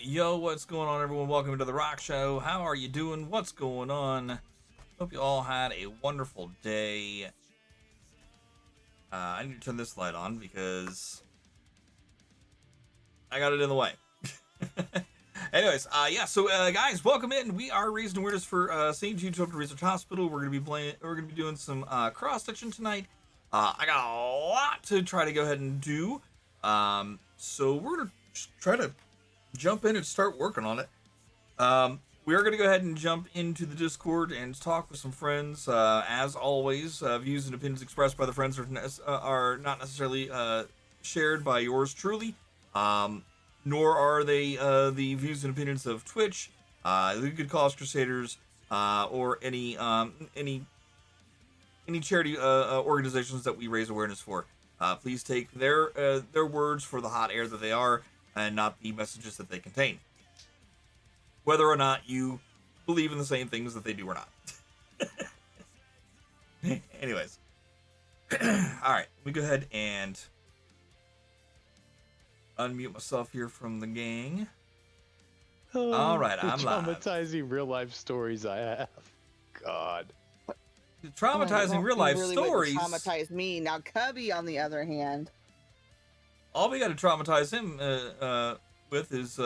Yo, what's going on, everyone? Welcome to the Rock Show. How are you doing? What's going on? Hope you all had a wonderful day. I need to turn this light on because I got it in the way. Anyways, guys, welcome in. We are Reason Weirdest for St. Jude Research Hospital. We're gonna be doing some cross stitching tonight. I got a lot to try to go ahead and do. So we're gonna try to jump in and start working on it. We are going to go ahead and jump into the Discord and talk with some friends. As always, views and opinions expressed by the friends are not necessarily shared by yours truly, nor are they the views and opinions of Twitch, the Good Cause Crusaders, or any charity organizations that we raise awareness for. Please take their words for the hot air that they are, and not the messages that they contain. Whether or not you believe in the same things that they do or not. Anyways. Alright, let me go ahead and unmute myself here from the gang. Alright, I'm live. Traumatizing real life stories I have. God. Traumatizing real life stories. Traumatize me. Now Cubby, on the other hand. All we got to traumatize him with is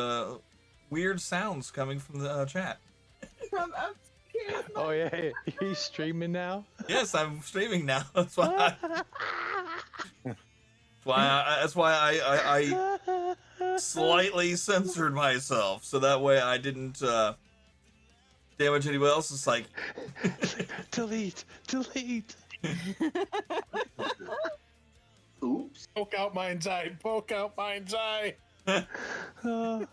weird sounds coming from the chat. From Oh yeah, he's streaming now. Yes, I'm streaming now. That's why. That's why I slightly censored myself so that way I didn't damage anybody else. It's like delete. Oops. Poke out mind's eye. Poke out mind's eye. oh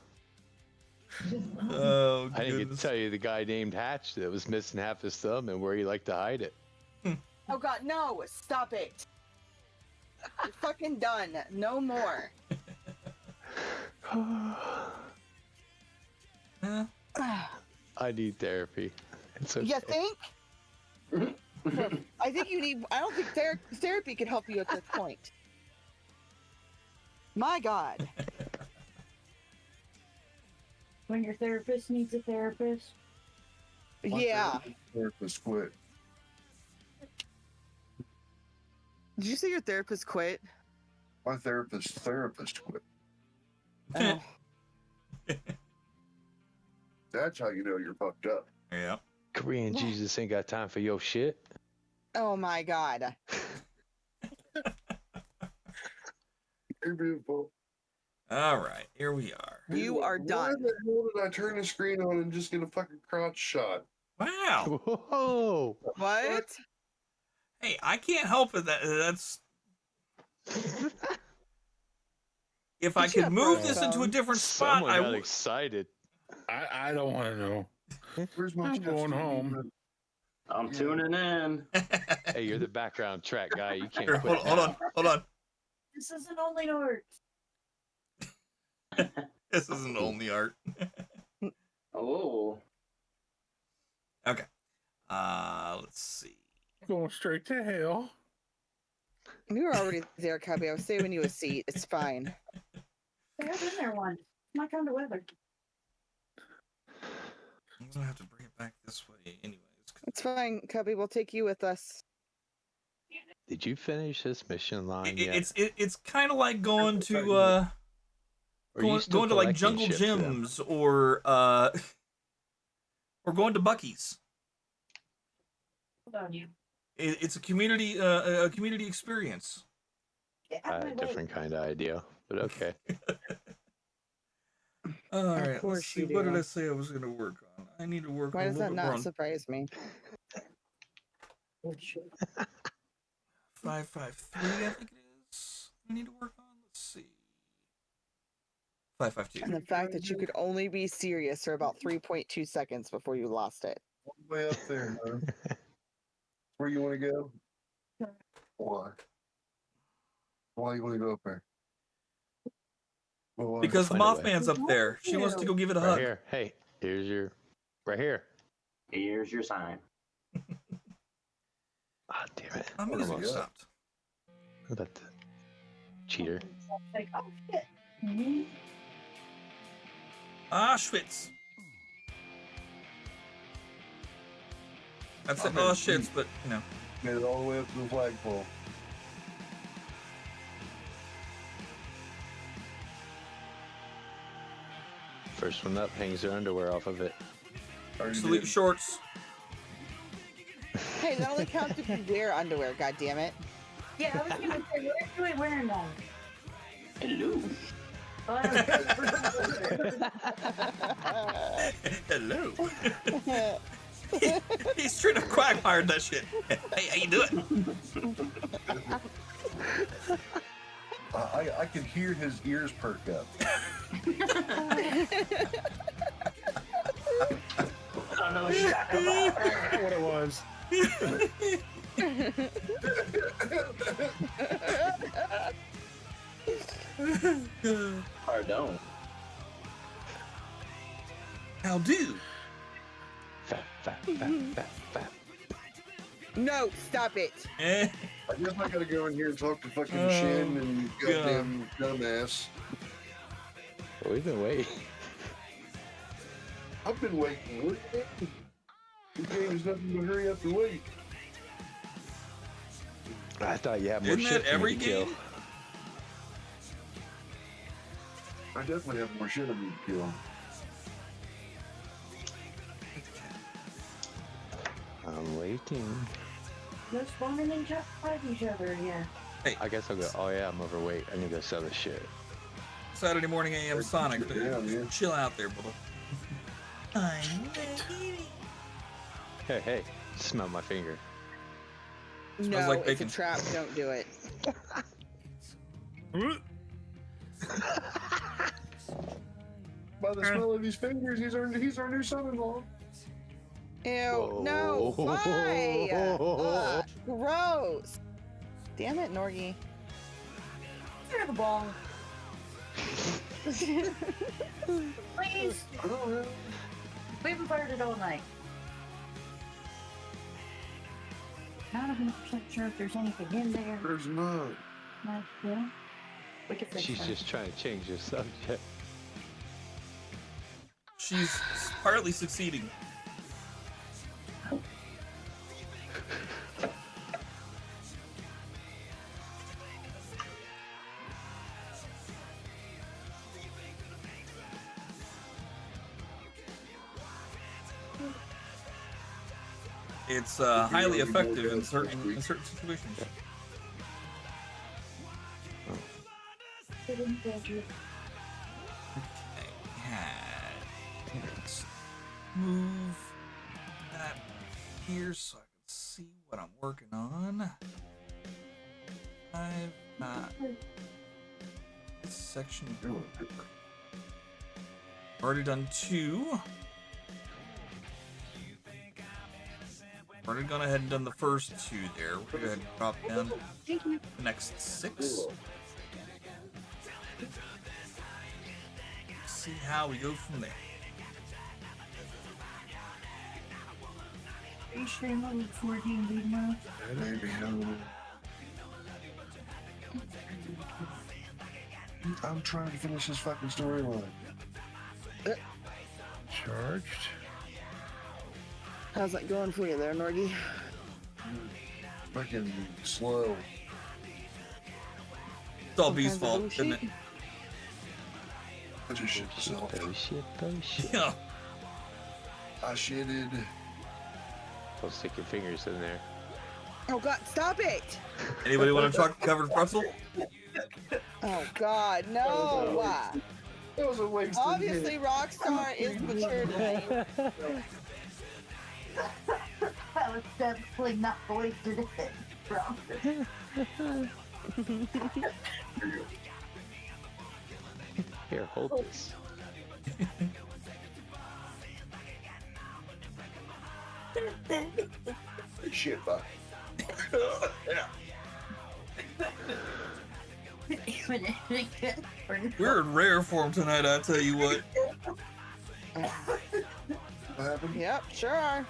I didn't get to goodness. tell you the guy named Hatch that was missing half his thumb and where he liked to hide it. Oh God, no! Stop it! You're fucking done. No more. I need therapy. It's okay. You think? I think you need. I don't think therapy can help you at this point. My God. When your therapist needs a therapist. Yeah. Therapist quit. Did you say your therapist quit? My therapist quit. Oh. That's how you know you're fucked up. Yeah. Korean Jesus ain't got time for your shit. Oh my God. You're beautiful. All right, here we are. You are Why done. the hell did I turn the screen on and just get a fucking crotch shot? Wow. Whoa! What? Hey, I can't help it. That's if I But you could have move broke this into a phone. different spot, Someone I got would. excited. I don't want to know. Where's my I'm stuff, going Steve? home. I'm tuning in. Hey, you're the background track guy. You can't Here, quit. hold on. This isn't only art. This isn't only art. Oh, Okay. Let's see. Going straight to hell. We were already there, Cubby. I was saving you a seat. It's fine. They have been there once. It's my kind of weather. I'm gonna have to bring it back this way, anyways. It's fine, Cubby. We'll take you with us. Did you finish this mission line yet? It's kind of like going to Or are you still going to like collecting Jungle shit for them? Gyms or going to Bucky's. Hold on, you. It's a community experience. Get out of my way. Different kind of idea, but okay. All right, let's course see. you What do. did I say I was going to work on? I need to work Why on a does little that bit more not on surprise me? 553, I think it is. I need to work on. Let's see. 552. And the fact that you could only be serious for about 3.2 seconds before you lost it. All the way up there, man. Where you want to go? Why? Why you want to go up there? Well, why? Because the Find a way. Mothman's up there. She wants to go give it a Right hug. here. Hey, here's your. Right here. here's your sign. Ah, damn it. My music Almost. stopped. What about the cheater? Like, oh shit. Mm-hmm. Auschwitz. That's it. Oh shits, but you know. Made it all the way up to the flagpole. First one up hangs their underwear off of it. Already Salute your did. shorts. Hey, that only counts if you wear underwear, goddammit. Yeah, I was gonna say, where are you wearing them? Hello. Hello. He's straight up quagmired that shit. Hey, how you doing? I could hear his ears perk up. I don't know what you're talking about. I know what it was. Pardon. How do? Fat. No, stop it. Eh. I guess I gotta go in here and talk to fucking Oh, Shin and God. goddamn dumbass. Well, we've been waiting. I've been waiting. What the heck? This game is nothing but hurry up and wait. I thought you had more Isn't shit that for every me to kill. game? I definitely have more shit I need to kill. They're spawning and just fight each other again. I guess I'll go. Oh yeah, I'm overweight. I need to sell this shit. Saturday morning AM Sonic. Yeah, man. Chill out there, brother. I'm ready. Hey, smell my finger. Smells No, like it's bacon. a trap. Don't do it. By the smell of his fingers, he's our new son-in-law. Ew, no, why? Ugh, gross. Damn it, Norgie. Through the ball. Please. I don't know. We haven't fired it all night. Not 100% sure if there's anything in there. There's not. Yeah. We could fix She's that. just trying to change the subject. She's partly succeeding. It's highly effective in certain situations. Hidden treasure. Okay. Let's move that here so I can see what I'm working on. I've got this section. Already done 2. Already gone ahead and done the first 2 there. We'll go ahead and drop down Thank you. the next 6. See how we go from there. Are you sure I'm only 14 big mouth? Maybe I'm trying to finish this fucking storyline. Charged. How's that going for you there, Norgie? Fucking slow. It's all B's Sometimes I fault, isn't it? bullshit. I just shit myself. Bullshit. Yeah. I shitted. Don't stick your fingers in there. Oh God, stop it! Anybody want a chocolate covered pretzel? Oh God, no! It was a waste Obviously, Rockstar is mature today. That was definitely not the way to do it. Wrong. Here, hold this. Shit, bye. Yeah. We're in rare form tonight, I tell you what. What happened? Yep, sure are.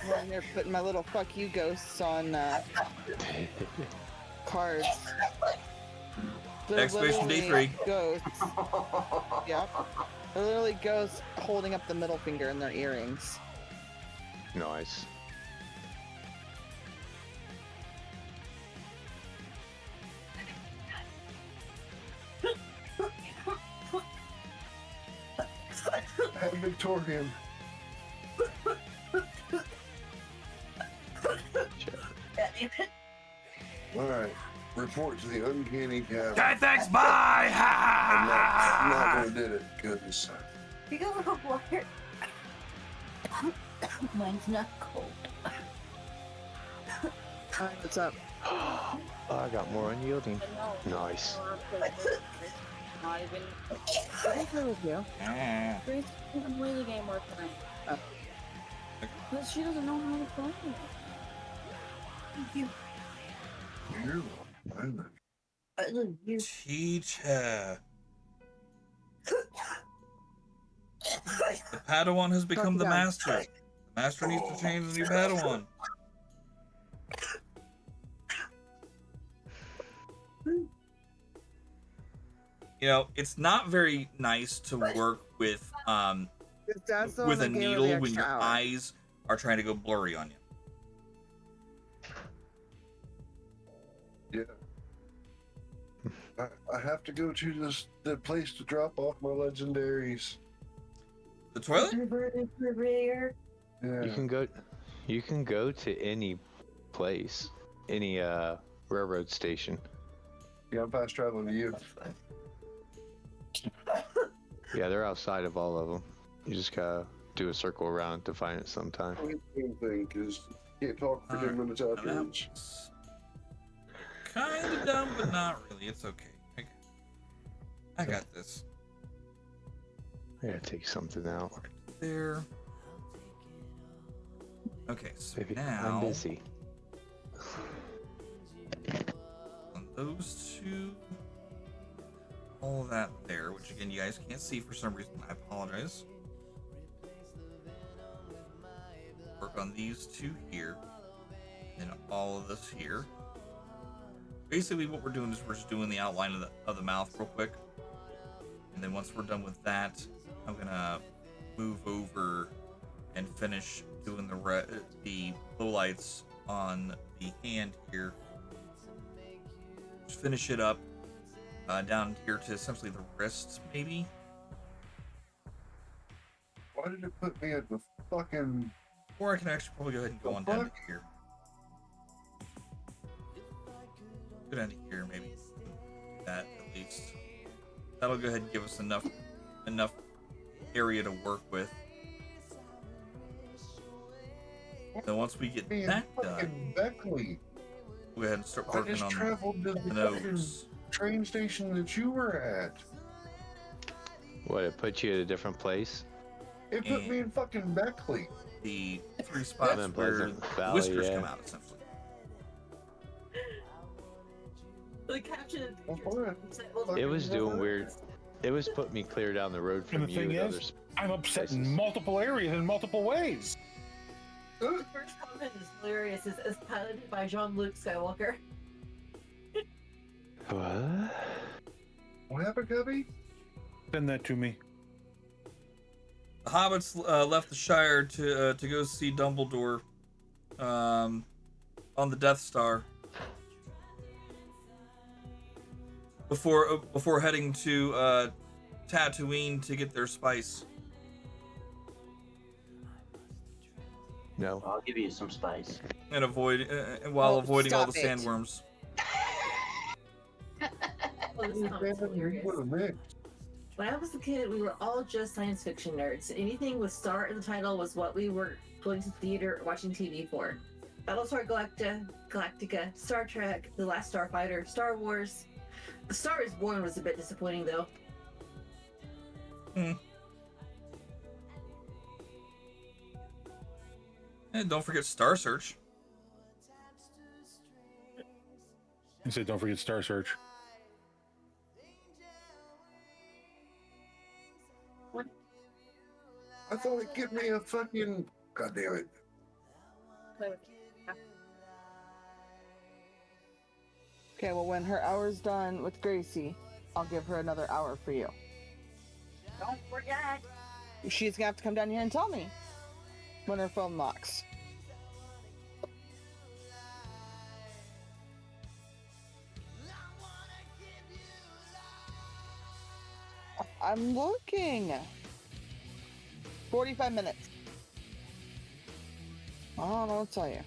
I'm in there putting my little fuck you ghosts on cards. They're Exclamation day literally 3. Ghosts. Yep. They're literally ghosts holding up the middle finger in their earrings. Nice. Have Victorian. Alright. Report to the uncanny cabin. Okay, thanks, bye! I'm not gonna did it. Goodness. Because of water. Mine's not cold. Alright, what's up? Oh, I got more unyielding. Nice. Not even. What is with you? Grace doesn't play the game worth tonight. Oh. Because she doesn't know how to play it. Thank you. You're welcome. You. Teach her. The Padawan has become the master. The master needs to change the new Padawan. You know, it's not very nice to work with That's the with a one that gave her needle the when extra your hour. eyes are trying to go blurry on you. Yeah. I have to go to the place to drop off my legendaries. The toilet? Yeah. You can go to any place, any railroad station. Yeah, I'm fast traveling to you. Yeah, they're outside of all of them. You just gotta do a circle around to find it sometime. Same thing, because you can't talk for 10 minutes afterwards. Kind of dumb, but not really. It's okay. I got this. I gotta take something out. There. Okay, so Baby, now I'm busy. on those two, all of that there, which again you guys can't see for some reason. I apologize. Work on these two here, and all of this here. Basically, what we're doing is we're just doing the outline of the mouth real quick, and then once we're done with that, I'm gonna move over and finish doing the lowlights on the hand here. Just finish it up down here to essentially the wrists, maybe. Why did it put me at the fucking... Or I can actually probably go ahead and go on down to here. Go down to here, maybe. That at least. That'll go ahead and give us enough area to work with. So once we get that done, Beckley. go ahead and start I working just on traveled to the the nose. train station that you were at. What, it put you at a different place? It put me in fucking Beckley. The three spots I'm in where Pleasant Valley, whiskers yeah. come out, essentially. The caption. It was doing weird. It was putting me clear down the road from And the you. thing and is, others. I'm upset in places. multiple areas in multiple ways. The first comment is hilarious. Is piloted by Jean-Luc Skywalker. What? What happened, Cubby? Send that to me. The hobbits left the Shire to go see Dumbledore on the Death Star before heading to Tatooine to get their spice. No. I'll give you some spice. And while avoiding all the stop it. sandworms. Oh, this comment's hilarious. What a mix. When I was a kid, we were all just science fiction nerds. Anything with Star in the title was what we were going to theater or watching TV for. Battlestar Galactica, Star Trek, The Last Starfighter, Star Wars. The Star is Born was a bit disappointing though. And don't forget Star Search. He said, don't forget Star Search. I thought it'd give me a fucking... God damn it. Okay, well, when her hour's done with Gracie, I'll give her another hour for you. Don't forget. She's gonna have to come down here and tell me when her phone locks. I'm looking. 45 minutes. I don't know what to tell you.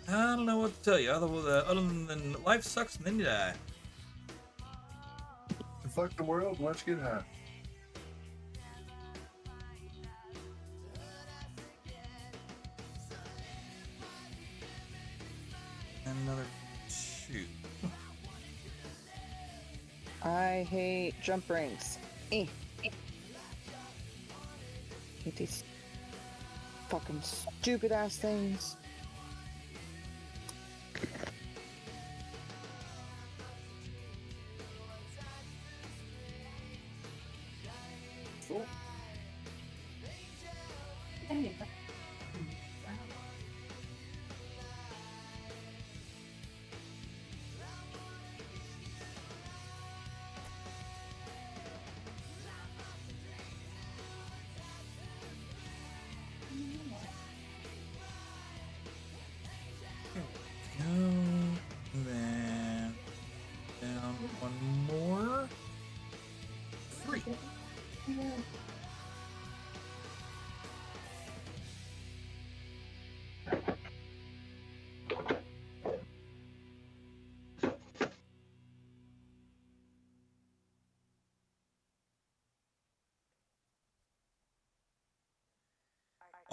I don't know what to tell you other than life sucks and then you die. Fuck the world, let's get high. And another shoot. I hate jump rings. Hate these fucking stupid ass things.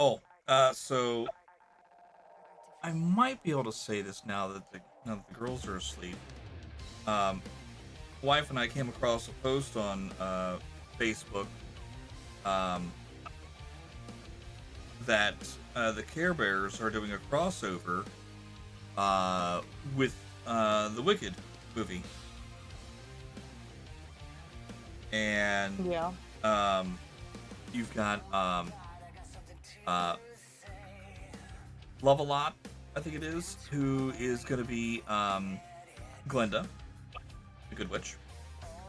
Oh, so I might be able to say this now that the girls are asleep. Wife and I came across a post on Facebook that the Care Bears are doing a crossover with the Wicked movie, and Yeah. you've got Love a Lot, I think it is, who is going to be Glenda, the Good Witch,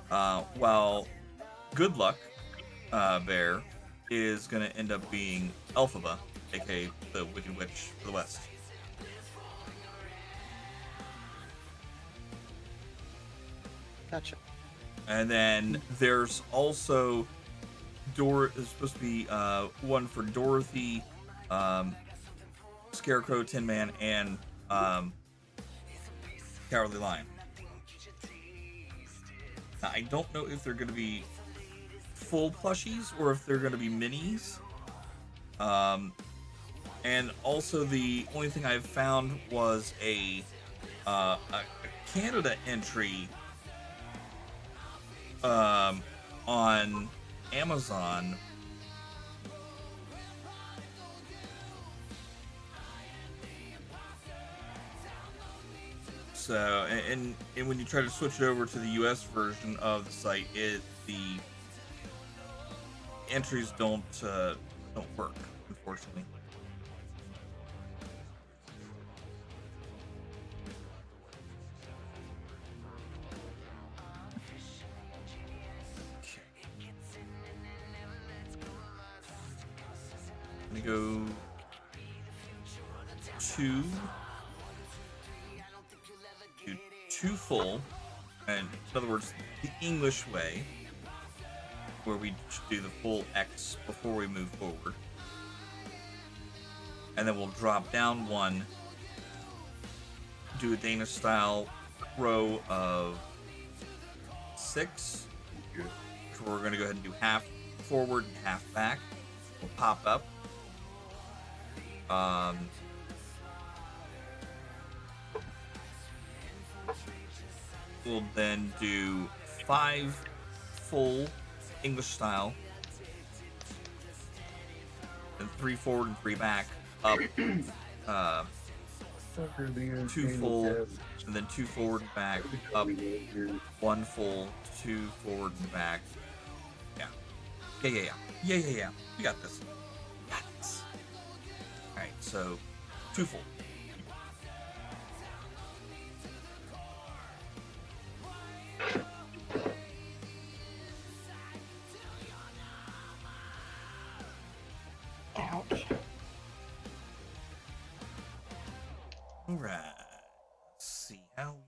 while Good Luck Bear is going to end up being Elphaba, aka the Wicked Witch of the West. Gotcha. And then there's also is supposed to be one for Dorothy, Scarecrow, Tin Man, and Cowardly Lion. Now, I don't know if they're going to be full plushies or if they're going to be minis. And also the only thing I've found was a Canada entry on Amazon. So, and when you try to switch it over to the US version of the site, the entries don't work, unfortunately. I'm gonna go two full, and in other words, the English way, where we do the full X before we move forward, and then we'll drop down one, do a Danish style row of 6. So we're going to go ahead and do half forward and half back. We'll pop up. We'll then do 5 full English style, and 3 forward and 3 back, up, 2 full, and then 2 forward and back, up, 1 full, 2 forward and back. Yeah. We got this. Alright, so 2 full. Ouch. Alright. Let's see how we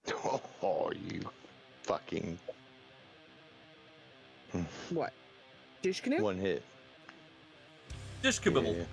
doing. Oh, you fucking What? Dish canoe? one hit. Dish kabibble. Yeah.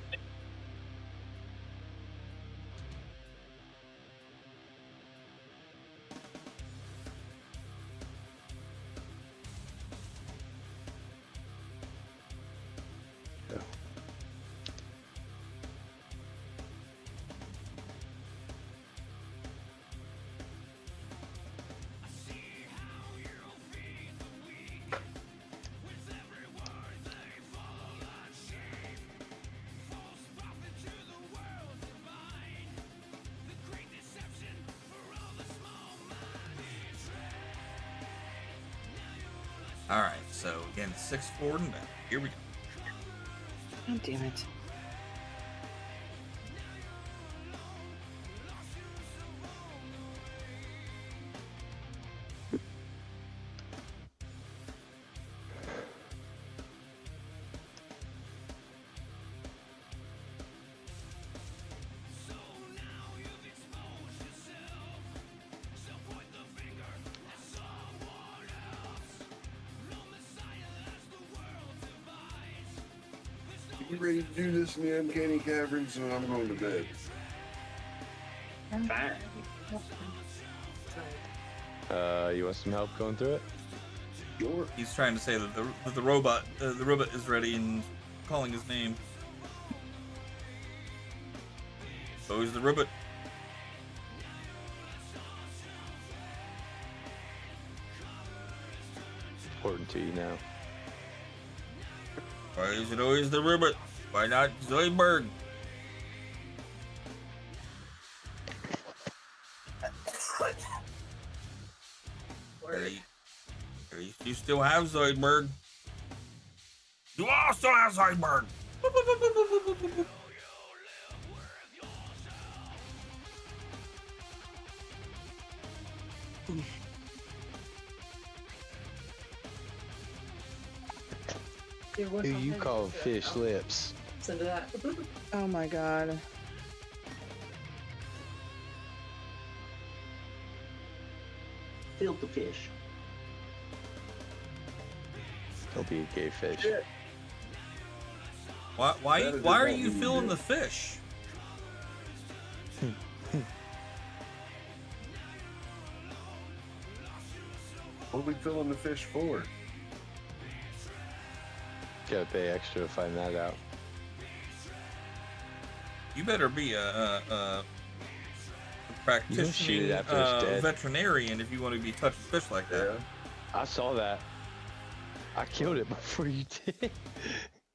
Alright, so again, 6 forward and back. Here we go. God damn it. you ready to do this in the uncanny caverns, and I'm going to bed. Fine. You want some help going through it? Sure. He's trying to say that the robot is ready and calling his name. So is the robot. Important to you now. Why is it always the robot? Why not Zoidberg? You still have Zoidberg. You all still have Zoidberg. Who you call fish lips? Listen to that. Oh my god. Filter fish. Don't be a gay fish. Shit. Why are you filling the fish? What are we filling the fish for? Gotta pay extra to find that out. You better be a shoot it practicing after it's dead. veterinarian if you want to be touching fish like that. Yeah. I saw that. I killed it before you did.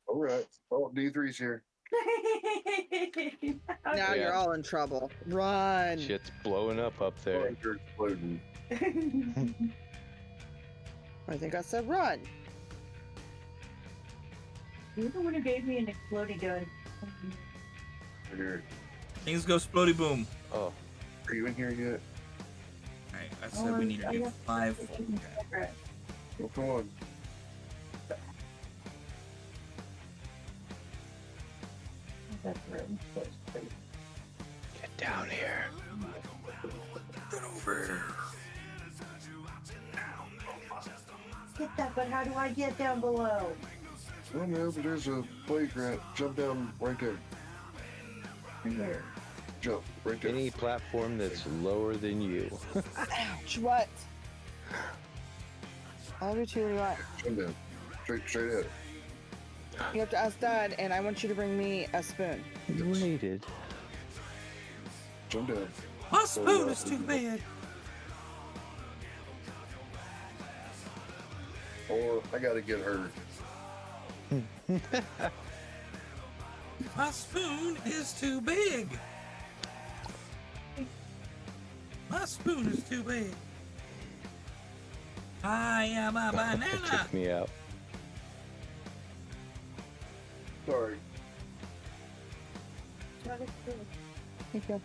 All right. Oh, D3's here. Now Yeah. you're all in trouble. Run. Shit's blowing up there. Oh, you're exploding. I think I said run. You're the one who gave me an exploding gun. Here. Things go splody boom. Oh, Are you in here yet? Alright, I said we need to do 5 full. Well, come on. get down here. Get over here. Get that, but how do I get down below? I don't know, but there's a playground. Jump down right there. Here. Jump right there. Any platform that's lower than you. Ouch, what? I'll do two. What do you want? Jump down. Straight ahead. You have to ask Dad, and I want you to bring me a spoon. You waited. Jump down. My spoon is too big. Or I gotta get her. My spoon is too big. My spoon is too big. I am a It banana. took me out. Sorry. Thank you.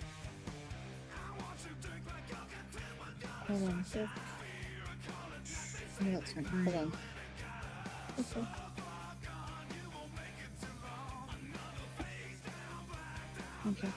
Hold on. Yeah, that's fine. Hold on. Okay.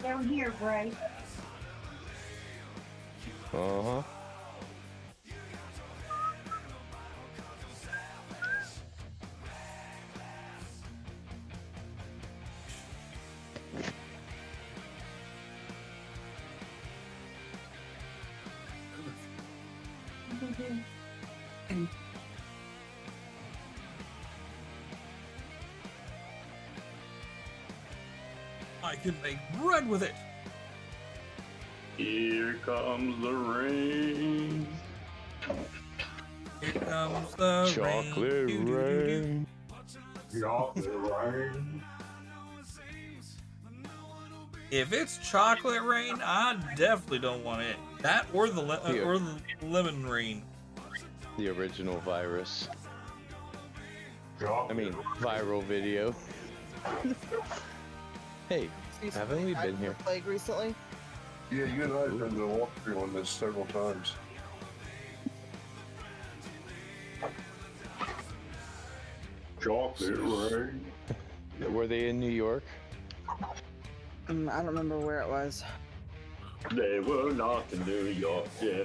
Down here, Bryce. Uh-huh. I can make bread with it. Here comes the rain. Here comes the Chocolate rain. Doo-doo-doo-doo. rain. If it's chocolate rain, I definitely don't want it. That or the Here. or the lemon rain. The original virus. I mean, viral video. Hey, haven't we been here? Plague recently? Yeah, you and I have done the walkthrough on this several times. Chocolate rain. Were they in New York? I don't remember where it was. They were not in New York, yeah,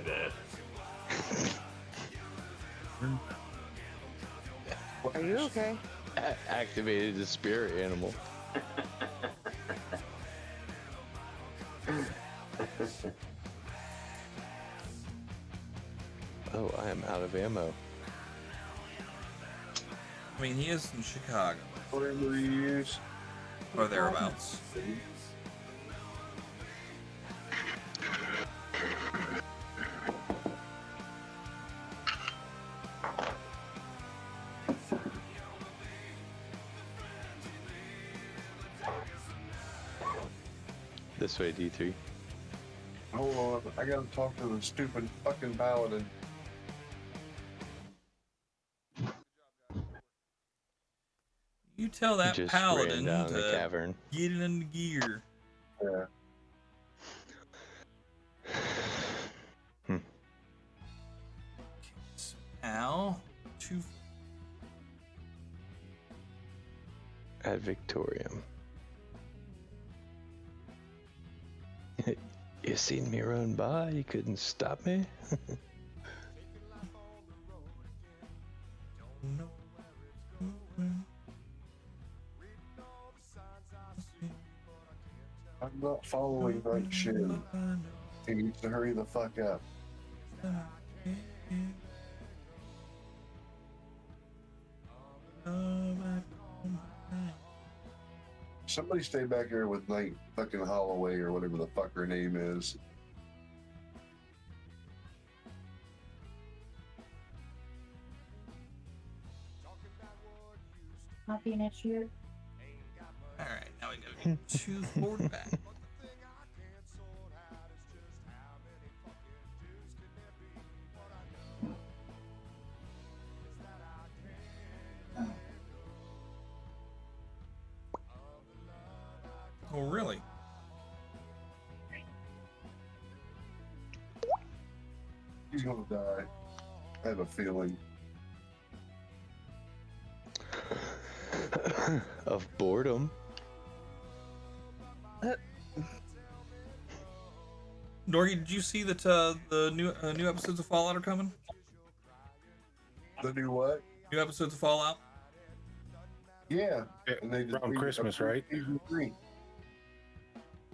man. Are you okay? Activated the spirit animal. Oh, I am out of ammo. I mean, he is in Chicago Whatever he is. or thereabouts. This way, D3. Hold on, I gotta talk to the stupid fucking paladin. You tell He that just paladin ran down the to cavern. get it into gear. Yeah. Ow. Two. At Victorium. You seen me run by? You couldn't stop me? I'm not following right shit. He needs to hurry the fuck up. Somebody stay back here with Night fucking Holloway or whatever the fuck her name is. Not being at you. Alright, now we gotta get 2 forward back. Oh, really? He's gonna die. I have a feeling. Of boredom. Dorky, did you see that the new episodes of Fallout are coming? The new what? New episodes of Fallout? Yeah. And they Around Christmas, right? Season 3.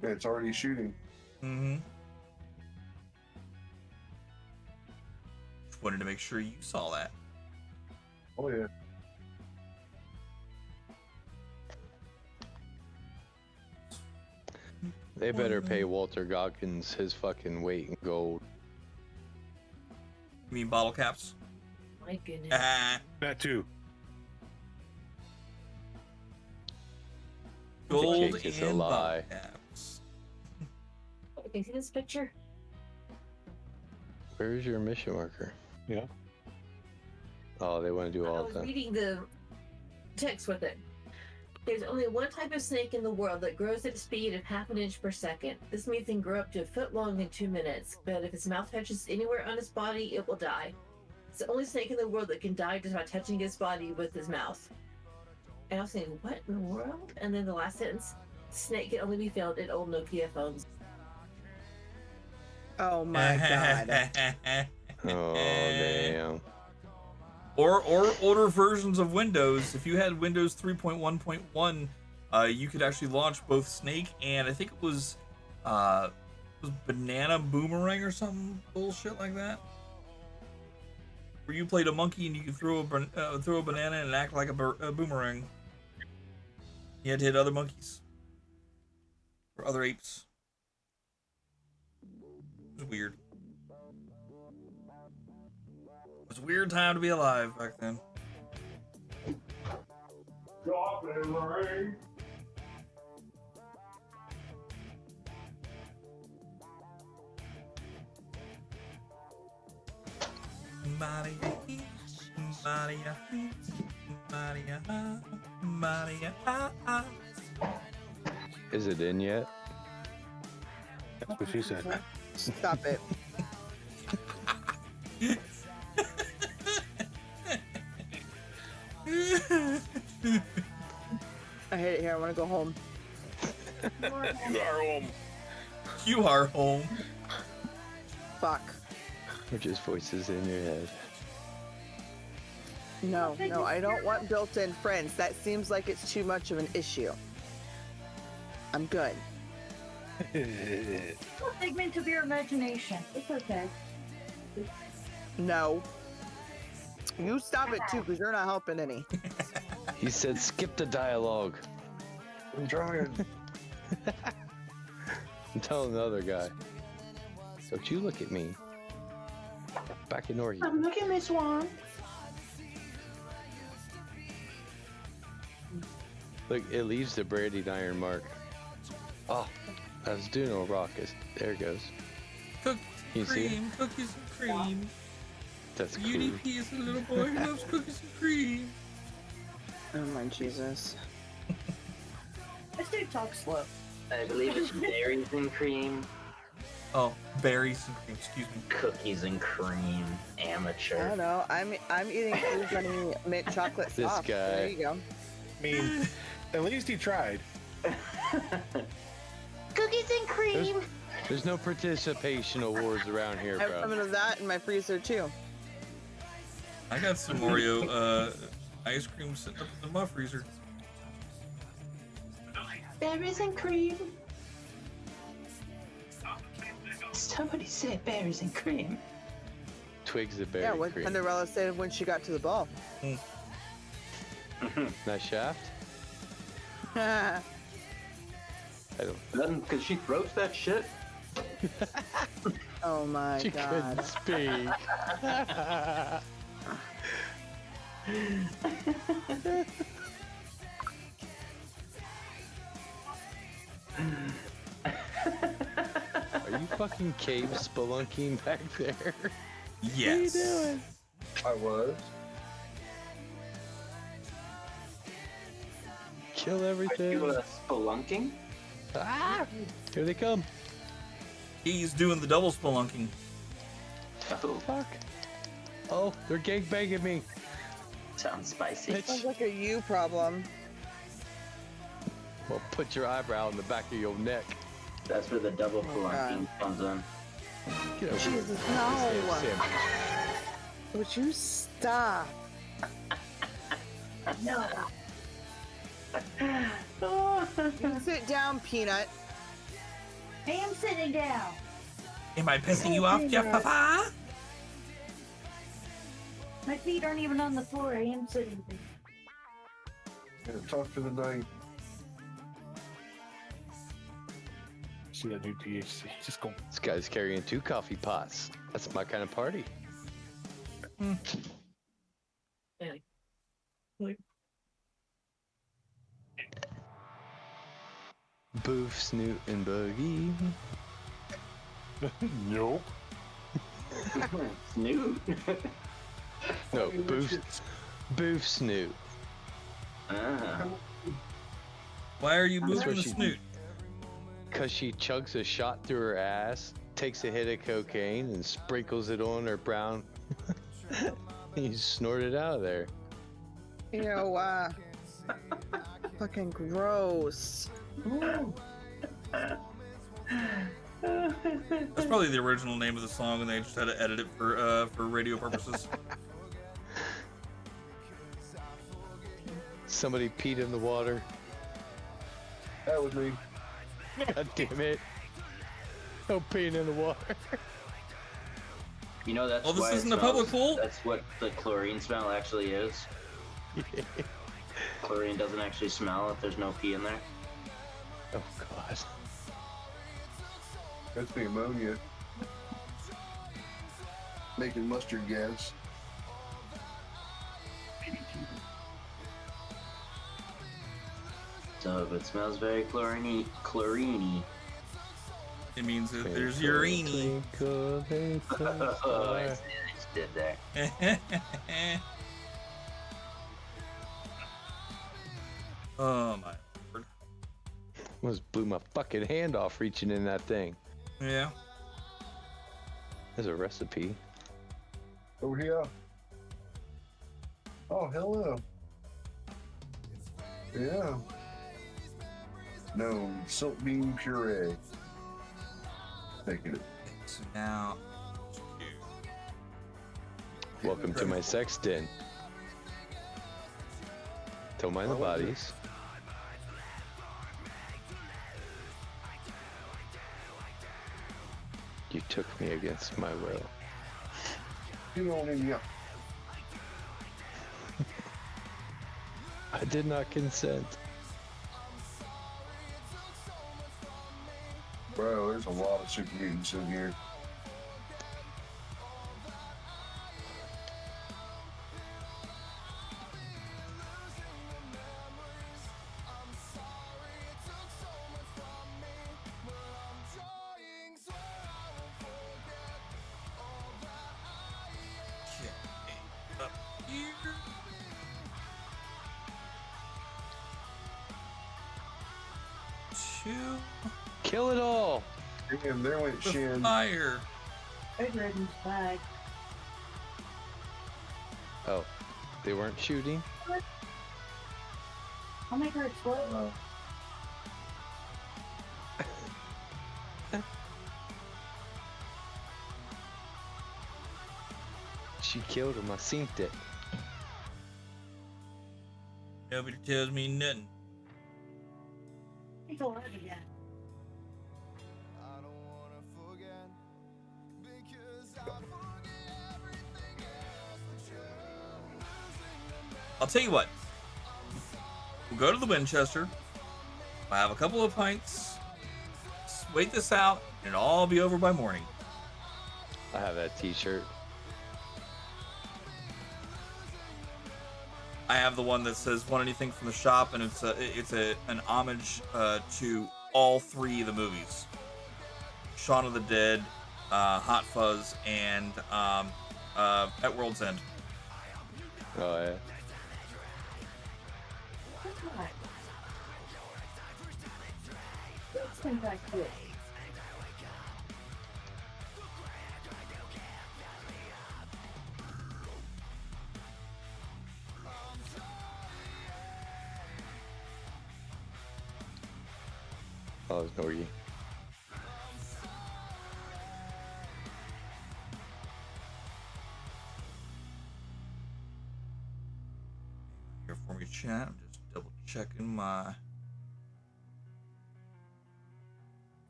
Yeah, it's already shooting. Mm-hmm. Just wanted to make sure you saw that. Oh yeah. They better pay Walter Goggins his fucking weight in gold. You mean bottle caps? My goodness. Ah, That too. gold cake is and a lie. bottle caps. Can you see this picture? Where's your mission marker? Yeah. Oh, they want to do I all was of them. reading the text with it. There's only one type of snake in the world that grows at a speed of half an inch per second. This means it can grow up to a foot long in 2 minutes, but if its mouth touches anywhere on its body, it will die. It's the only snake in the world that can die just by touching its body with his mouth. And I was saying, what in the world? And then the last sentence, snake can only be found in old Nokia phones. Oh my god. Oh, damn. Or older versions of Windows. If you had Windows 3.1.1, you could actually launch both Snake and I think it was Banana Boomerang or some bullshit like that. Where you played a monkey and you could throw a banana and act like a boomerang. You had to hit other monkeys or other apes. It was weird. It was a weird time to be alive back then. Chocolate rain. Is it in yet? That's what she said. Stop it. I hate it here. I want to go home. You are home. You are home. Fuck. Or just voices in your head. No, I don't want built-in friends. That seems like it's too much of an issue. I'm good. Figment of your imagination. It's okay. No. You stop it too, because you're not helping any. He said skip the dialogue. I'm trying. I'm telling the other guy. Don't you look at me. Back in Norgie. Look at me, Swan. Look, it leaves the branding iron mark. Oh, I was doing a rocket. There it goes. Cookies You and see it? cream, cookies and cream. That's cool. UDP is a little boy who loves cookies and cream. Oh my Jesus. Let's do talk slow. I believe it's berries and cream, Oh, berries and cream, excuse me. cookies and cream, I amateur. don't know. I'm eating Fruit mint chocolate This soft. guy. There you go. I mean, at least he tried. Cookies and cream. There's no participation awards around here, I have some bro. of that in my freezer too. I got some Oreo ice cream sitting up in my freezer. Berries and cream. Somebody said berries and cream. Twigs the berry Yeah, what cream. Cinderella said when she got to the ball. Nice shaft? Oh I don't. Then, because she throws that shit. my She God. couldn't speak. Are you fucking cave spelunking back there? Yes. I was. Kill Are everything. you spelunking? Ah! Here they come. He's doing the double spelunking. Oh, Fuck. Oh, they're gangbanging me. sounds spicy. Bitch. Sounds like a you problem. Well, put your eyebrow in the back of your neck. That's where the double spelunking God. comes in. Get over here. Jesus, This no. damn sandwich. Would you stop? No. You sit down, Peanut. I am sitting down. Am I pissing you off, Jeff Papa? My feet aren't even on the floor. I am sitting there. Yeah, talk for the night. See that new THC. Just go. This guy's carrying 2 coffee pots. That's my kind of party. Boof, Snoot, and Boogie. Nope. Snoot. No, Boof, Snoot. Ah. Why are you That's moving where the she- snoot? Cause she chugs a shot through her ass, takes a hit of cocaine, and sprinkles it on her brown. You snort it out of there. Ew, fucking gross. That's probably the original name of the song, and they just had to edit it for radio purposes. Somebody peed in the water. That was me. God damn it. No peeing in the water. You know that's Well, this why it isn't a public smells- pool. That's what the chlorine smell actually is. Chlorine doesn't actually smell if there's no pee in there. Oh god. That's the ammonia. Making mustard gas. So if it smells very chloriney. It means that there's urine. Twinkle, little Oh, I star. see what I just did there. Oh my lord. Almost blew my fucking hand off reaching in that thing. Yeah. There's a recipe. Over here. Oh, hello. Yeah. known silk bean puree. Taking it. So now, Welcome to my sex den. Don't mind the bodies. You took me against my will. You know, yeah. I did not consent. Bro, there's a lot of super mutants in here. up here. Two. Kill it all! Damn, there went The Shin. fire. Red and flag. Oh, they weren't shooting? Oh my god, what? She killed him, I seen it. Nobody tells me nothing. It's alive again. I'll tell you what. We'll go to the Winchester. We'll have a couple of pints. Wait this out, and it'll all be over by morning. I have that t-shirt. I have the one that says "Want anything from the shop," and it's an homage to all three of the movies: Shaun of the Dead, Hot Fuzz, and At World's End. Oh yeah. Let's come back to it. Oh, it's Norgie. Here for me, chat. I'm just double checking my.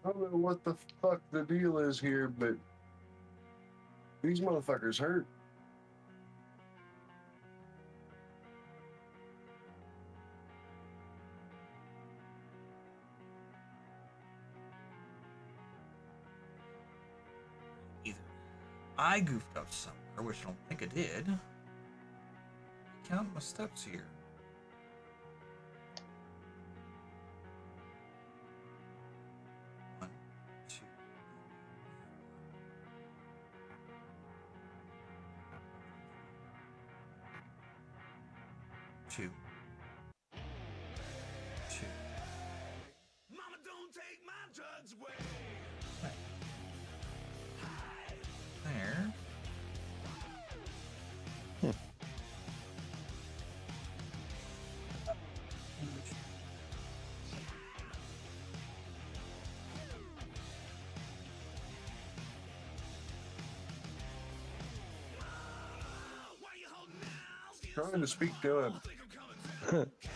I don't know what the fuck the deal is here, but these motherfuckers hurt. Either I goofed up somewhere, which I don't think I did. Count my steps here. One, two, two, two. Mama, don't take my drugs away. There. Trying to speak to him.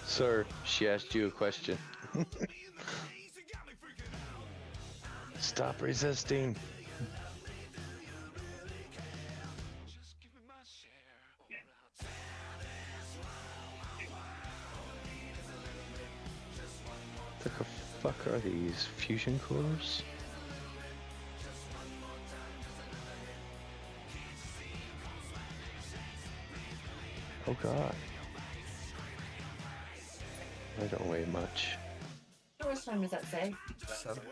Sir, she asked you a question. Stop resisting. What the fuck are these? Fusion cores? Oh god. I don't weigh much. How much time does that say? 7.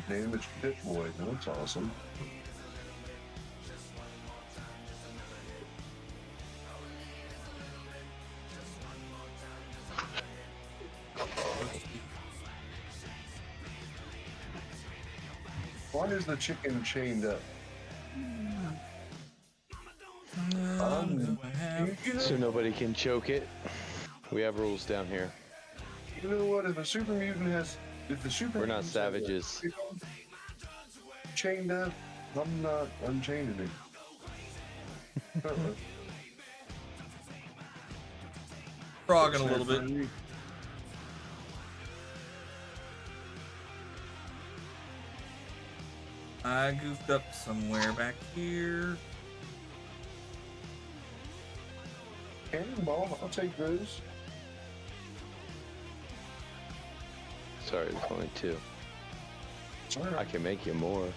damaged pit boy. That's awesome. Why is the chicken chained up? So nobody can choke it. We have rules down here. You know what? If a super mutant has, if the super We're not mutants have savages. chained up, I'm not unchaining him. Frogging a little bit. I goofed up somewhere back here. Cannonball, I'll take those. Sorry, there's only 2. Sorry. I can make you more.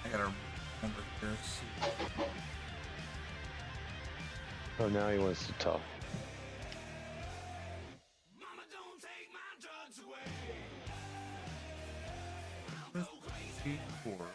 I gotta remember this. Oh, now he wants to talk. Mama, don't take my drugs away. 3, 4.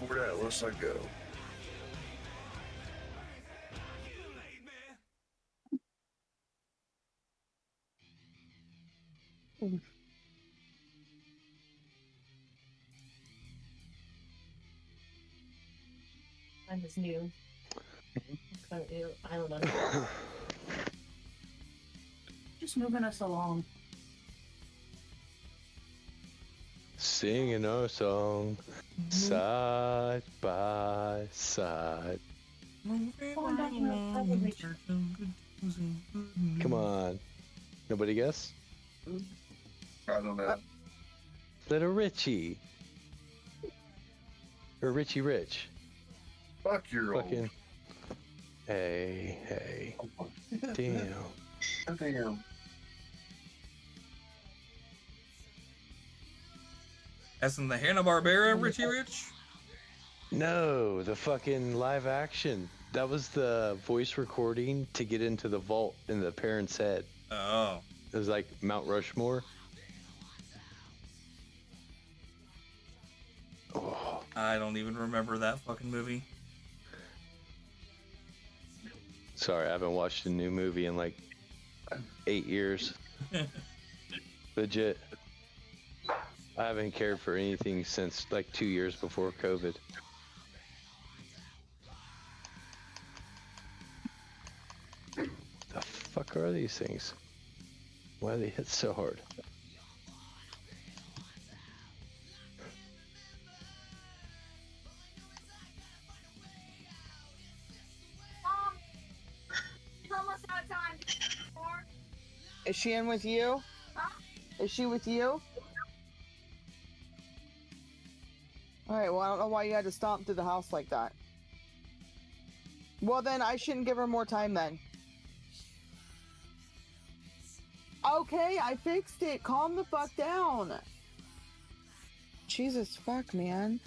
For that, let's let go. I'm just new. I don't know. Just moving us along. Singing our song, side by side. Come on. Nobody guess? I don't know. Little Richie. Or Richie Rich. Fuck your old. Fucking. Hey. Damn. Damn. As in the Hanna-Barbera Richie Rich? No, the fucking live action. That was the voice recording to get into the vault in the parent's head. Oh. It was like Mount Rushmore. Oh. I don't even remember that fucking movie. Sorry, I haven't watched a new movie in like 8 years. Legit. I haven't cared for anything since like 2 years before COVID. The fuck are these things? Why do they hit so hard? Almost out of time. Is she in with you? Is she with you? Alright, well, I don't know why you had to stomp through the house like that. Well, then I shouldn't give her more time then. Okay, I fixed it. Calm the fuck down. Jesus fuck, man.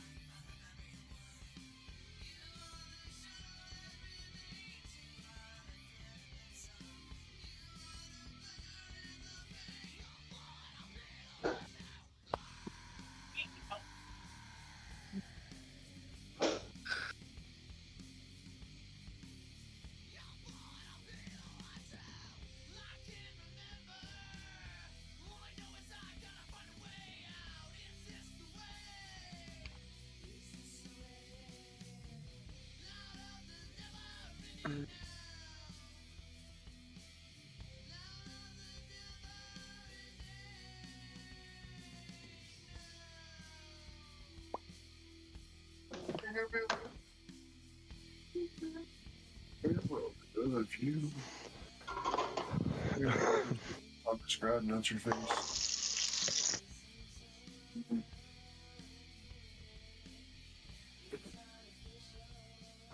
I'll describe nuts your face.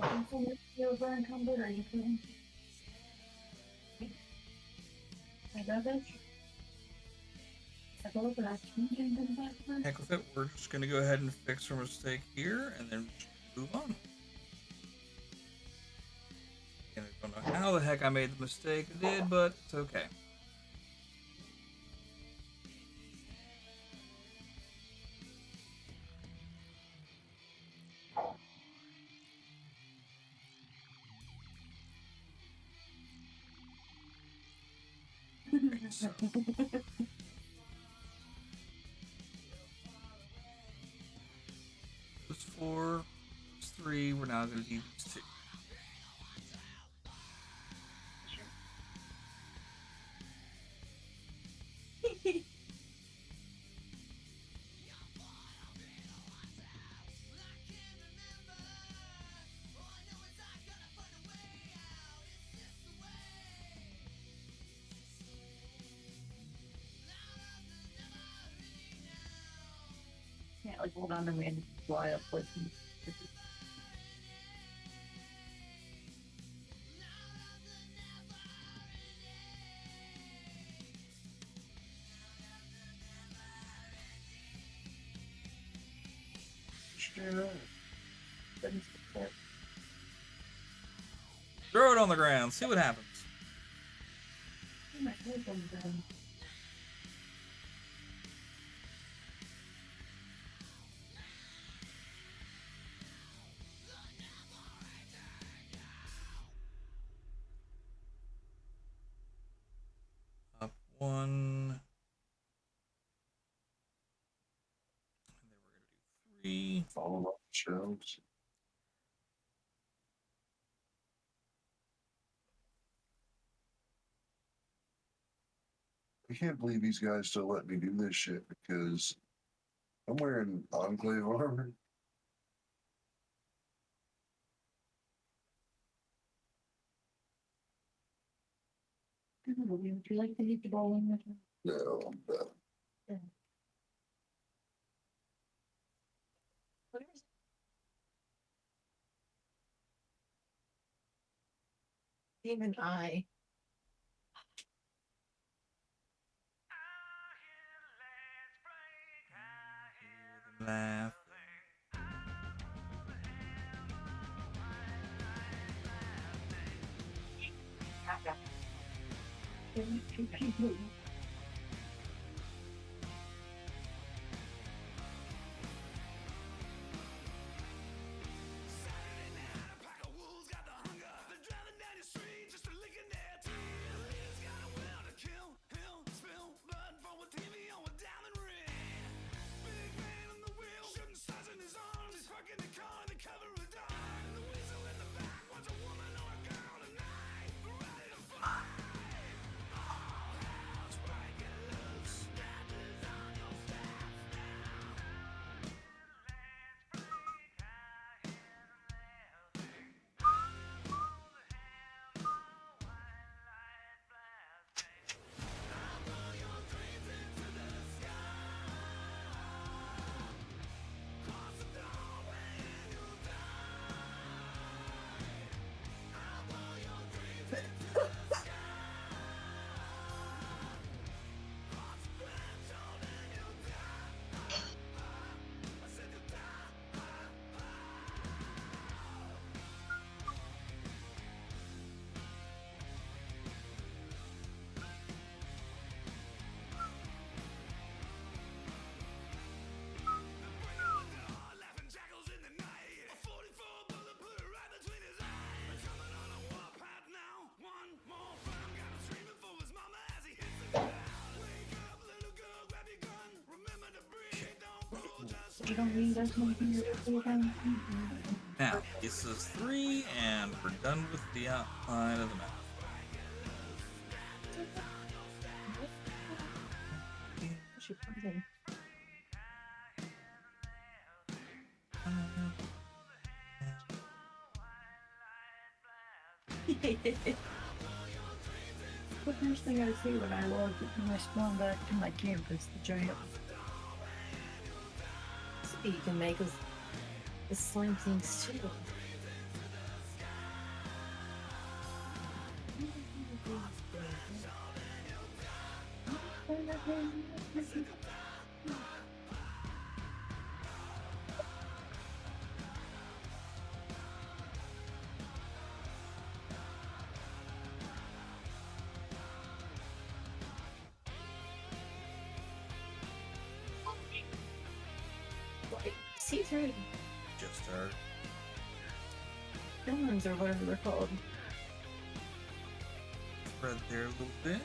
Heck with it, we're just gonna go ahead and fix our mistake here and then move on. And I don't know how the heck I made the mistake I did, but it's okay. So. Those 4, those 3, we're now going to need these 2. Can't like hold on to me and fly up with me. Throw it on the ground, see what happens. Up 1. And then we're going to do 3. Follow up shelves. I can't believe these guys still let me do this shit because I'm wearing Enclave armor. Would you like to eat the bowling with me? No, I'm done. Yeah. Even I. Laugh. Now, this is 3, and we're done with the outline of the map. The first thing I see when I log when I spawn back to my campus, the giant. So you can make us the slime things too. See through Just her. villains or whatever they're called. Spread there a little bit.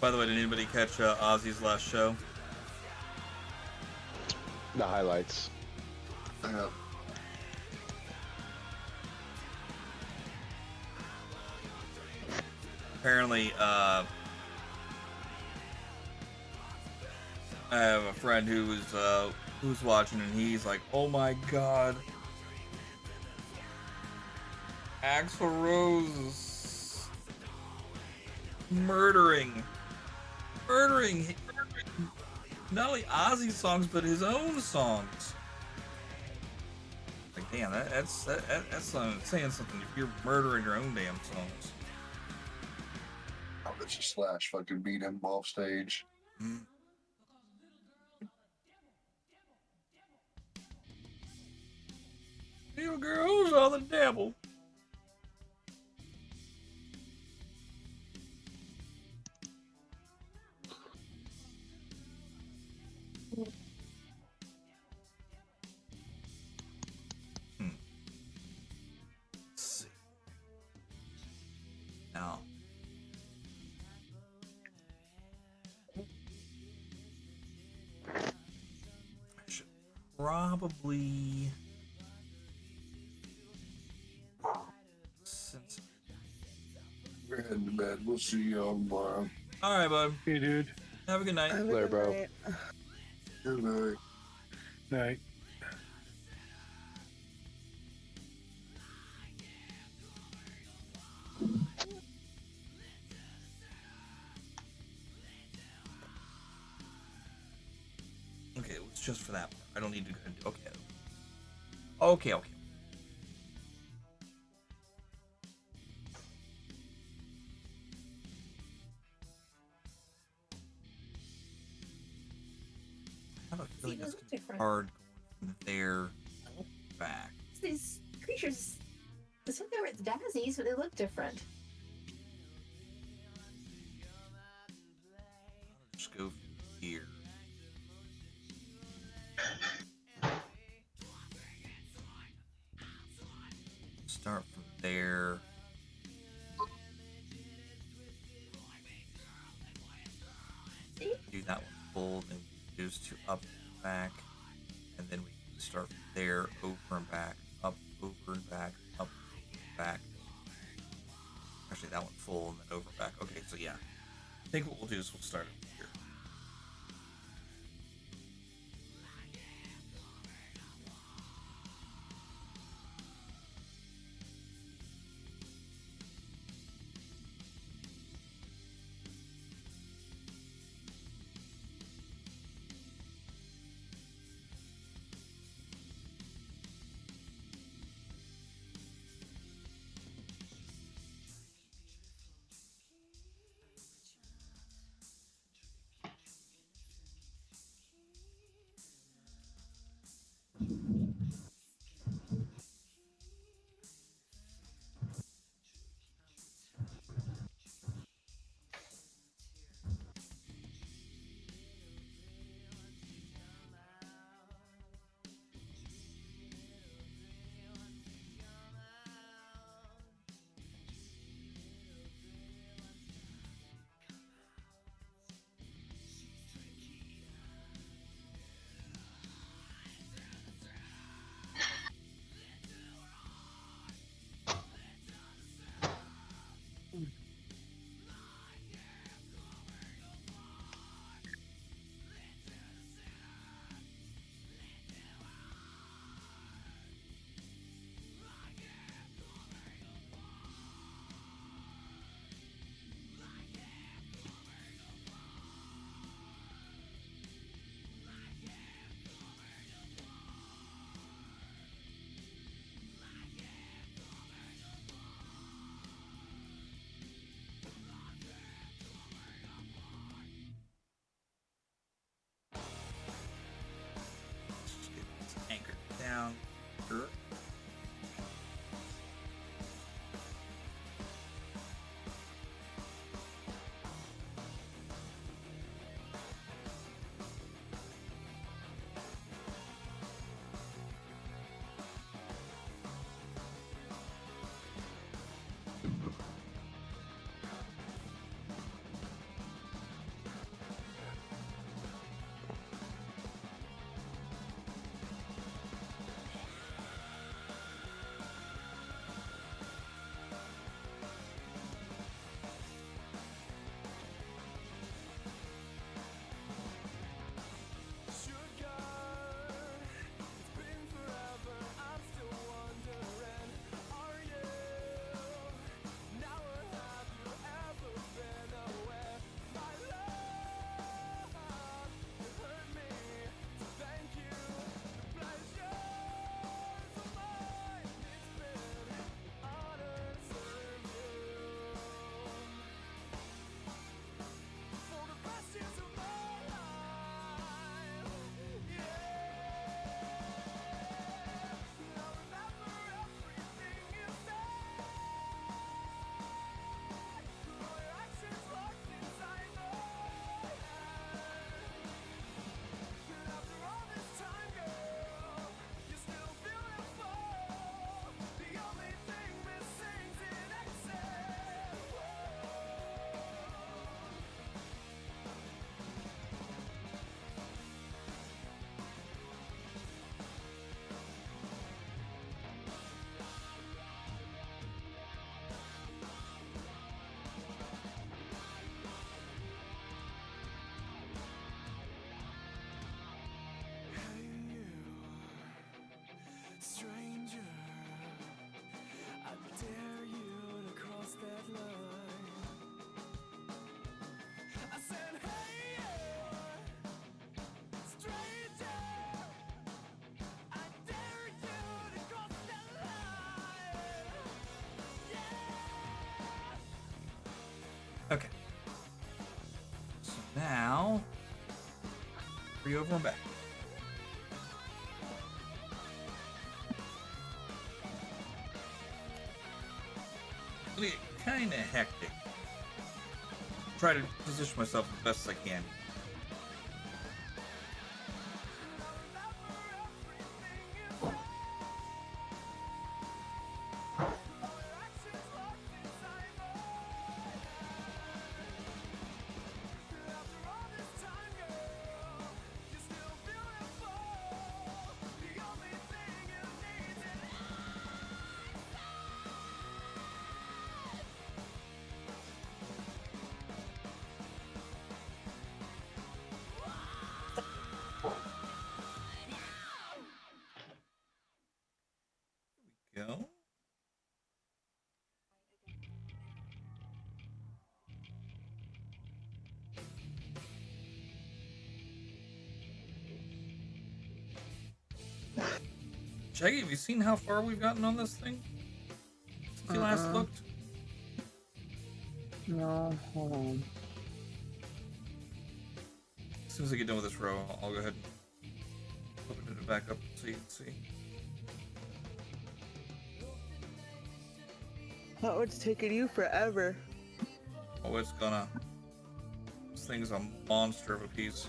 By the way, did anybody catch Ozzy's last show? The highlights. Yeah. Apparently, I have a friend who's watching, and he's like, "Oh my god, Axl Rose is murdering not only Ozzy's songs but his own songs." Like, damn, that's saying something if you're murdering your own damn songs. I bet you Slash fucking beat him off stage. You girls are the devil. Let's see. Now. I should probably, since We're heading to bed. We'll see y'all tomorrow. all right, bud. Hey, dude. Have a good night. Have a Later, good bro. night. Good night. Night. Okay, it was just for that part. I don't need to. Okay. I have a feeling they it's look gonna be different. hard going from there back. These creatures, it's like they were at the Daisies, but they look different. Just go here. Start from there. Do that one full, then we reduce to up and back, and then we can start from there, over and back, up, over and back, up, and back. Actually, that one full and then over and back. Okay, so yeah, I think what we'll do is we'll start it here. 3 over and back. It'll get kind of hectic. Try to position myself as best as I can. Go. Shaggy, have you seen how far we've gotten on this thing since you last looked? No, hold on. As soon as I get done with this row, I'll go ahead and open it back up so you can see. Oh, it's taking you forever. Oh, it's gonna. This thing's a monster of a piece.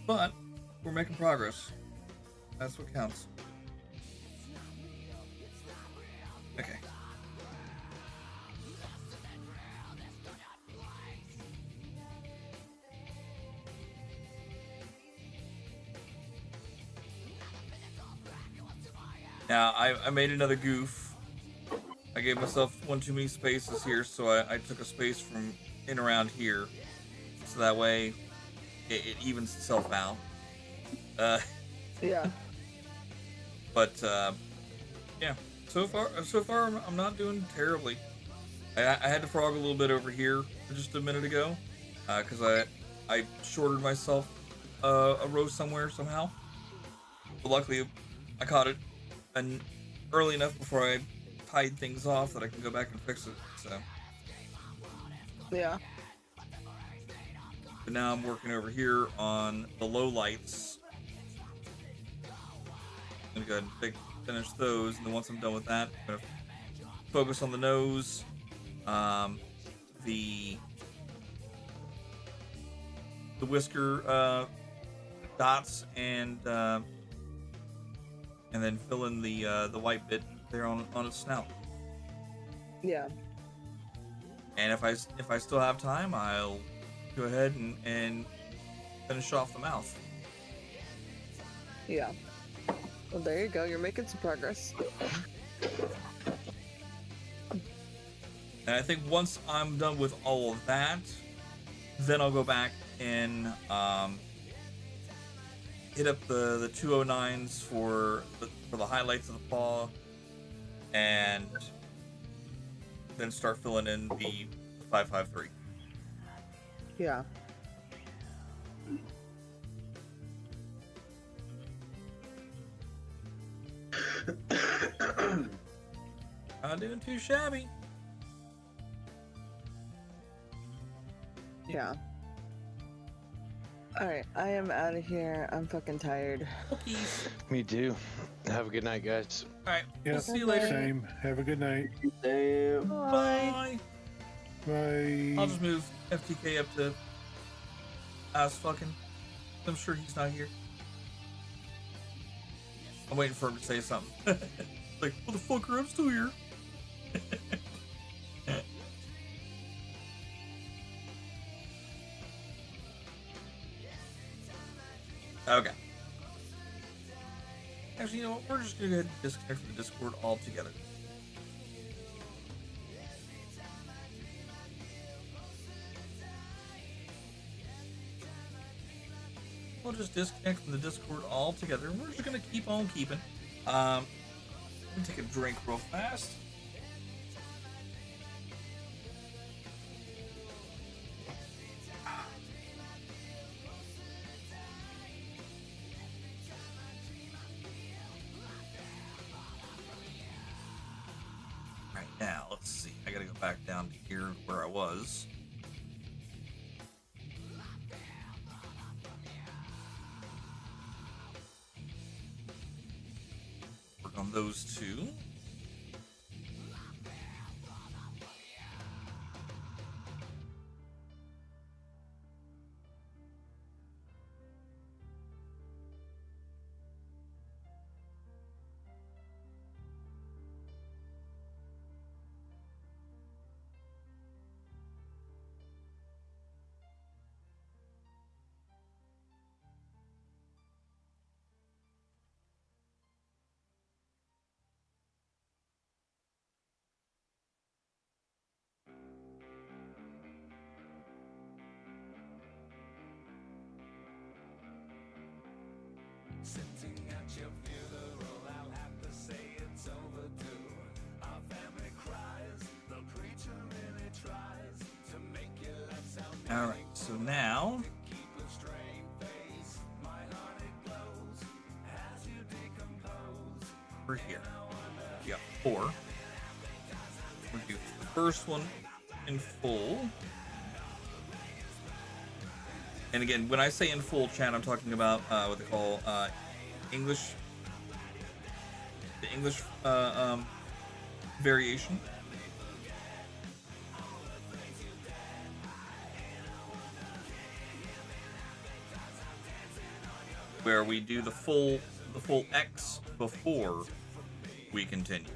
But we're making progress. That's what counts. Okay. Now, I made another goof. I gave myself one too many spaces here, so I took a space from in around here. So that way, it evens itself out. Yeah. But, yeah. So far, I'm not doing terribly. I had to frog a little bit over here just a minute ago, because I shorted myself a row somewhere somehow. But luckily, I caught it and early enough before I tied things off that I can go back and fix it. So Yeah. but now I'm working over here on the low lights. I'm gonna go ahead and finish those, and then once I'm done with that, I'm gonna focus on the nose, the whisker dots, and then fill in the white bit there on its snout. Yeah. And if I still have time, I'll go ahead and finish off the mouth. Yeah. Well, there you go. You're making some progress. And I think once I'm done with all of that, then I'll go back and hit up the 209s for the highlights of the paw, and then start filling in the 553. Yeah. Not doing too shabby. Yeah. Alright, I am out of here. I'm fucking tired. Cookies. Me too. Have a good night, guys. Alright, Yeah. we'll see you later. Same. Have a good night. Bye. Bye. I'll just move FTK up to ass fucking. I'm sure he's not here. I'm waiting for him to say something. Like, motherfucker, I'm still here. Okay. Actually, you know what? We're just gonna go ahead and disconnect from the Discord altogether. We'll just disconnect from the Discord altogether, and we're just gonna keep on keeping. Let me take a drink real fast. Right now, let's see. I gotta go back down to here where I was. Work on those two. Sitting at your funeral, I'll have to say it's overdue. Our family cries, the preacher really tries to make your life sound. All right, so now Keep a straight face, my heart it glows as you decompose. we're here. We got 4. We're gonna do the first one in full. And again, when I say in full, chat, I'm talking about what they call English, the English variation. Where we do the full X before we continue.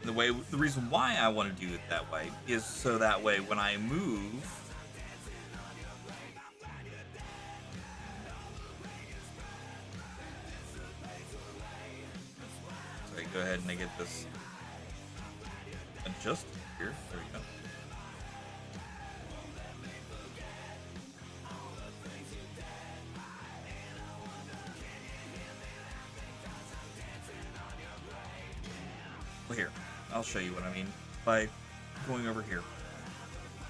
The reason why I want to do it that way is so that way when I move, so I go ahead and I get this adjusted here. There we go. Well, here, I'll show you what I mean by going over here.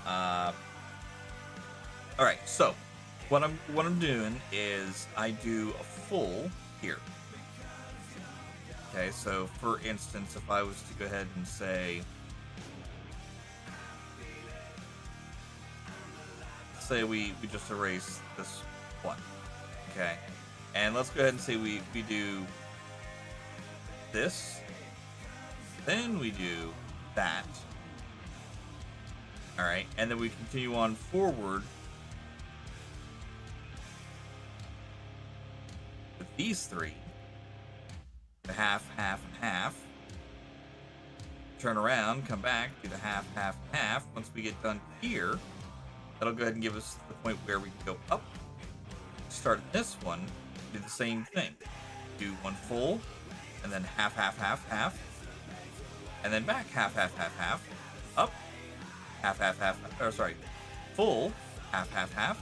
All right, so what I'm doing is I do a full here. Okay, so for instance, if I was to go ahead and say we just erase this one, okay, and let's go ahead and say we do this, then we do that, all right, and then we continue on forward with these 3, the half, half, and half, turn around, come back, do the half, half, and half. Once we get done here, that'll go ahead and give us the point where we can go up, start this one, do the same thing, do one full, and then half, half, half, half, and then back half, half, half, half, up, half, half, half, or sorry, full, half, half, half,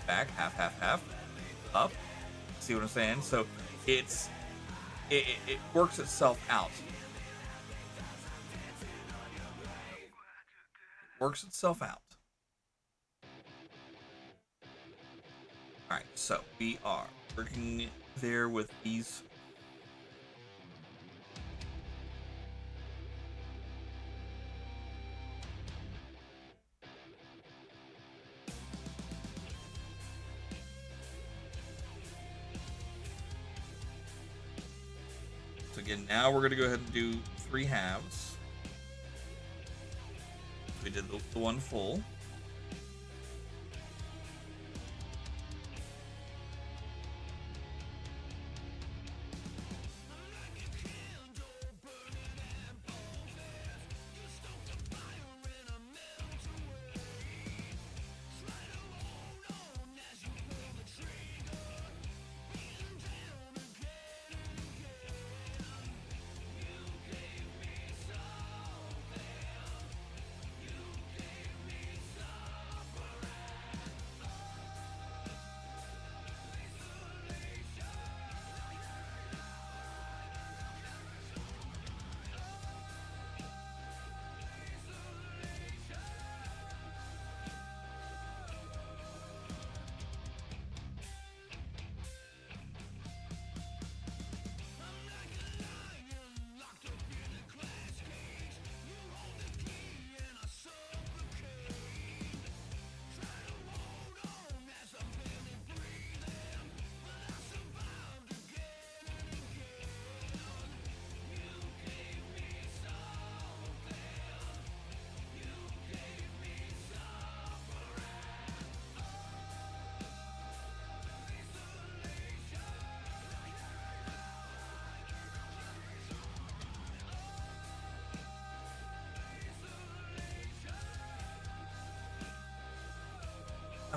back, half, half, half, up. See what I'm saying? So it works itself out. It works itself out. All right, so we are working there with these. So again, now we're going to go ahead and do 3 halves. We did the one full.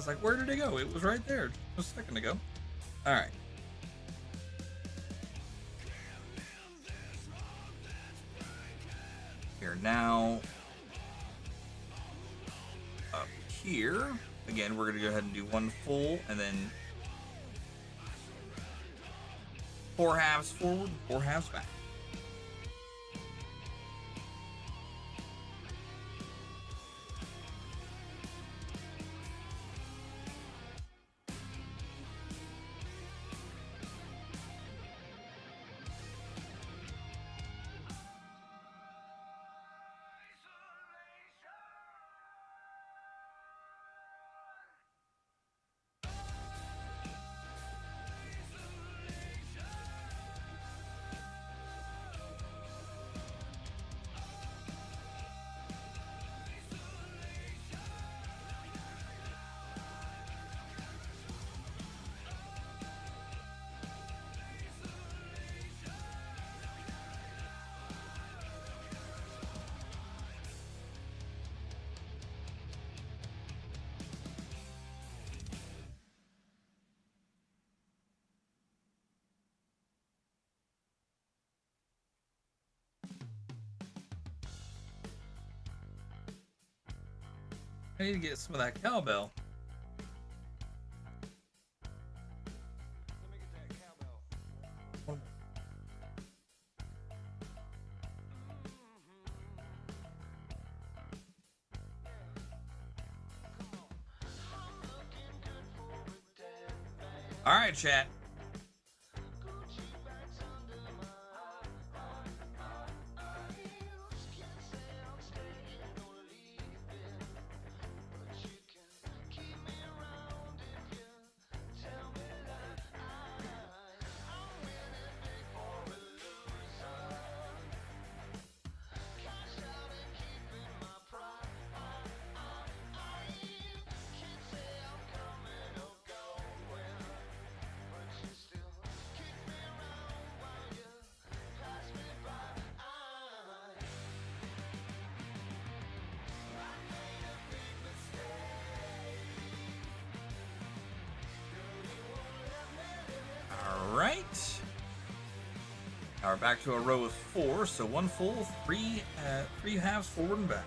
was like, where did it go? It was right there just a second ago. All right. Here now. Up here. Again, we're going to go ahead and do one full and then 4 halves forward, 4 halves back. I need to get some of that cowbell. All right, chat. Right. Now we're back to a row of 4, so 1 full, 3 halves forward and back.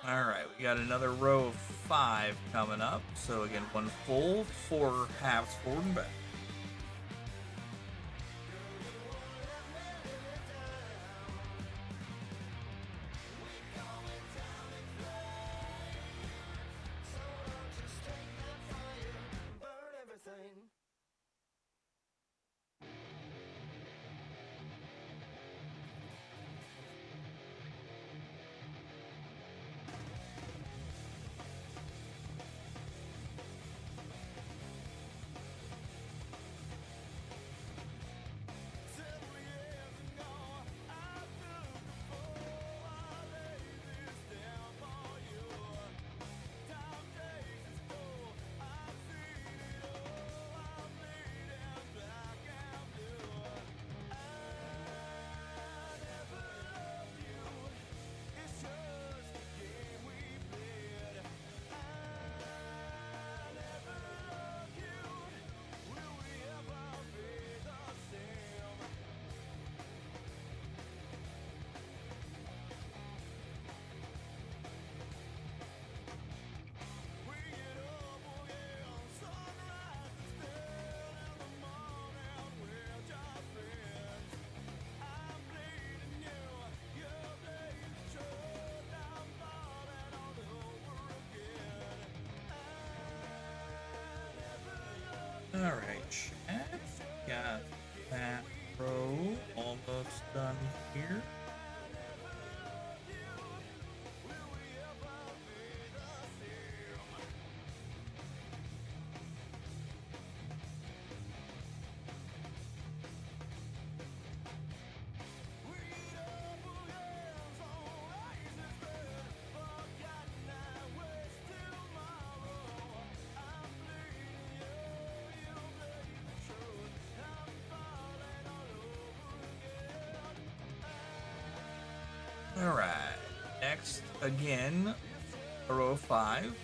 All right, we got another row of 5 coming up. So again, 1 full, 4 halves forward and back. All right. Next, again, a row of 5.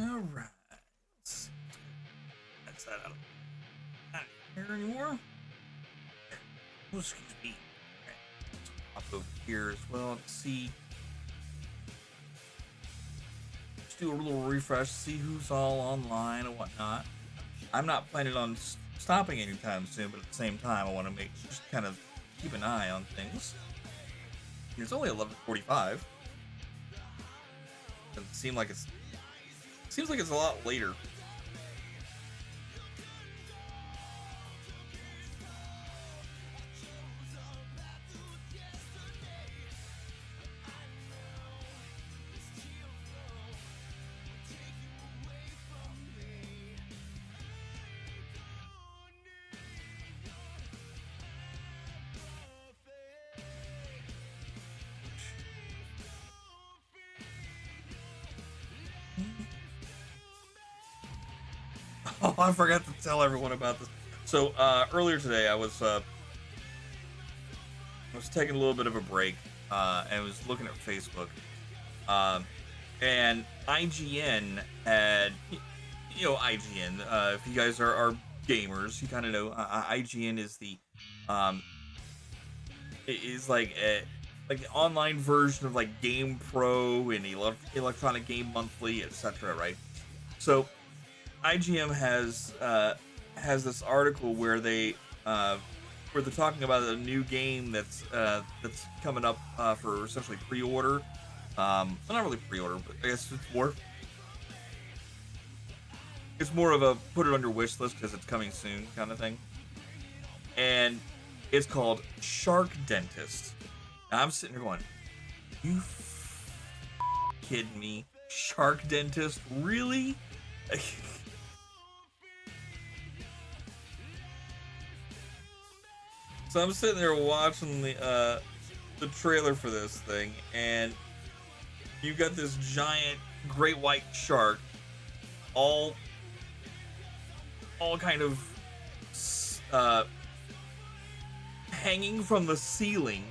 All right. That's that out of here anymore. Oh, excuse me. Okay. Let's pop over here as well. Let's see. Let's do a little refresh, see who's all online and whatnot. I'm not planning on stopping anytime soon, but at the same time, I want to just kind of keep an eye on things. It's only 11:45. Doesn't seem like seems like it's a lot later. Oh, I forgot to tell everyone about this. So earlier today, I was taking a little bit of a break and was looking at Facebook, and IGN had, IGN. If you guys are gamers, you kind of know IGN is the like the online version of like Game Pro and Electronic Game Monthly, etc. Right? So IGN has this article where they're talking about a new game that's coming up for essentially pre-order. Well, not really pre-order, but I guess it's more of a put it on your wish list because it's coming soon kind of thing. And it's called Shark Dentist. Now, I'm sitting here going, you kidding me? Shark Dentist? Really? So I'm sitting there watching the trailer for this thing, and you got this giant great white shark, all kind of hanging from the ceiling,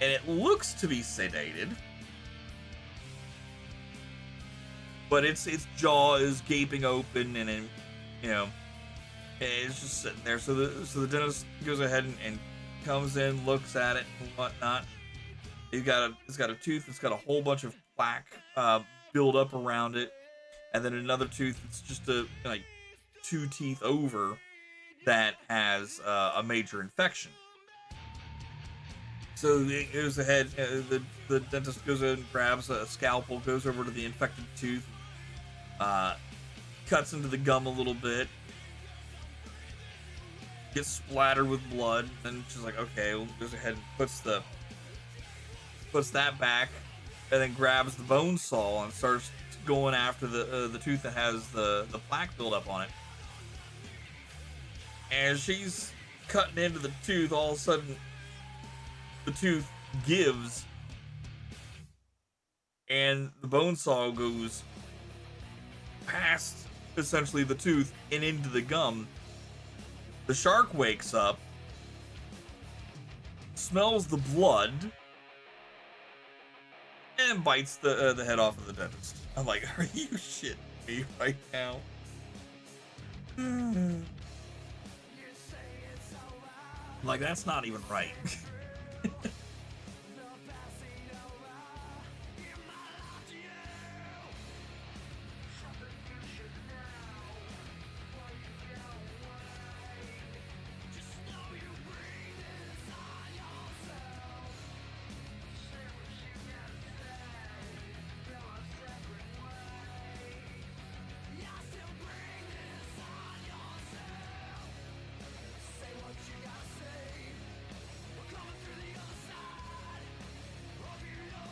and it looks to be sedated, but its jaw is gaping open, and it's just sitting there. So the dentist goes ahead and comes in, looks at it and whatnot. It's got a tooth that's got a whole bunch of plaque build up around it, and then another tooth that's just like 2 teeth over that has a major infection. So it goes ahead. The dentist goes in, grabs a scalpel, goes over to the infected tooth, cuts into the gum a little bit. Gets splattered with blood, and she's like, okay, well, goes ahead and puts that back, and then grabs the bone saw and starts going after the tooth that has the plaque buildup on it. As she's cutting into the tooth, all of a sudden the tooth gives, and the bone saw goes past essentially the tooth and into the gum. The shark wakes up, smells the blood, and bites the head off of the dentist. I'm like, are you shitting me right now? Like, that's not even right.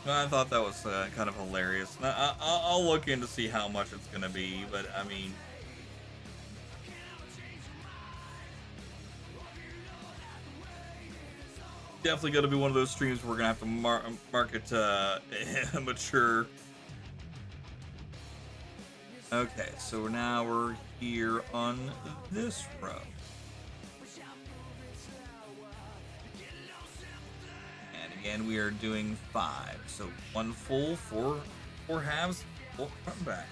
I thought that was kind of hilarious. I'll look in to see how much it's gonna be, but I mean, definitely gonna be one of those streams where we're gonna have to market mature. Okay, so now we're here on this row. And again, we are doing 5. So 1 full, 4 halves, full front and back.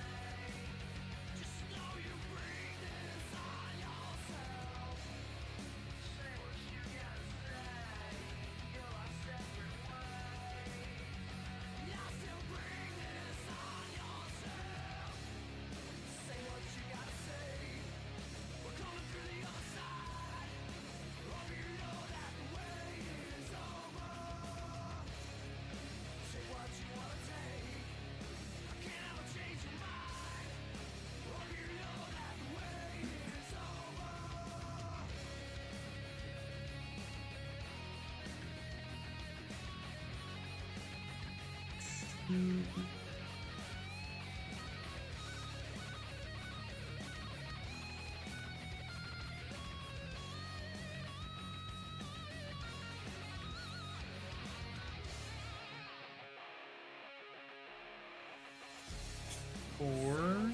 Four.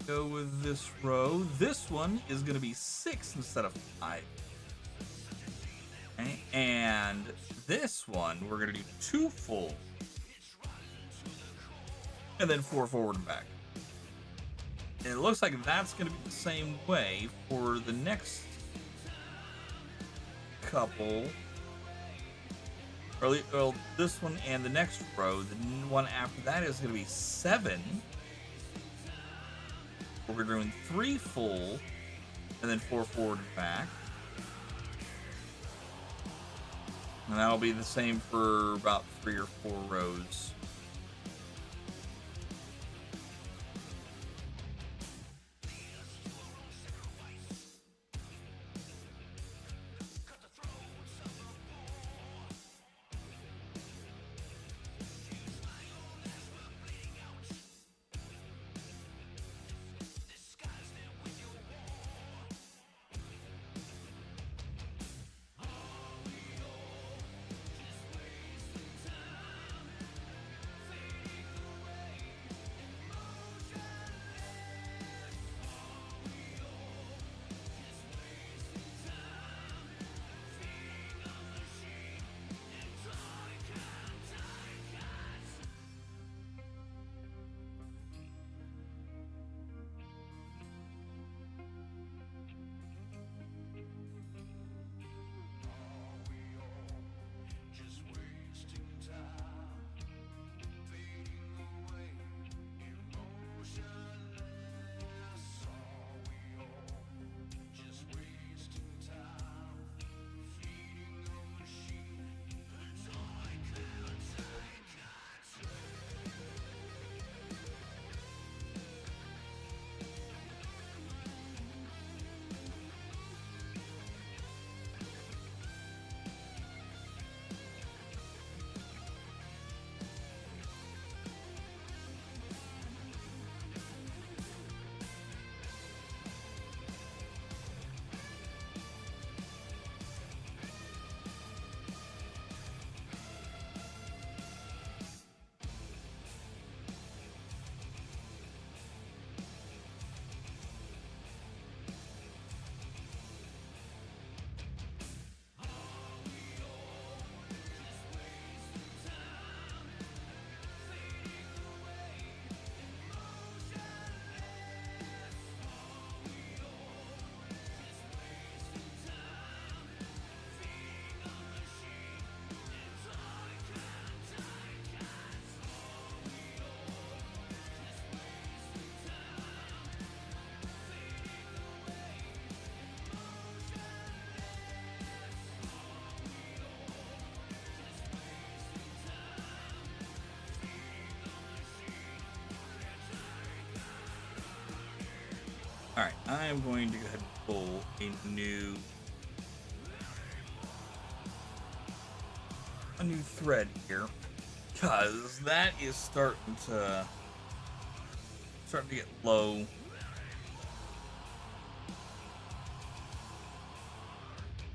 Go with this row. This one is going to be 6 instead of 5. Okay. And this one, we're going to do 2 full. And then 4 forward and back. And it looks like that's going to be the same way for the next couple. Well, this one and the next row. The one after that is going to be 7. We're doing 3 full, and then 4 forward and back. And that'll be the same for about 3 or 4 rows. I am going to go ahead and pull a new thread here, because that is starting to get low.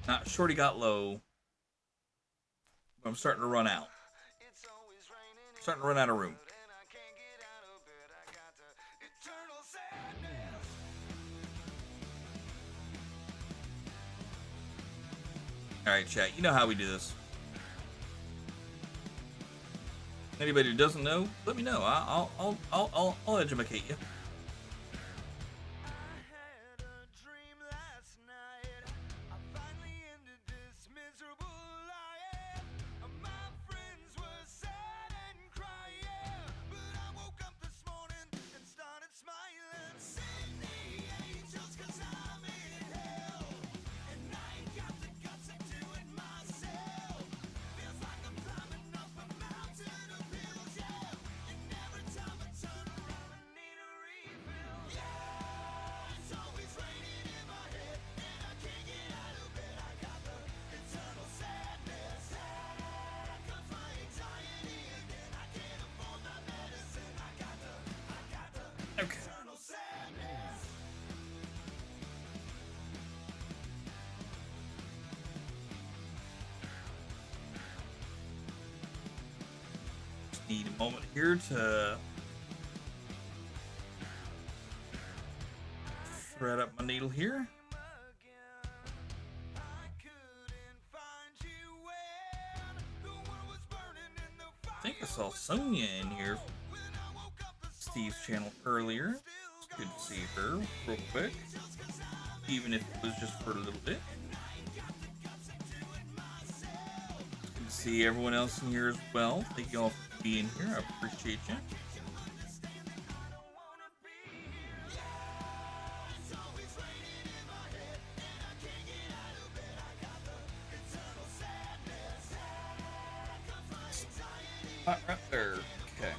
Not shorty got low, but I'm starting to run out. Starting to run out of room. All right, chat. You know how we do this. Anybody who doesn't know, let me know. I'll educate you. Okay. Just need a moment here to thread up my needle here. I think I saw Sonia in here. Steve's channel earlier. It's good to see her real quick, even if it was just for a little bit. Good to see everyone else in here as well. Thank you all for being here. I appreciate you. Right there. Okay.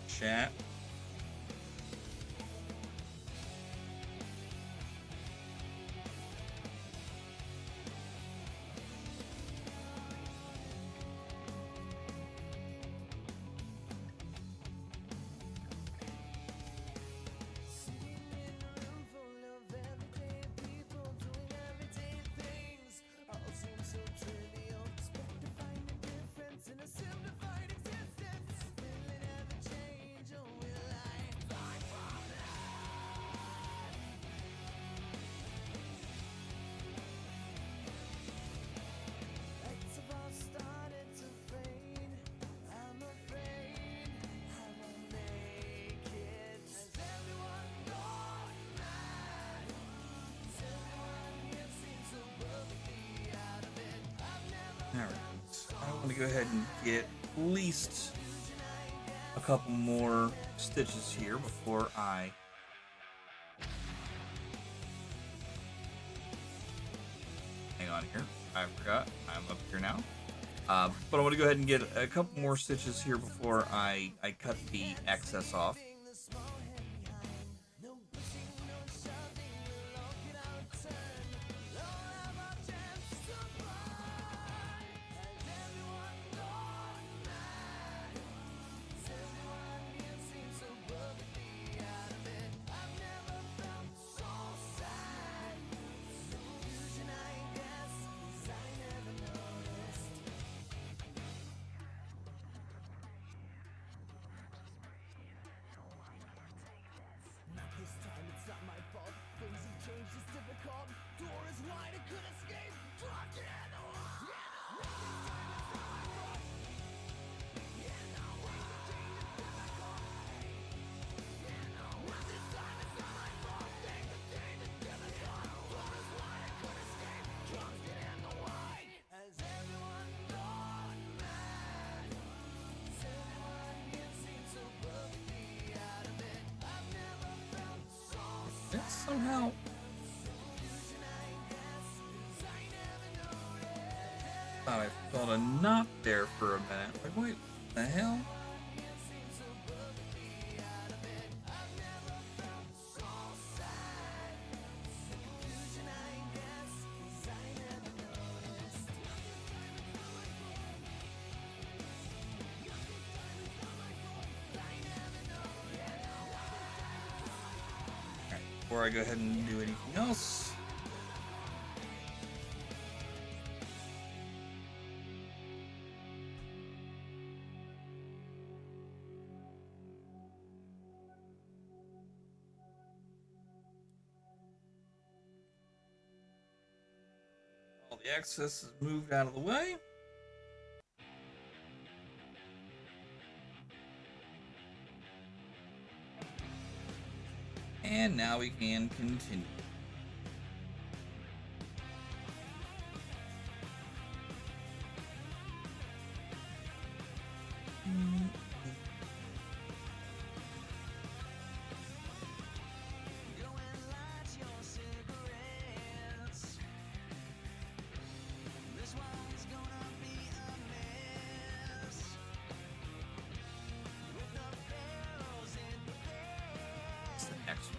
Chat. Alright, I want to go ahead and get at least a couple more stitches here before I hang on here. I forgot. I'm up here now. But I want to go ahead and get a couple more stitches here before I cut the excess off. That's somehow... thought I felt a knot there for a minute. Like, wait, what the hell? Before I go ahead and do anything else, all the excess is moved out of the way. And now we can continue. What's the next one?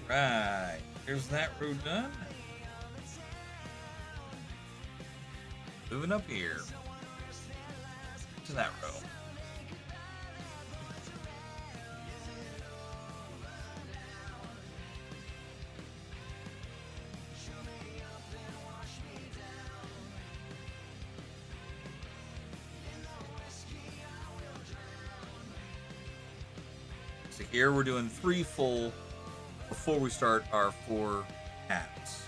Right, here's that row done. Moving up here to that row. So here we're doing 3 full before we start our 4 halves.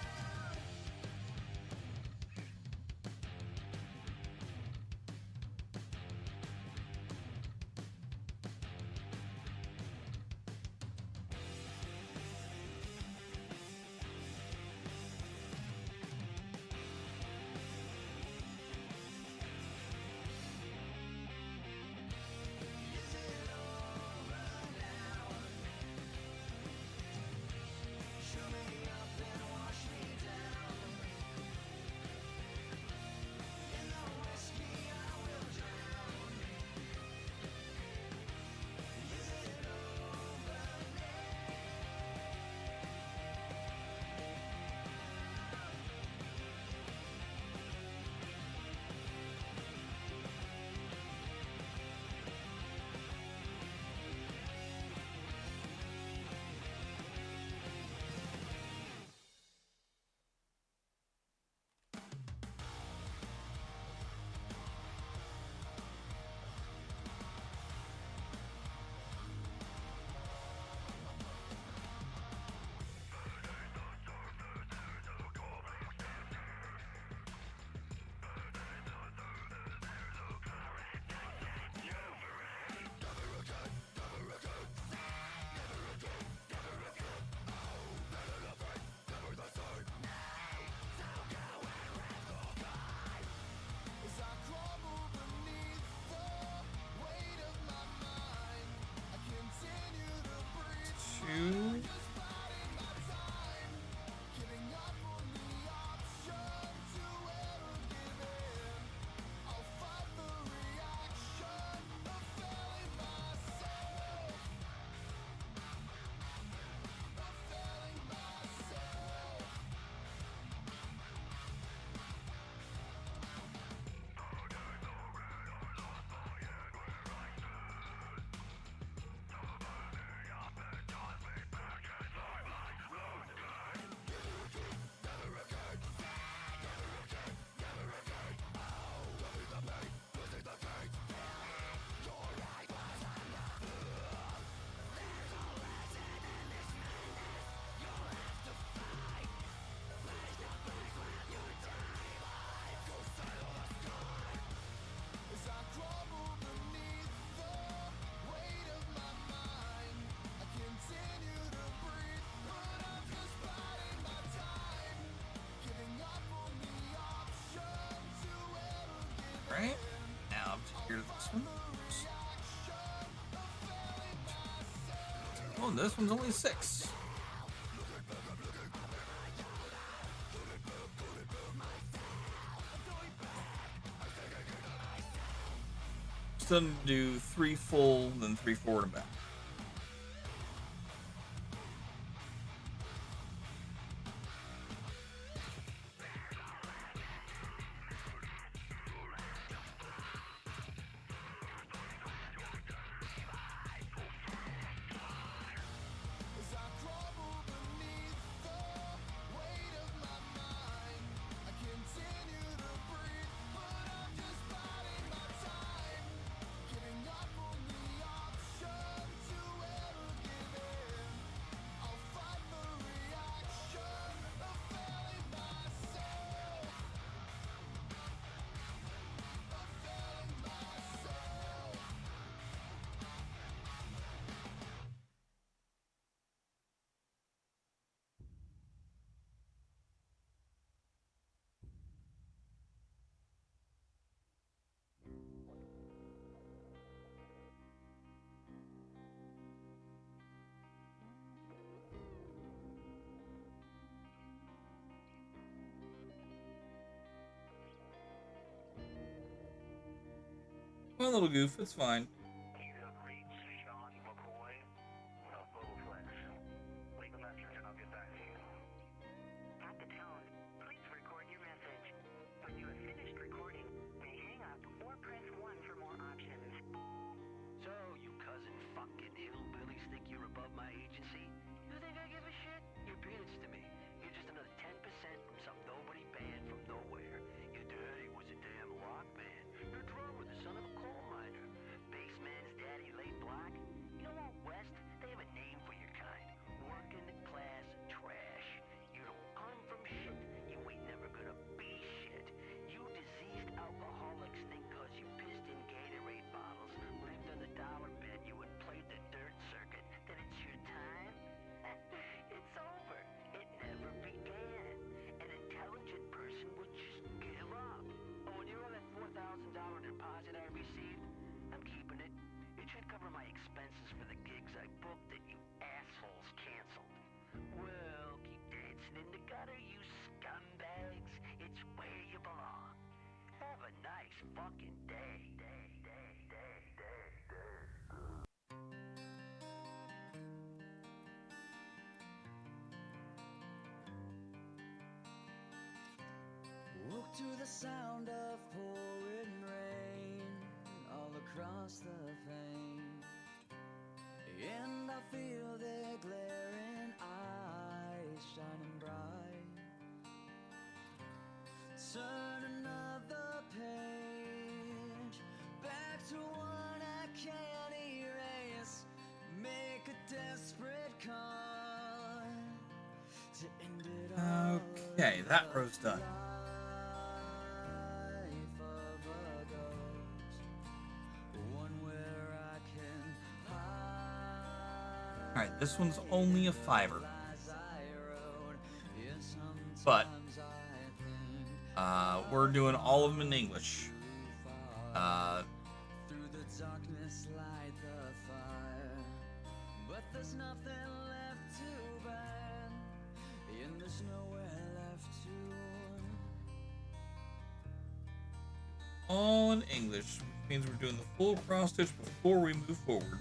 Here's this one. Oh, and this one's only 6. Just gonna do 3 full, then 3 forward and back. One little goof, it's fine. Woke to the sound of pouring rain all across the plain, and I feel their glaring eyes shining bright. Turn another page, back to one I can't erase. Make a desperate call to end it all. Okay, that row's done. Alright, this one's only a 5er. But we're doing all of them in English. Through the darkness light the fire, but there's nothing left to burn, and there's nowhere left to. All in English, which means we're doing the full cross stitch before we move forward.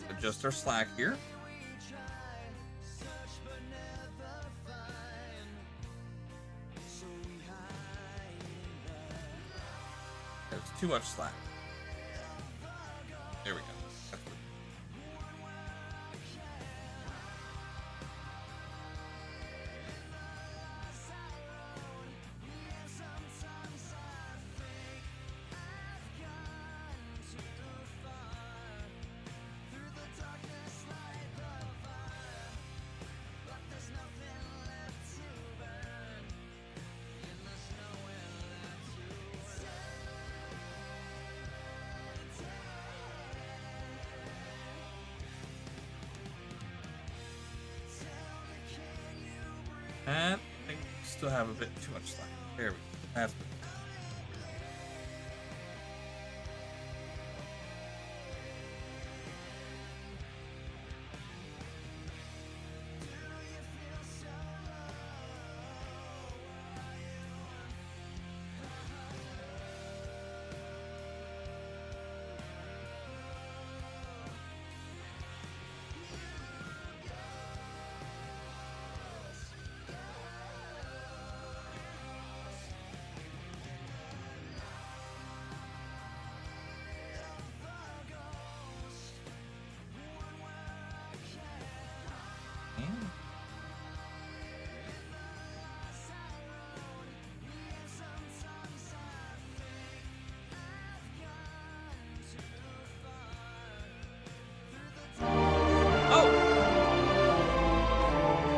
Adjust our slack here. There's too much slack. There we go. And I think we still have a bit too much slack. There we go. That's good.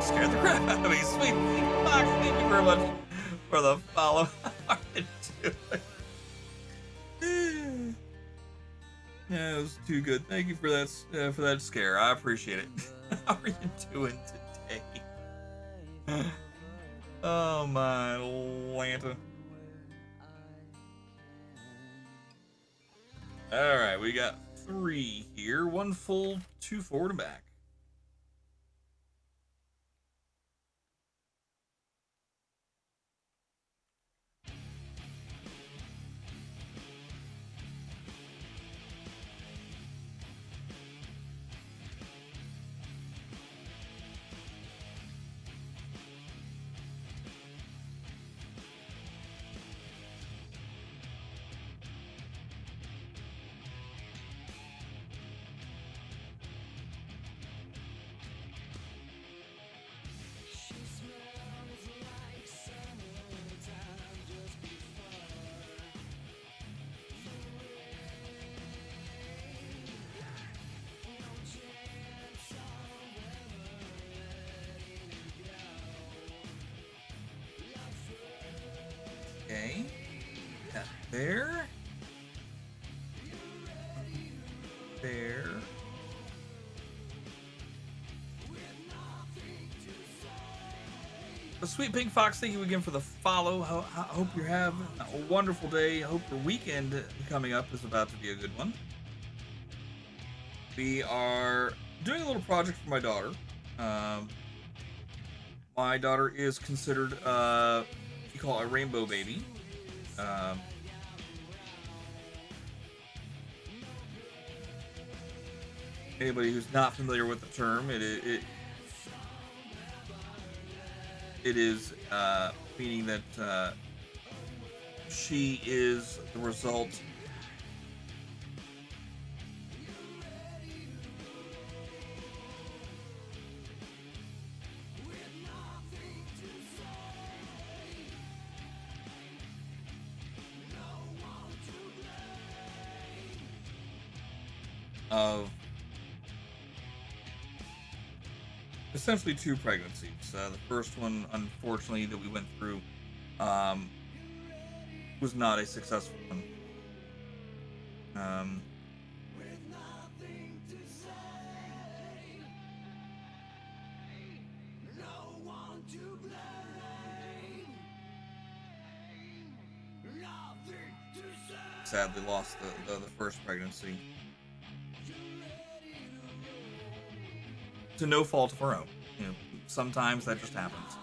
Scared the crap out of me. Sweet Fox, thank you very much for the follow. How are you doing? Yeah, it was too good. Thank you for that scare. I appreciate it. How are you doing today? Oh my Atlanta. All right, we got 3 here. 1 full, 2 forward and back. Okay. That there. There. The Sweet Pink Fox, thank you again for the follow. I hope you have a wonderful day. I hope your weekend coming up is about to be a good one. We are doing a little project for my daughter. My daughter is considered, you call it a rainbow baby. Anybody who's not familiar with the term, it is meaning that she is the result of essentially 2 pregnancies. The first one, unfortunately, that we went through was not a successful one. Sadly lost the first pregnancy to no fault of her own. You know, sometimes that just happens.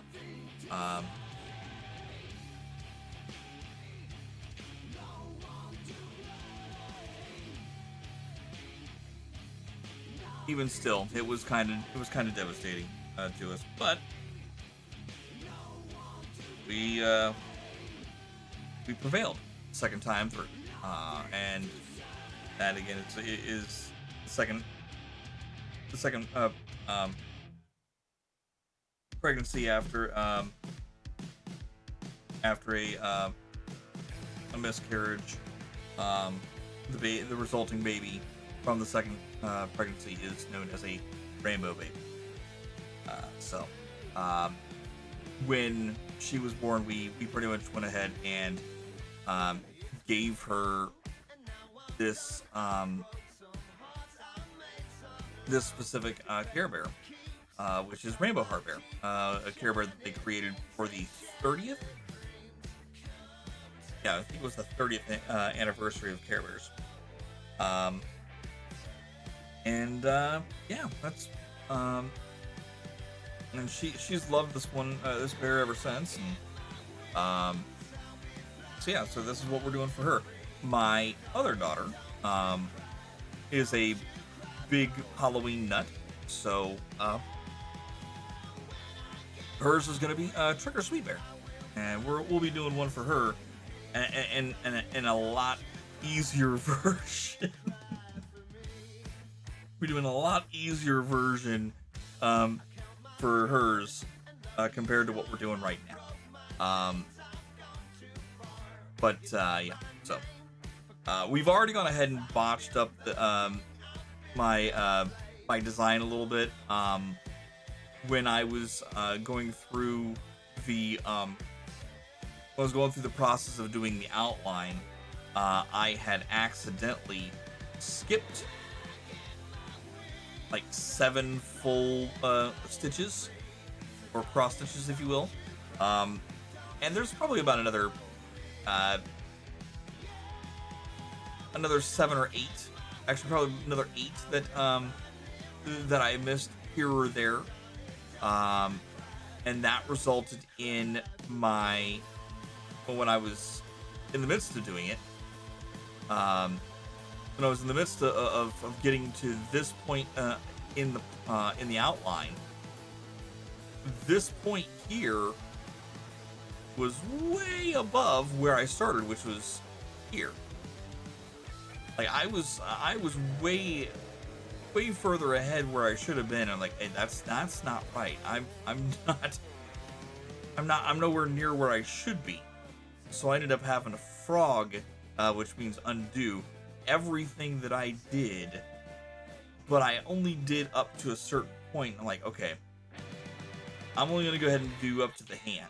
Even still, it was kind of devastating to us, but we prevailed second time through, and that again it is the second pregnancy after a miscarriage. The resulting baby from the second pregnancy is known as a rainbow baby. So when she was born, we pretty much went ahead and gave her this this specific Care Bear which is Rainbow Heart Bear, a Care Bear that they created for the 30th. Yeah, I think it was the 30th anniversary of Care Bears. Yeah, that's and she's loved this bear ever since. And, so this is what we're doing for her. My other daughter is a big Halloween nut, so hers is going to be Trick or Sweet Bear, and we'll be doing one for her, and a lot easier version. We're doing a lot easier version for hers compared to what we're doing right now. Yeah, so we've already gone ahead and botched up the, my design a little bit. When I was going through the process of doing the outline, I had accidentally skipped like 7 full stitches, or cross stitches, if you will. And there's probably about another 7 or 8, actually probably another 8 that I missed here or there. And that resulted in when I was in the midst of doing it, when I was in the midst of getting to this point in the outline, this point here was way above where I started, which was here. Like I was way further ahead where I should have been. I'm like, hey, that's not right. I'm nowhere near where I should be. So I ended up having to frog, which means undo, everything that I did, but I only did up to a certain point. I'm like, okay, I'm only going to go ahead and do up to the hand.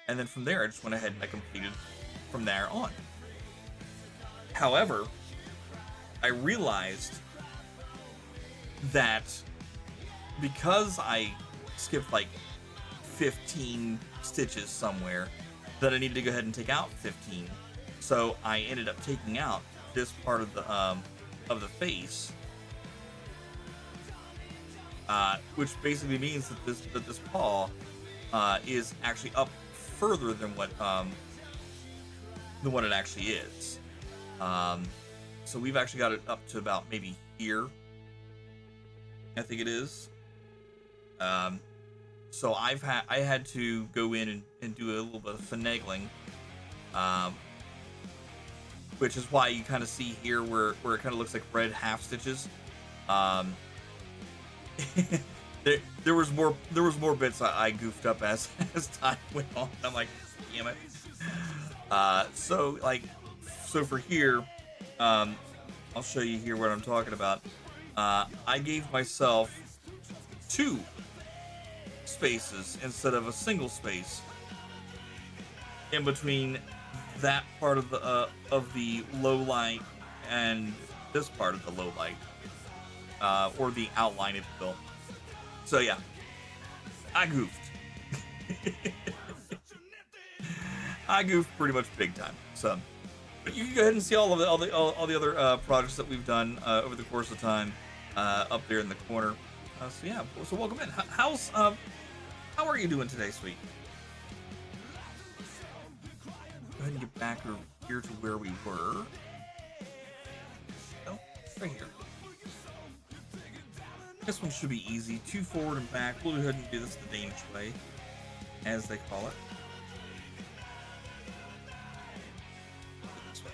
And then from there, I just went ahead and I completed from there on. However, I realized that because I skipped like 15 stitches somewhere, that I needed to go ahead and take out 15. So I ended up taking out this part of the face, which basically means that this paw is actually up further than what it actually is. So we've actually got it up to about maybe here, I think it is. So I had to go in and do a little bit of finagling, which is why you kind of see here where it kind of looks like red half stitches. There was more bits I goofed up as time went on. I'm like, damn it. So for here, I'll show you here what I'm talking about. I gave myself 2 spaces instead of a single space in between that part of the low light and this part of the low light, or the outline, if you will. So yeah, I goofed. I goofed pretty much big time. So, but you can go ahead and see all the other projects that we've done over the course of time up there in the corner. So yeah, so welcome in. How are you doing today, sweet? Go ahead and get back here to where we were. Oh, right here. This one should be easy. 2 forward and back. We'll go ahead and do this the Danish way, as they call it. This way.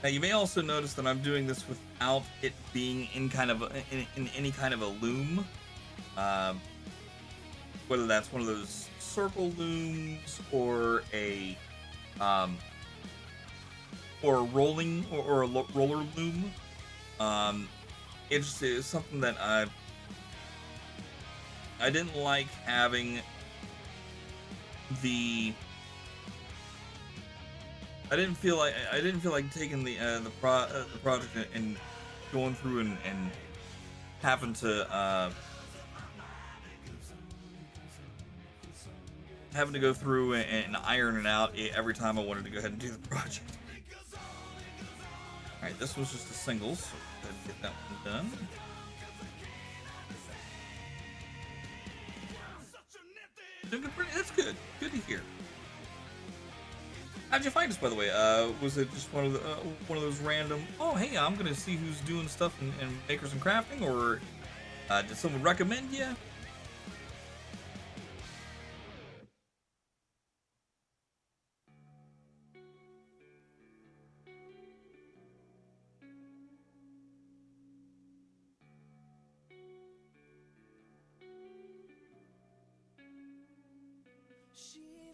Now you may also notice that I'm doing this without it being in any kind of a loom. whether that's one of those circle looms or a rolling or a roller loom. It just is something that I didn't like having the. I didn't feel like taking the project and going through and having to go through and iron it out every time I wanted to go ahead and do the project. All right, this was just a single, so go ahead and get that one done. Doing good, that's good. Good to hear. How'd you find us, by the way? Was it just one of those random? Oh, hey, I'm gonna see who's doing stuff in Makers and Crafting, or did someone recommend you?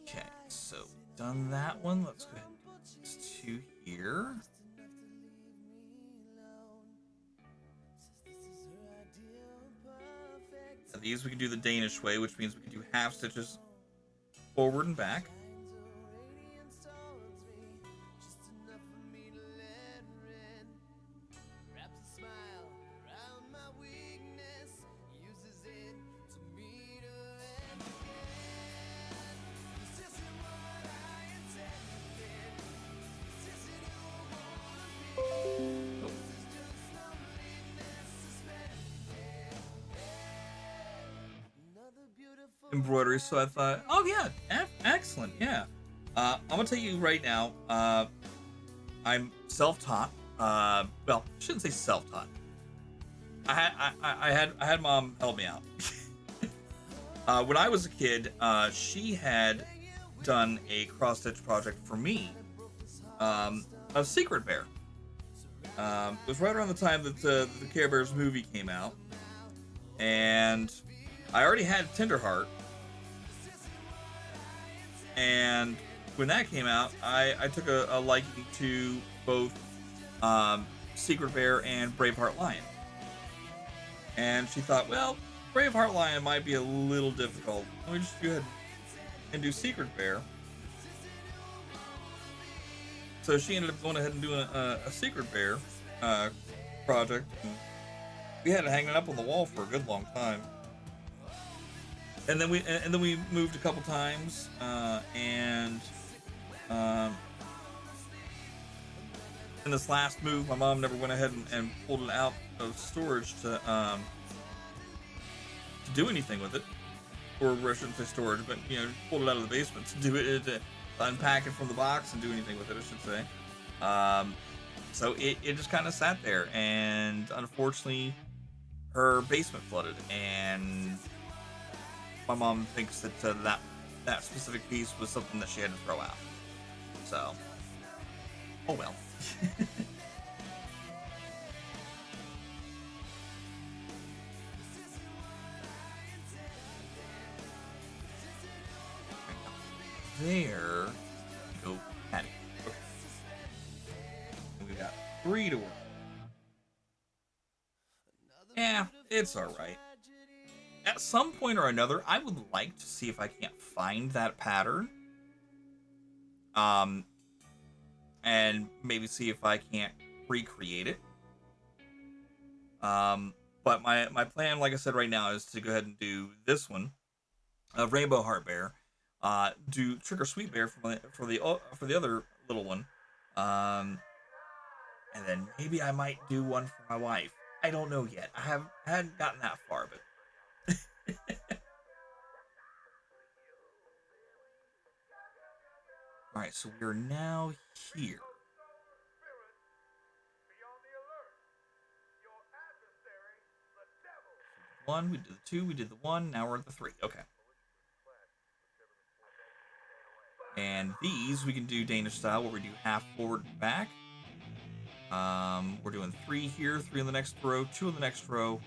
Okay, so done that one. Let's go ahead and do these two here. Now these we can do the Danish way, which means we can do half stitches forward and back. Embroidery, so I thought, oh yeah, excellent, yeah. I'm gonna tell you right now, I'm self-taught. Well, I shouldn't say self-taught. I had mom help me out. When I was a kid, she had done a cross-stitch project for me, of Secret Bear. It was right around the time that the Care Bears movie came out, and I already had Tenderheart. And when that came out, I took a liking to both Secret Bear and Braveheart Lion. And she thought, well, Braveheart Lion might be a little difficult. Let me just go ahead and do Secret Bear. So she ended up going ahead and doing a Secret Bear project. And we had it hanging up on the wall for a good long time. And then we moved a couple times, and in this last move, my mom never went ahead and pulled it out of storage to do anything with it, or I shouldn't say storage, but pulled it out of the basement to do it, to unpack it from the box and do anything with it, I should say. So it just kind of sat there, and unfortunately, her basement flooded, and my mom thinks that that specific piece was something that she had to throw out. So, oh well. There go, Patty. Okay. We got 3 to work. Yeah, it's all right. At some point or another, I would like to see if I can't find that pattern. And maybe see if I can't recreate it. But my plan, like I said right now, is to go ahead and do this one, Rainbow Heart Bear. Do Trick or Sweet Bear for the other little one. And then maybe I might do one for my wife. I don't know yet. I hadn't gotten that far, but. All right, so we're now here. One, we did the 2, we did the 1, now we're at the 3. Okay. And these we can do Danish style, where we do half forward and back. We're doing 3 here, 3 in the next row, 2 in the next row,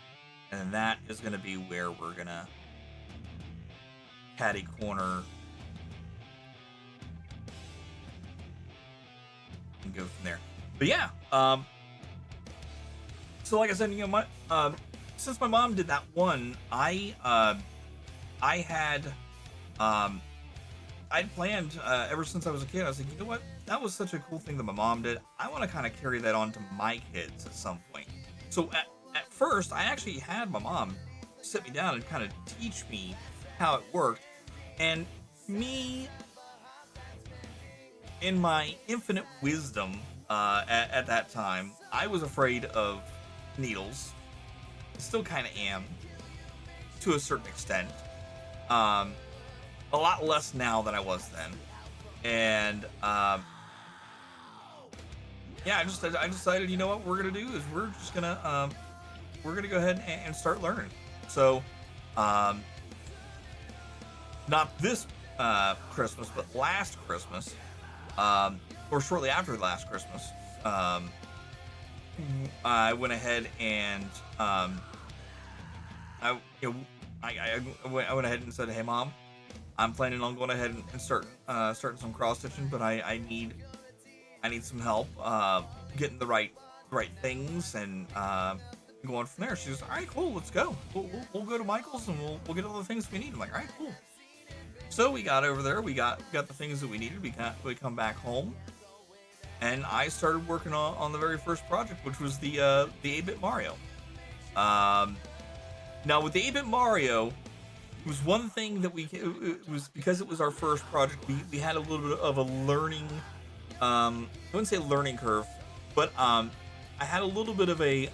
and then that is going to be where we're gonna catty corner. And go from there. But yeah, so like I said, you know, since my mom did that one, I'd planned ever since I was a kid. I was like, you know what? That was such a cool thing that my mom did. I want to kind of carry that on to my kids at some point. So at first, I actually had my mom sit me down and kind of teach me how it worked. And me, in my infinite wisdom at that time, I was afraid of needles. Still kind of am, to a certain extent. A lot less now than I was then. And yeah, I decided, you know what we're gonna do is we're gonna go ahead and start learning. So not this Christmas, but last Christmas, or shortly after last Christmas, I went ahead and I went ahead and said, hey mom, I'm planning on going ahead and starting some cross stitching, but I need some help getting the right things and going from there. She was, all right, cool, let's go. We'll go to Michael's and we'll get all the things we need. I'm like, all right, cool. So we got over there, we got the things that we needed. We come back home, and I started working on the very first project, which was the 8-bit Mario. Now with the 8-bit Mario, it was one thing that it was because it was our first project, we had a little bit of a learning, I wouldn't say learning curve, but I had a little bit of a,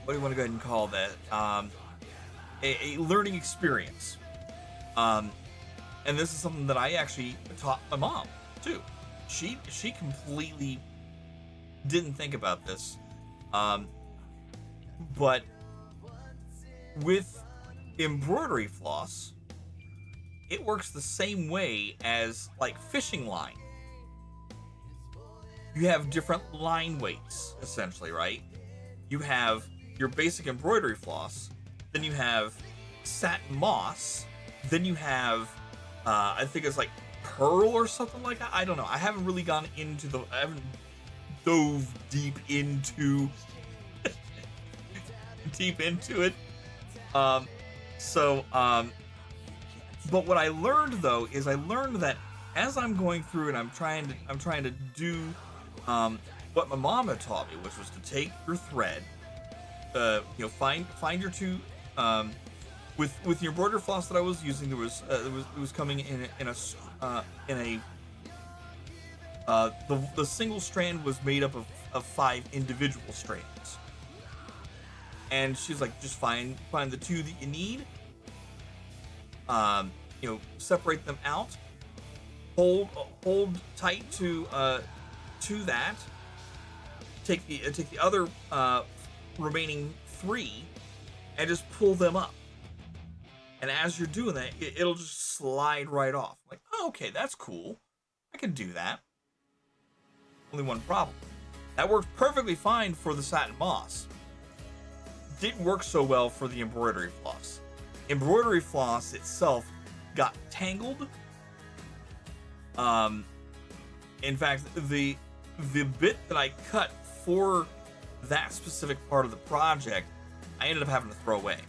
what do you want to go ahead and call that? A learning experience. And this is something that I actually taught my mom too. She completely didn't think about this. But with embroidery floss, it works the same way as like fishing line. You have different line weights, essentially, right? You have your basic embroidery floss, then you have satin moss, then you have I think it's like pearl or something like that. I don't know. I haven't really gone into I haven't dove deep into it. But what I learned though is I learned that as I'm going through and I'm trying to do what my mom had taught me, which was to take your thread, find your two, with your embroidery floss that I was using, it was coming in the single strand was made up of 5 individual strands. And she's like, just find the 2 that you need, separate them out, hold tight to that, take the other remaining 3 and just pull them up. And as you're doing that, it'll just slide right off. Like, oh, okay, that's cool. I can do that. Only one problem. That worked perfectly fine for the satin moss. Didn't work so well for the embroidery floss. Embroidery floss itself got tangled. In fact, the bit that I cut for that specific part of the project, I ended up having to throw away.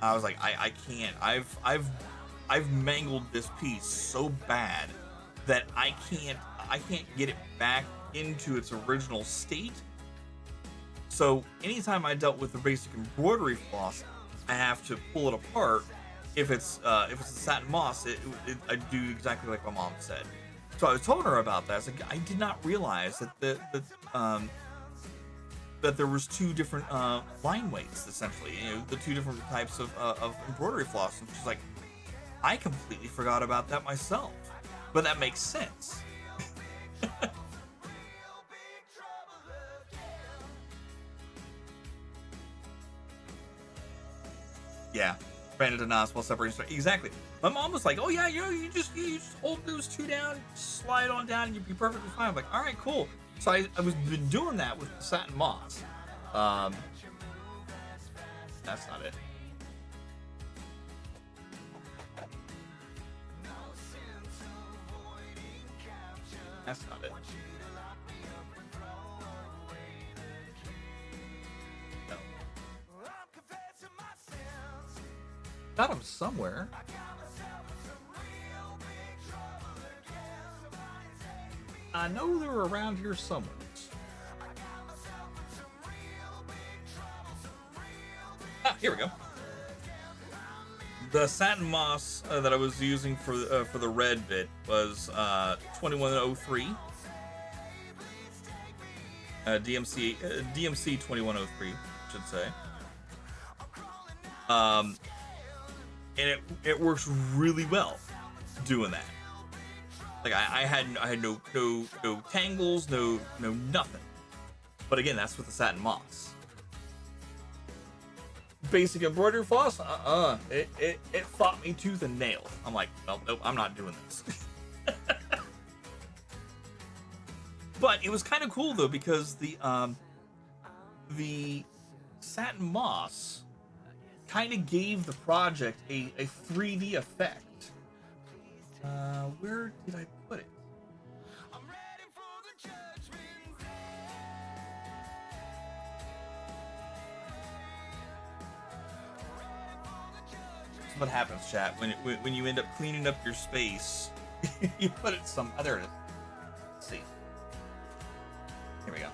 I was like, I can't. I've mangled this piece so bad that I can't get it back into its original state. So anytime I dealt with the basic embroidery floss, I have to pull it apart. If it's the satin moss, I do exactly like my mom said. So I was telling her about that. I was like, I did not realize that that there was 2 different line weights, essentially. The 2 different types of embroidery floss. And she's like, I completely forgot about that myself. But that makes sense. Yeah, branded to NOS while separating. Exactly. My mom was like, "Oh yeah, you just hold those 2 down, slide on down, and you'd be perfectly fine." I'm like, "All right, cool." So I was been doing that with the satin moss. That's not it. That's not it. No. Got him somewhere. I know they were around here somewhere. Ah, here we go. The satin moss that I was using for the red bit was 2103. DMC 2103, I should say. And it works really well doing that. Like I had no tangles, no nothing. But again, that's with the satin moss. Basic embroidery floss, it fought me tooth and nail. I'm like, nope, I'm not doing this. But it was kind of cool though, because the satin moss kind of gave the project a 3D effect. Where did I put it? That's what happens, chat, when you end up cleaning up your space. You put it some. Oh, there it is. Let's see. Here we go.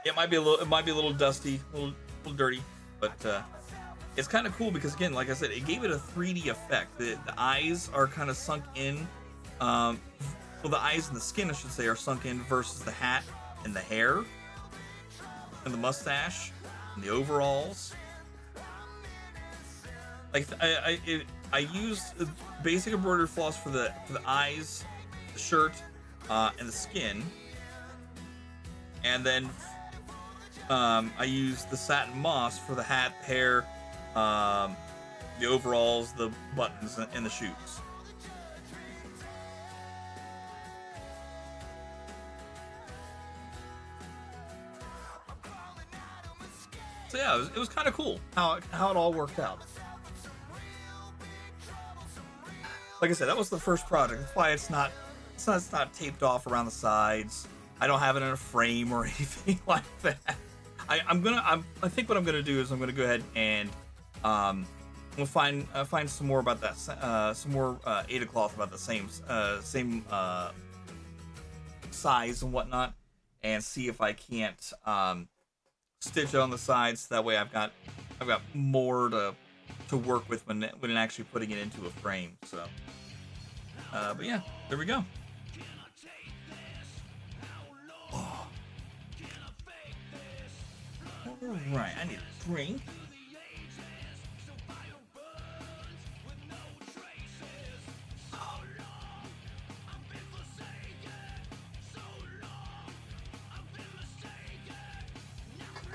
It might be a little dusty, a little dirty, but it's kind of cool because, again, like I said, it gave it a 3D effect. The eyes are kind of sunk in. Well, the eyes and the skin, I should say, are sunk in versus the hat and the hair and the mustache and the overalls. Like I used basic embroidery floss for the eyes, the shirt, and the skin, and then I used the satin moss for the hat, the hair, the overalls, the buttons, and the shoes. So yeah, it was kind of cool how it all worked out. Like I said, that was the first project. That's why it's not taped off around the sides. I don't have it in a frame or anything like that. I think what I'm gonna do is I'm gonna go ahead and we'll find some more about that, some more Ada cloth about the same size and whatnot, and see if I can't stitch it on the sides. So that way I've got more to work with when actually putting it into a frame. So, but yeah, there we go. Oh. All right, I need a drink.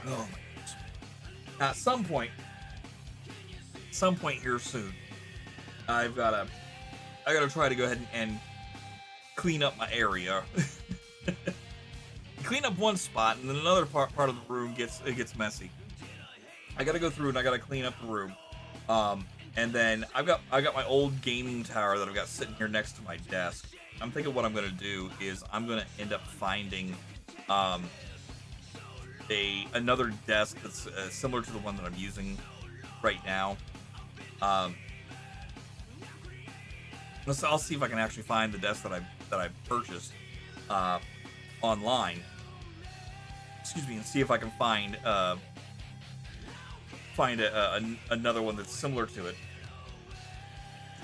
Oh my goodness. At some point here soon, I gotta try to go ahead and clean up my area. Clean up one spot, and then another part of the room gets messy. I gotta go through and I gotta clean up the room. And then I got my old gaming tower that I've got sitting here next to my desk. I'm thinking what I'm gonna do is I'm gonna end up finding another desk that's similar to the one that I'm using right now. I'll see if I can actually find the desk that I purchased online. Excuse me, and see if I can find another one that's similar to it.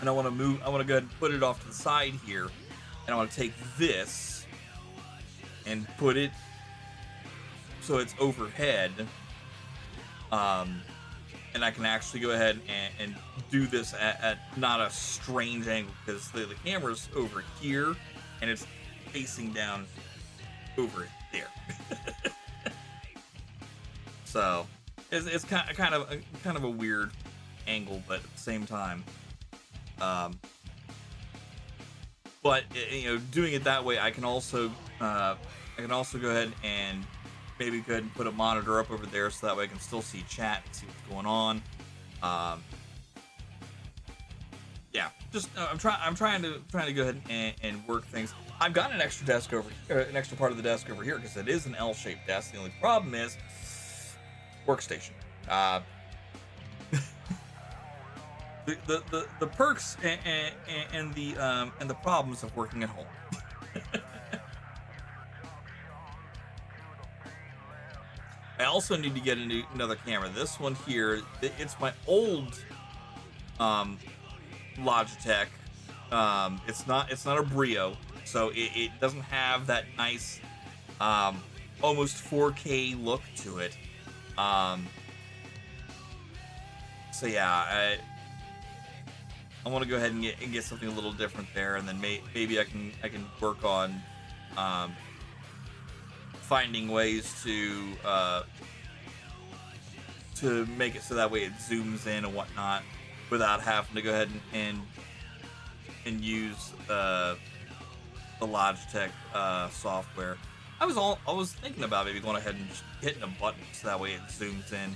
And I want to go ahead and put it off to the side here, and I want to take this and put it so it's overhead, and I can actually go ahead and do this at not a strange angle, because the camera's over here and it's facing down over there. So it's kind of a weird angle, but at the same time, but doing it that way, I can also go ahead and maybe go ahead and put a monitor up over there, so that way I can still see chat and see what's going on. yeah, just I'm trying to go ahead and work things. I've got an extra desk over here, an extra part of the desk over here because it is an L-shaped desk. The only problem is workstation. The perks and the problems of working at home. I also need to get another camera. This one here, it's my old Logitech. It's not a Brio, so it doesn't have that nice almost 4K look to it. So yeah, I want to go ahead and get something a little different there, and then maybe I can work on finding ways to make it so that way it zooms in and whatnot without having to go ahead and use the Logitech software. I was thinking about maybe going ahead and just hitting a button so that way it zooms in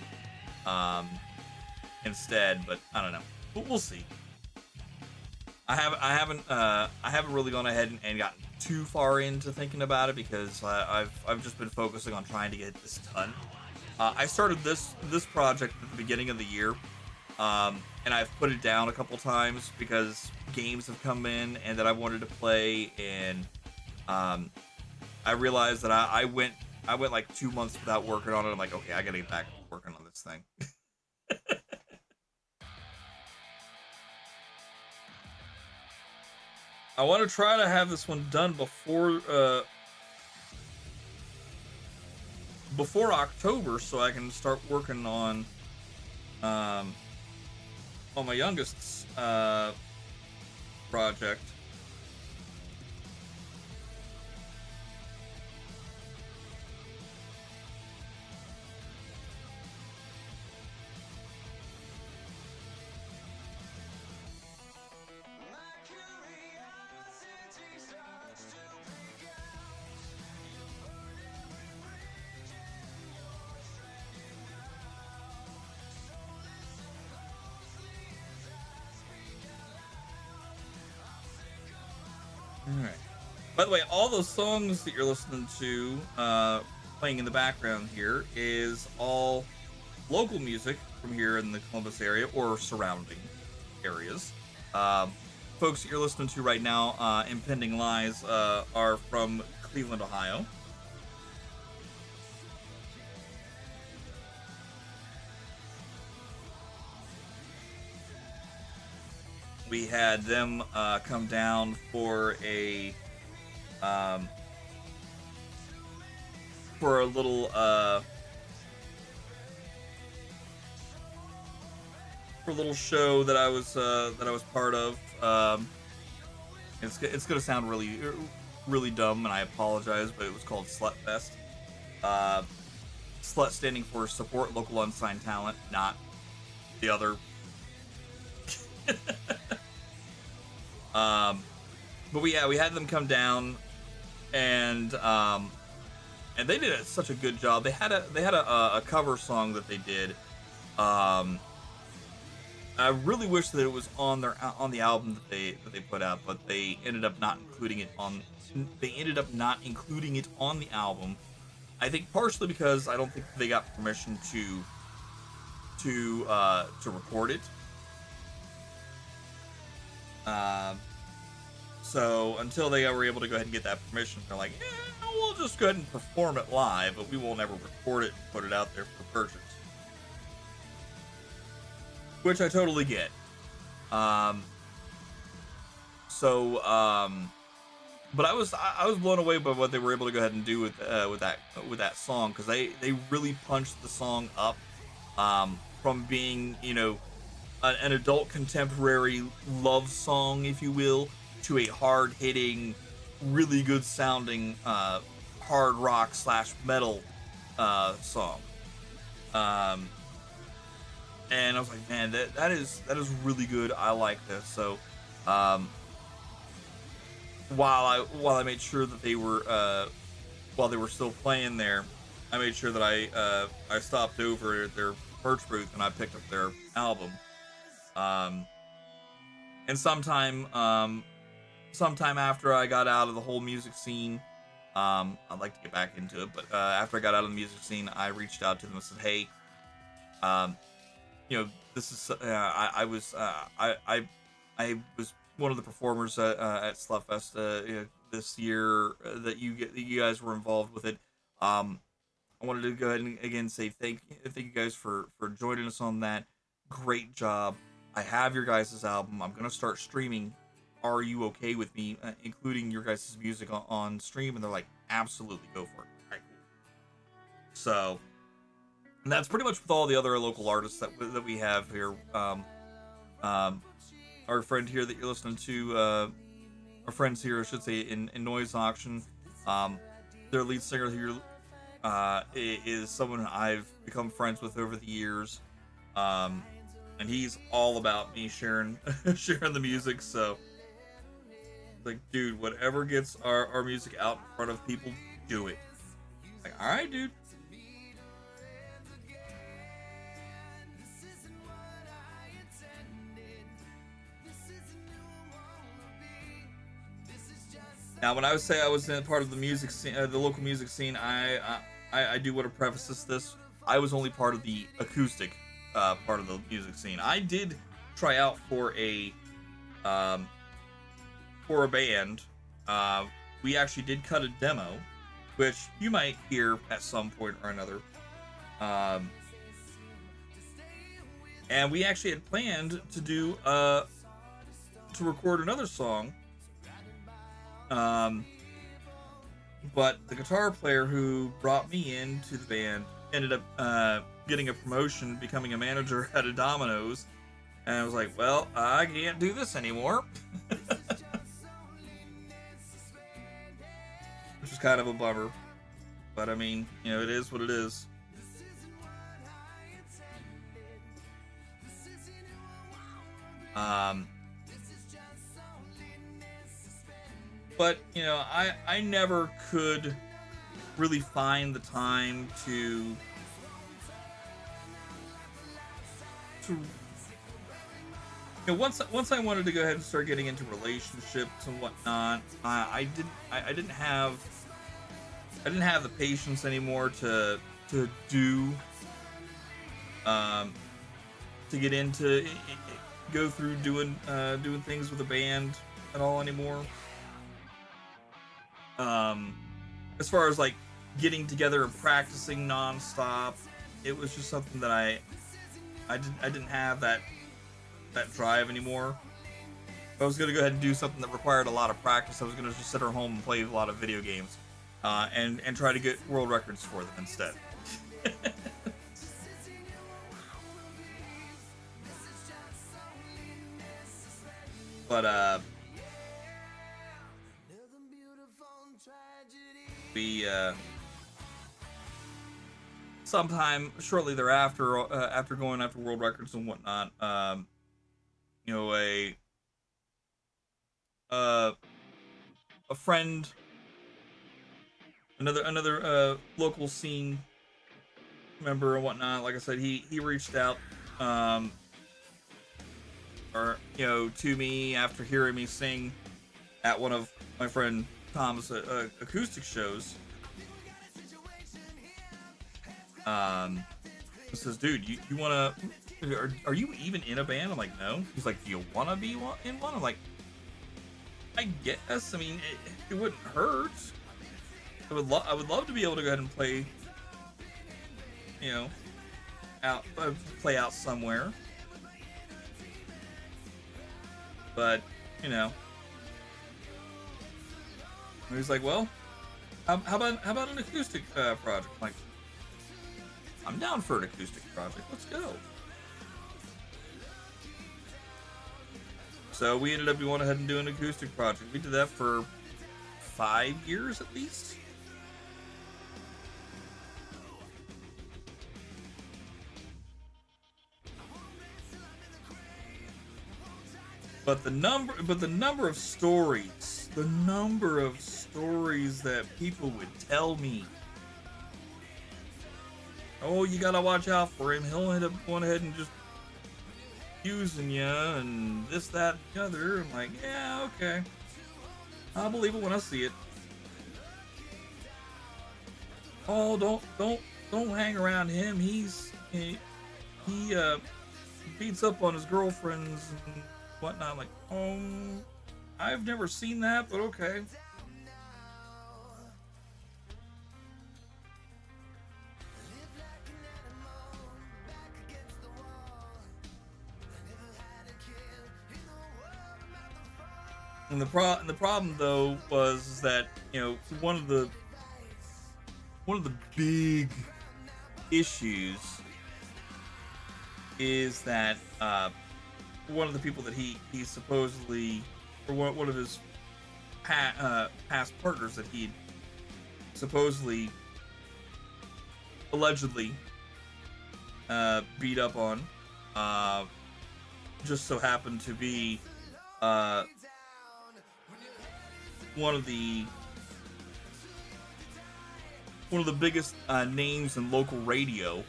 instead, but I don't know. But we'll see. I haven't really gone ahead and gotten too far into thinking about it because I've just been focusing on trying to get this done. I started this project at the beginning of the year, and I've put it down a couple times because games have come in and that I wanted to play, and I realized that I went like 2 months without working on it. I'm like, okay, I gotta get back working on this thing. I want to try to have this one done before October, so I can start working on my youngest's project. Alright. By the way, all those songs that you're listening to playing in the background here is all local music from here in the Columbus area or surrounding areas. Folks that you're listening to right now, Impending Lies, are from Cleveland, Ohio. We had them come down for a little show that I was part of. It's gonna sound really dumb, and I apologize, but it was called Slut Fest. Slut standing for Support Local Unsigned Talent, not the other. But we had them come down, and they did such a good job. They had a cover song that they did. I really wish that it was on the album that they put out, but they ended up not including it on. They ended up not including it on the album. I think partially because I don't think they got permission to record it. So until they were able to go ahead and get that permission, they're like, yeah, we'll just go ahead and perform it live, but we will never record it and put it out there for purchase. Which I totally get. But I was blown away by what they were able to go ahead and do with that song, because they really punched the song up, from being, you know, an adult contemporary love song, if you will, to a hard-hitting, really good sounding hard rock / metal song. And I was like, man, that is really good. I like this. So while I made sure that they were while they were still playing there, I made sure that I stopped over at their merch booth and I picked up their album. and sometime after I got out of the whole music scene, I'd like to get back into it, but after I got out of the music scene, I reached out to them and said, hey, this is I was one of the performers at Slutfest this year that you guys were involved with it. I wanted to go ahead and again say thank you guys for joining us on that. Great job. I have your guys' album. I'm gonna start streaming. Are you okay with me including your guys' music on stream? And they're like, absolutely, go for it. All right, cool. So, and that's pretty much with all the other local artists that we have here. Our friend here that you're listening to, our friends here, I should say, in Noise Auction, their lead singer here is someone I've become friends with over the years. And he's all about me sharing the music. So, like, dude, whatever gets our music out in front of people, do it. Like, all right, dude. Now, when I would say I was in part of the music scene, the local music scene, I do want to preface this. I was only part of the acoustic part of the music scene. I did try out for a band. We actually did cut a demo, which you might hear at some point or another. And we actually had planned to do to record another song. But the guitar player who brought me into the band ended up getting a promotion, becoming a manager at a Domino's, and I was like, well, I can't do this anymore. Which is kind of a bummer, but I mean, it is what it is. But, I never could really find the time to once I wanted to go ahead and start getting into relationships and whatnot, I didn't have the patience anymore to do to get into go through doing things with a band at all anymore. As far as like getting together and practicing nonstop, it was just something that I didn't have that drive anymore. If I was gonna go ahead and do something that required a lot of practice, I was gonna just sit at home and play a lot of video games, and try to get world records for them instead. But we sometime shortly thereafter, after going after world records and whatnot, a friend, another local scene member and whatnot, like I said, he reached out to me after hearing me sing at one of my friend Tom's acoustic shows. He says, dude, you wanna, are you even in a band? I'm like, no. He's like, do you wanna be in one? I'm like, I guess. I mean, it wouldn't hurt. I would love to be able to go ahead and play, play out somewhere. But, he's like, well, how about an acoustic project? I'm like, I'm down for an acoustic project. Let's go. So we ended up going ahead and doing an acoustic project. We did that for 5 years at least. But the number of stories that people would tell me, oh, you gotta watch out for him. He'll end up going ahead and just accusing you and this, that, and the other. I'm like, yeah, okay. I'll believe it when I see it. Oh, don't hang around him. He beats up on his girlfriends and whatnot. I'm like, I've never seen that, but okay. And the problem though was that, you know, one of the big issues is that one of the people that he supposedly, or one of his past partners that he supposedly, allegedly beat up on, just so happened to be one of the biggest names in local radio.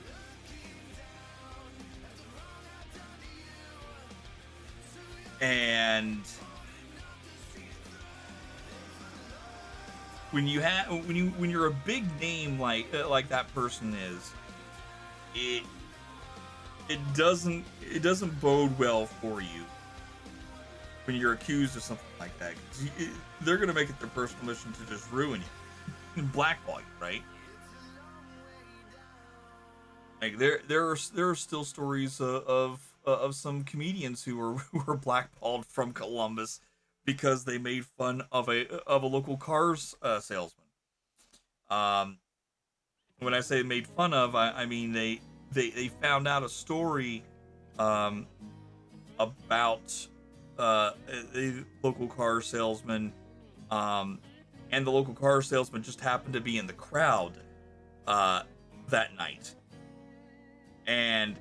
And when you're a big name like that person is, it doesn't bode well for you when you're accused of something like that. 'Cause they're gonna make it their personal mission to just ruin you and blackball you, right? Like there are still stories of some comedians who were blackballed from Columbus because they made fun of a local cars salesman. When I say made fun of, I mean they found out a story about a local car salesman, and the local car salesman just happened to be in the crowd that night and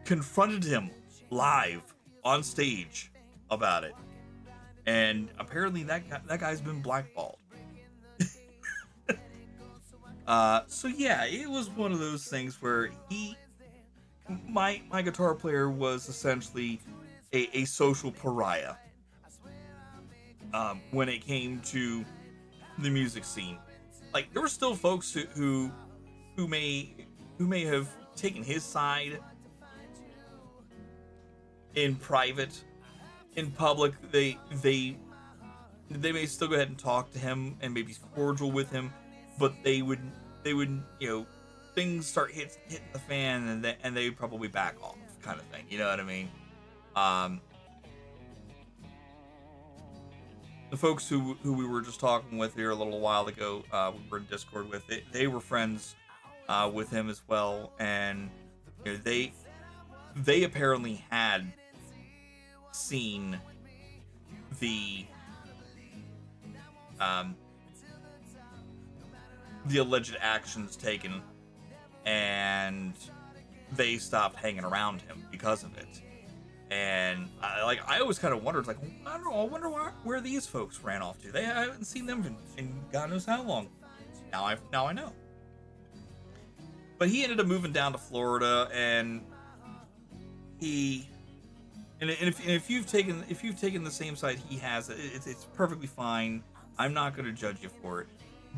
confronted him live on stage about it. And apparently that guy's been blackballed. So yeah, it was one of those things where my guitar player was essentially a social pariah when it came to the music scene. Like there were still folks who may have taken his side in private. In public, they may still go ahead and talk to him and maybe cordial with him, but they would you know, things start hitting the fan and they would probably back off, kind of thing. You know what I mean? The folks who we were just talking with here a little while ago, we were in Discord with, they were friends with him as well, and you know, they apparently had seen the alleged actions taken, and they stopped hanging around him because of it. And I always kind of wondered, like, I don't know, I wonder where these folks ran off to. I haven't seen them in God knows how long. Now I know. But he ended up moving down to Florida, and if you've taken the same side he has, it's perfectly fine. I'm not going to judge you for it.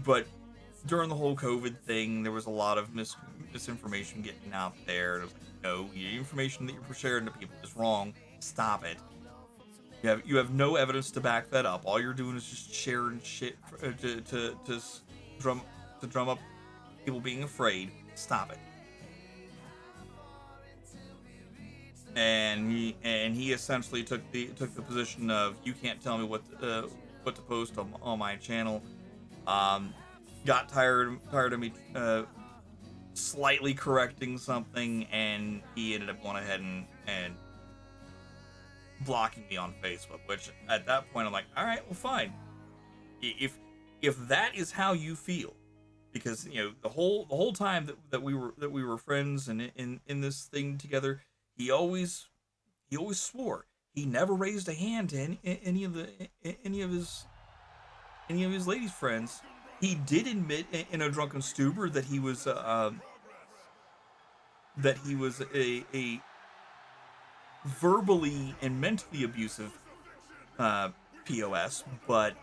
But during the whole COVID thing, there was a lot of misinformation getting out there. It was like, no, the information that you're sharing to people is wrong. Stop it. You have no evidence to back that up. All you're doing is just sharing shit to drum up people being afraid. Stop it. And he essentially took the position of, you can't tell me what to post on my channel. Got tired of me slightly correcting something, and he ended up going ahead and blocking me on Facebook. Which at that point I'm like, all right, well, fine. If that is how you feel, because you know the whole time that we were friends and in this thing together, he always swore. He never raised a hand to any of his ladies friends. He did admit in a drunken stupor that he was verbally and mentally abusive POS, but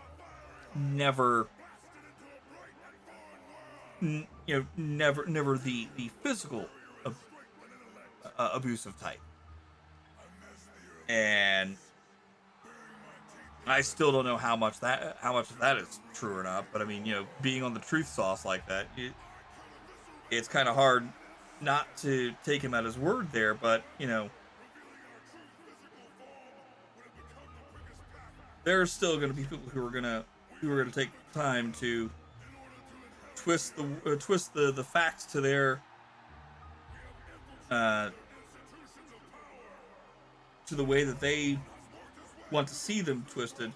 never, never the physical abusive type. And I still don't know how much of that is true or not. But I mean, being on the truth sauce like that, it's kind of hard not to take him at his word there. But there are still going to be people who are gonna take time to twist the facts to their to the way that they want to see them twisted.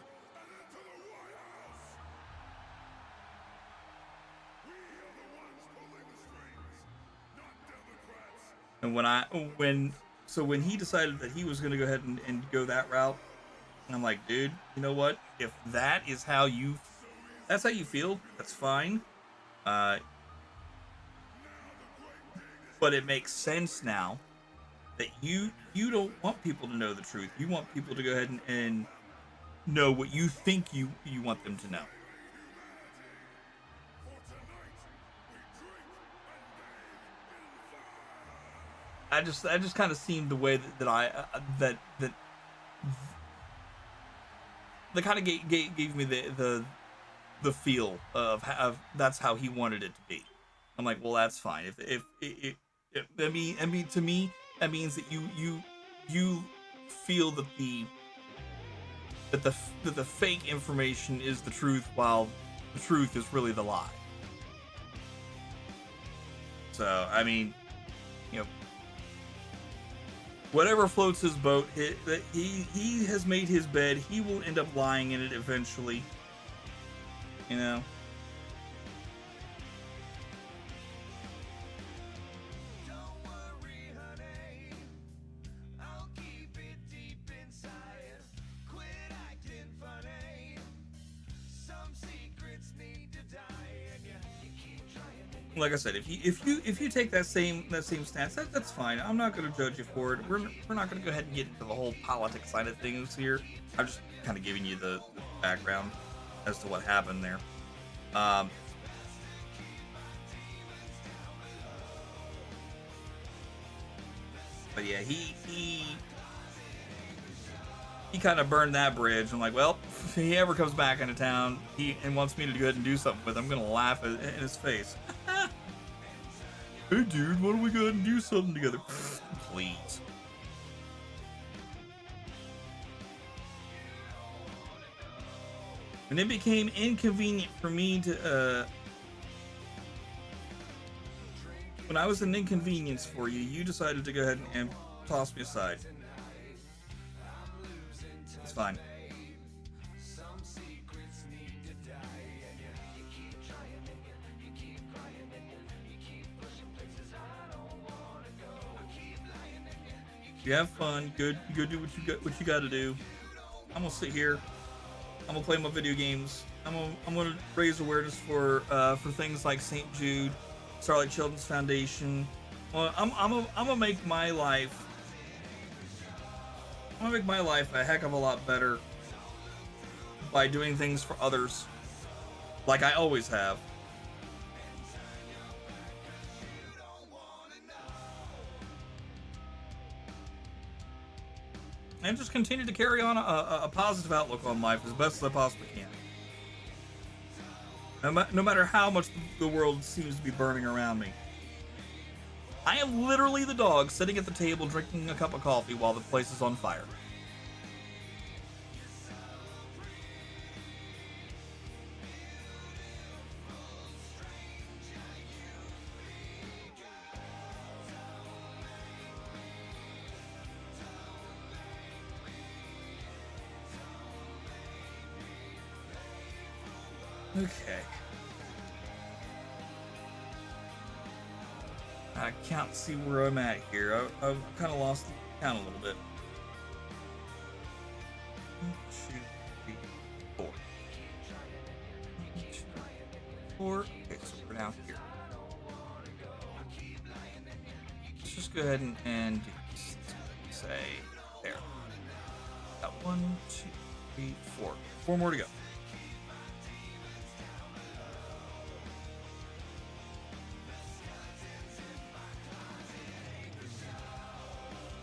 And when he decided that he was going to go ahead and go that route, I'm like, dude, you know what? If that's how you feel, that's fine. But it makes sense now that you don't want people to know the truth. You want people to go ahead and know what you think you want them to know. I just kind of seen the way that kind of gave me the feel of that's how he wanted it to be. I'm like, well, that's fine. If I mean to me that means that you feel that the fake information is the truth, while the truth is really the lie. So I mean, whatever floats his boat, he has made his bed. He will end up lying in it eventually. Like I said, if you take that same stance, that's fine. I'm not going to judge you for it. We're not going to go ahead and get into the whole politics side of things here. I'm just kind of giving you the background as to what happened there. But yeah, he kind of burned that bridge. I'm like, well, if he ever comes back into town and wants me to go ahead and do something with him, I'm gonna laugh in his face. Hey dude, why don't we go ahead and do something together? Please. And it became inconvenient for me to when I was an inconvenience for you, you decided to go ahead and toss me aside. It's fine. You have fun. Good. You go do what you got to do. I'm gonna sit here. I'm gonna play my video games. I'm gonna raise awareness for things like St. Jude, Starlight Children's Foundation. Well, I'm gonna make my life. I'm gonna make my life a heck of a lot better by doing things for others, like I always have. And just continue to carry on a positive outlook on life as best as I possibly can. No matter how much the world seems to be burning around me. I am literally the dog sitting at the table drinking a cup of coffee while the place is on fire. Okay. I can't see where I'm at here. I've kind of lost the count a little bit. 1, 2, 3, 4. 1, 2, 4. Okay, so we're now here. Let's just go ahead and say, 1, 2, 3, 4. 4 more to go.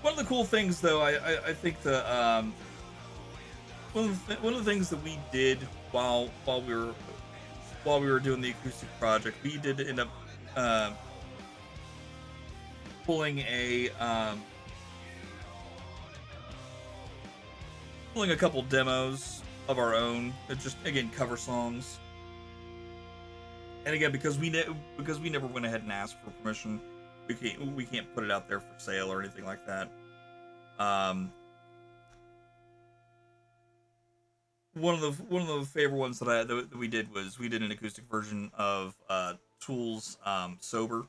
One of the cool things, though, I think the one of the things that we did while we were doing the acoustic project, we did end up pulling a couple demos of our own, just again cover songs. And again, because we never went ahead and asked for permission, we can't put it out there for sale or anything like that. One of the favorite ones that we did was we did an acoustic version of Tool's "Sober."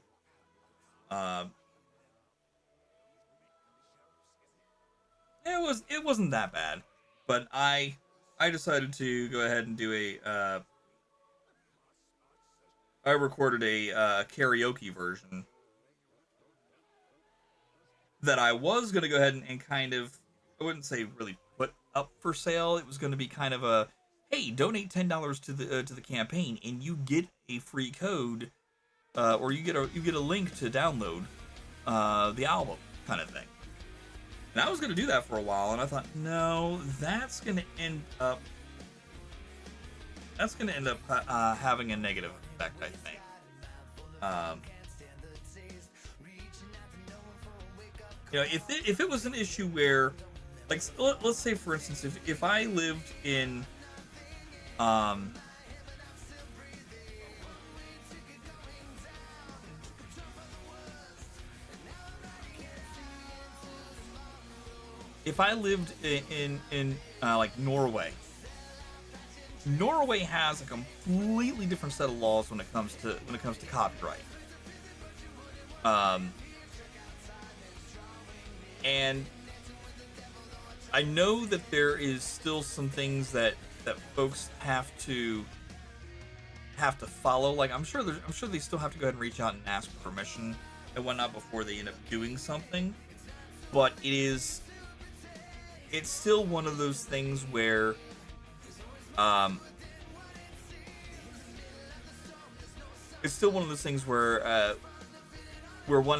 It wasn't that bad, but I decided to go ahead and do I recorded a karaoke version that I was going to go ahead and kind of, I wouldn't say really put up for sale. It was going to be kind of a, hey, donate $10 to the campaign and you get a free code, or you get a link to download the album kind of thing. And I was going to do that for a while, and I thought, no, that's going to end up having a negative effect, I think. If it was an issue where, like, let's say for instance, if I lived in like Norway. Norway has a completely different set of laws when it comes to copyright. And I know that there is still some things that folks have to follow. Like I'm sure they still have to go ahead and reach out and ask for permission and whatnot before they end up doing something. But it's still one of those things where one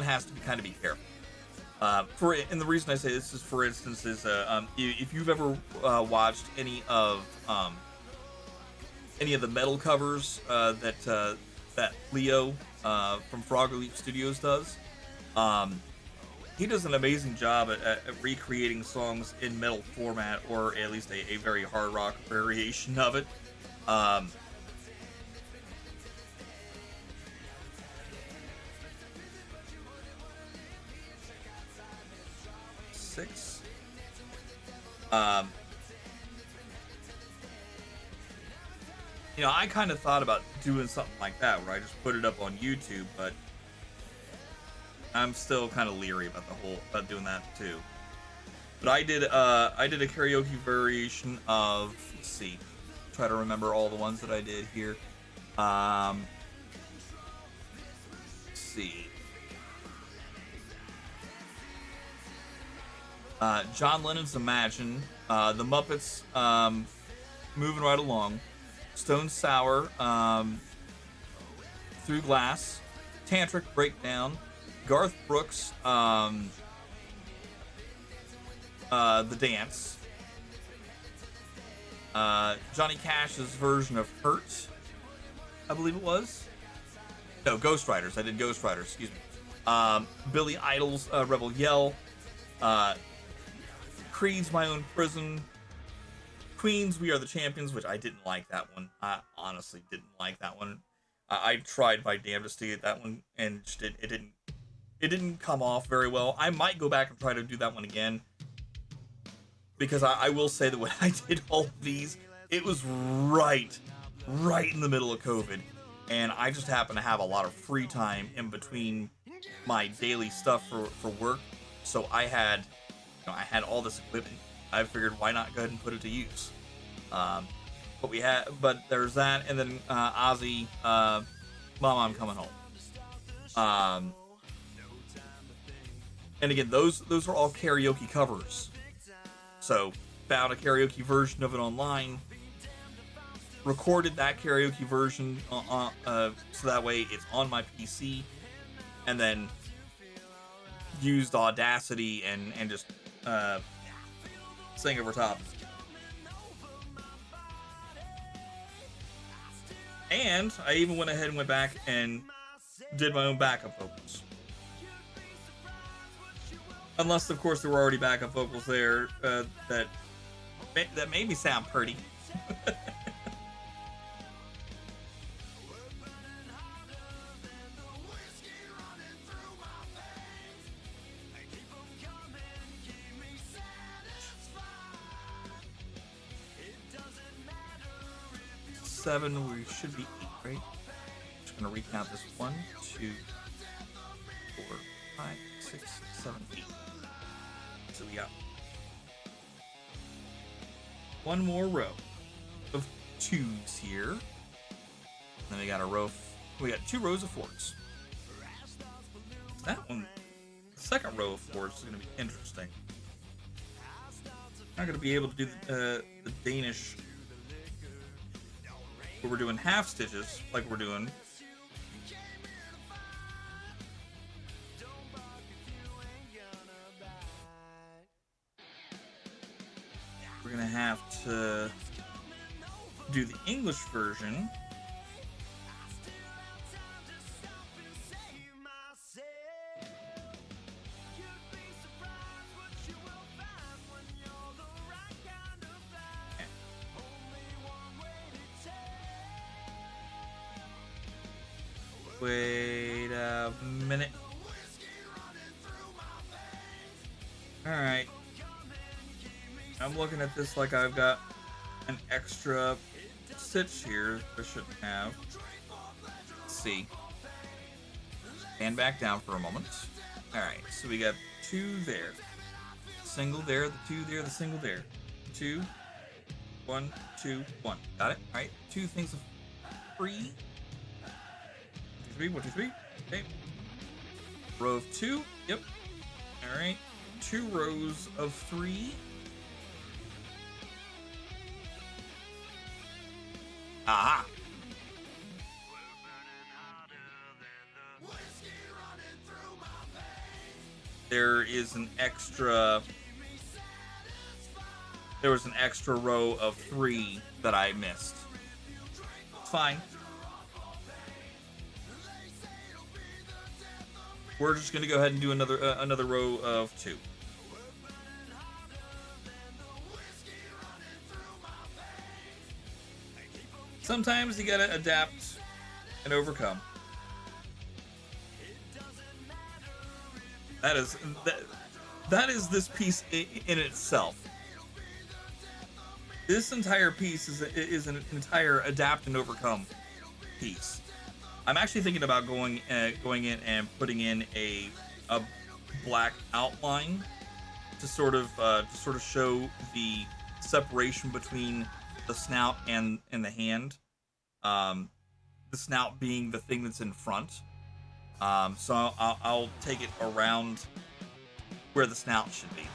has to kind of be careful. And the reason I say this is, for instance, is if you've ever watched any of the metal covers that Leo from Frogger Leap Studios does, he does an amazing job at recreating songs in metal format, or at least a very hard rock variation of it. Six. I kind of thought about doing something like that, where I just put it up on YouTube, but I'm still kind of leery about doing that too. But I did a karaoke variation of, let's see, try to remember all the ones that I did here. Let's see. John Lennon's Imagine, The Muppets, Moving Right Along, Stone Sour, Through Glass, Tantric Breakdown, Garth Brooks, The Dance, Johnny Cash's version of Hurt, I believe it was. No, Ghost Riders. I did Ghost Riders, excuse me. Billy Idol's Rebel Yell, Creed's My Own Prison, Queen's We Are the Champions, which I didn't like that one. I honestly didn't like that one. I tried my damnedest to get that one, and it didn't come off very well. I might go back and try to do that one again, because I will say that when I did all of these, it was right in the middle of COVID, and I just happened to have a lot of free time in between my daily stuff for work, so I had all this equipment. I figured, why not go ahead and put it to use? But there's that, and then Ozzy, Mama, I'm Coming Home. And again, those are all karaoke covers. So found a karaoke version of it online, recorded that karaoke version so that way it's on my PC, and then used Audacity and just sang over top. And I even went ahead and went back and did my own backup vocals. Unless, of course, there were already backup vocals there that made me sound pretty. Seven, we should be 8, right? Just gonna recount this. 1, 2, 4, 5, 6, 7, 8. So we got one more row of 2s here. And then we got a row. We got 2 rows of 4s. That one, the second row of 4s is gonna be interesting. Not gonna be able to do the Danish. Where we're doing half stitches like we're doing. We're gonna have to do the English version. Wait a minute. Alright. I'm looking at this like I've got an extra stitch here I shouldn't have. Let's see. Stand back down for a moment. Alright, so we got 2 there. Single there, the 2 there, the single there. 2, 1, 2, 1. Got it? Alright, 2 things of 3. 3, 1, 2, 3. Okay. Row of 2. Yep. Alright. 2 rows of 3. Aha! There is an extra. There was an extra row of 3 that I missed. It's fine. We're just gonna go ahead and do another row of 2. Sometimes you gotta adapt and overcome. That is this piece in itself. This entire piece is an entire adapt and overcome piece. I'm actually thinking about going in and putting in a black outline to sort of show the separation between the snout and the hand. The snout being the thing that's in front. So I'll take it around where the snout should be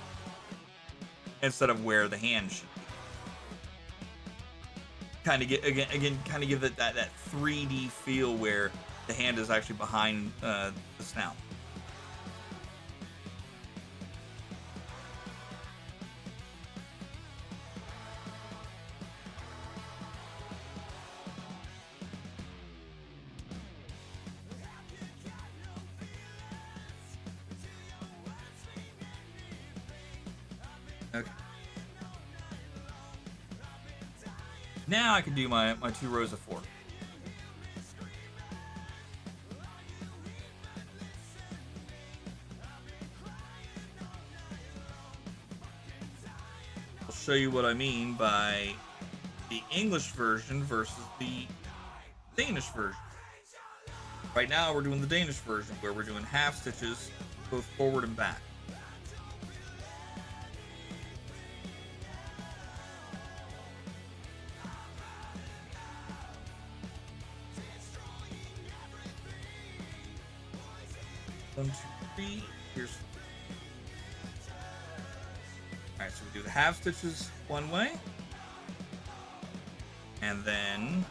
instead of where the hand should be. Kind of get kind of give it that 3D feel where the hand is actually behind the snout. Okay. Now I can do my 2 rows of 4. I'll show you what I mean by the English version versus the Danish version. Right now we're doing the Danish version where we're doing half stitches both forward and back. One, two, three. Here's. All Alright, so we do the half stitches one way. And then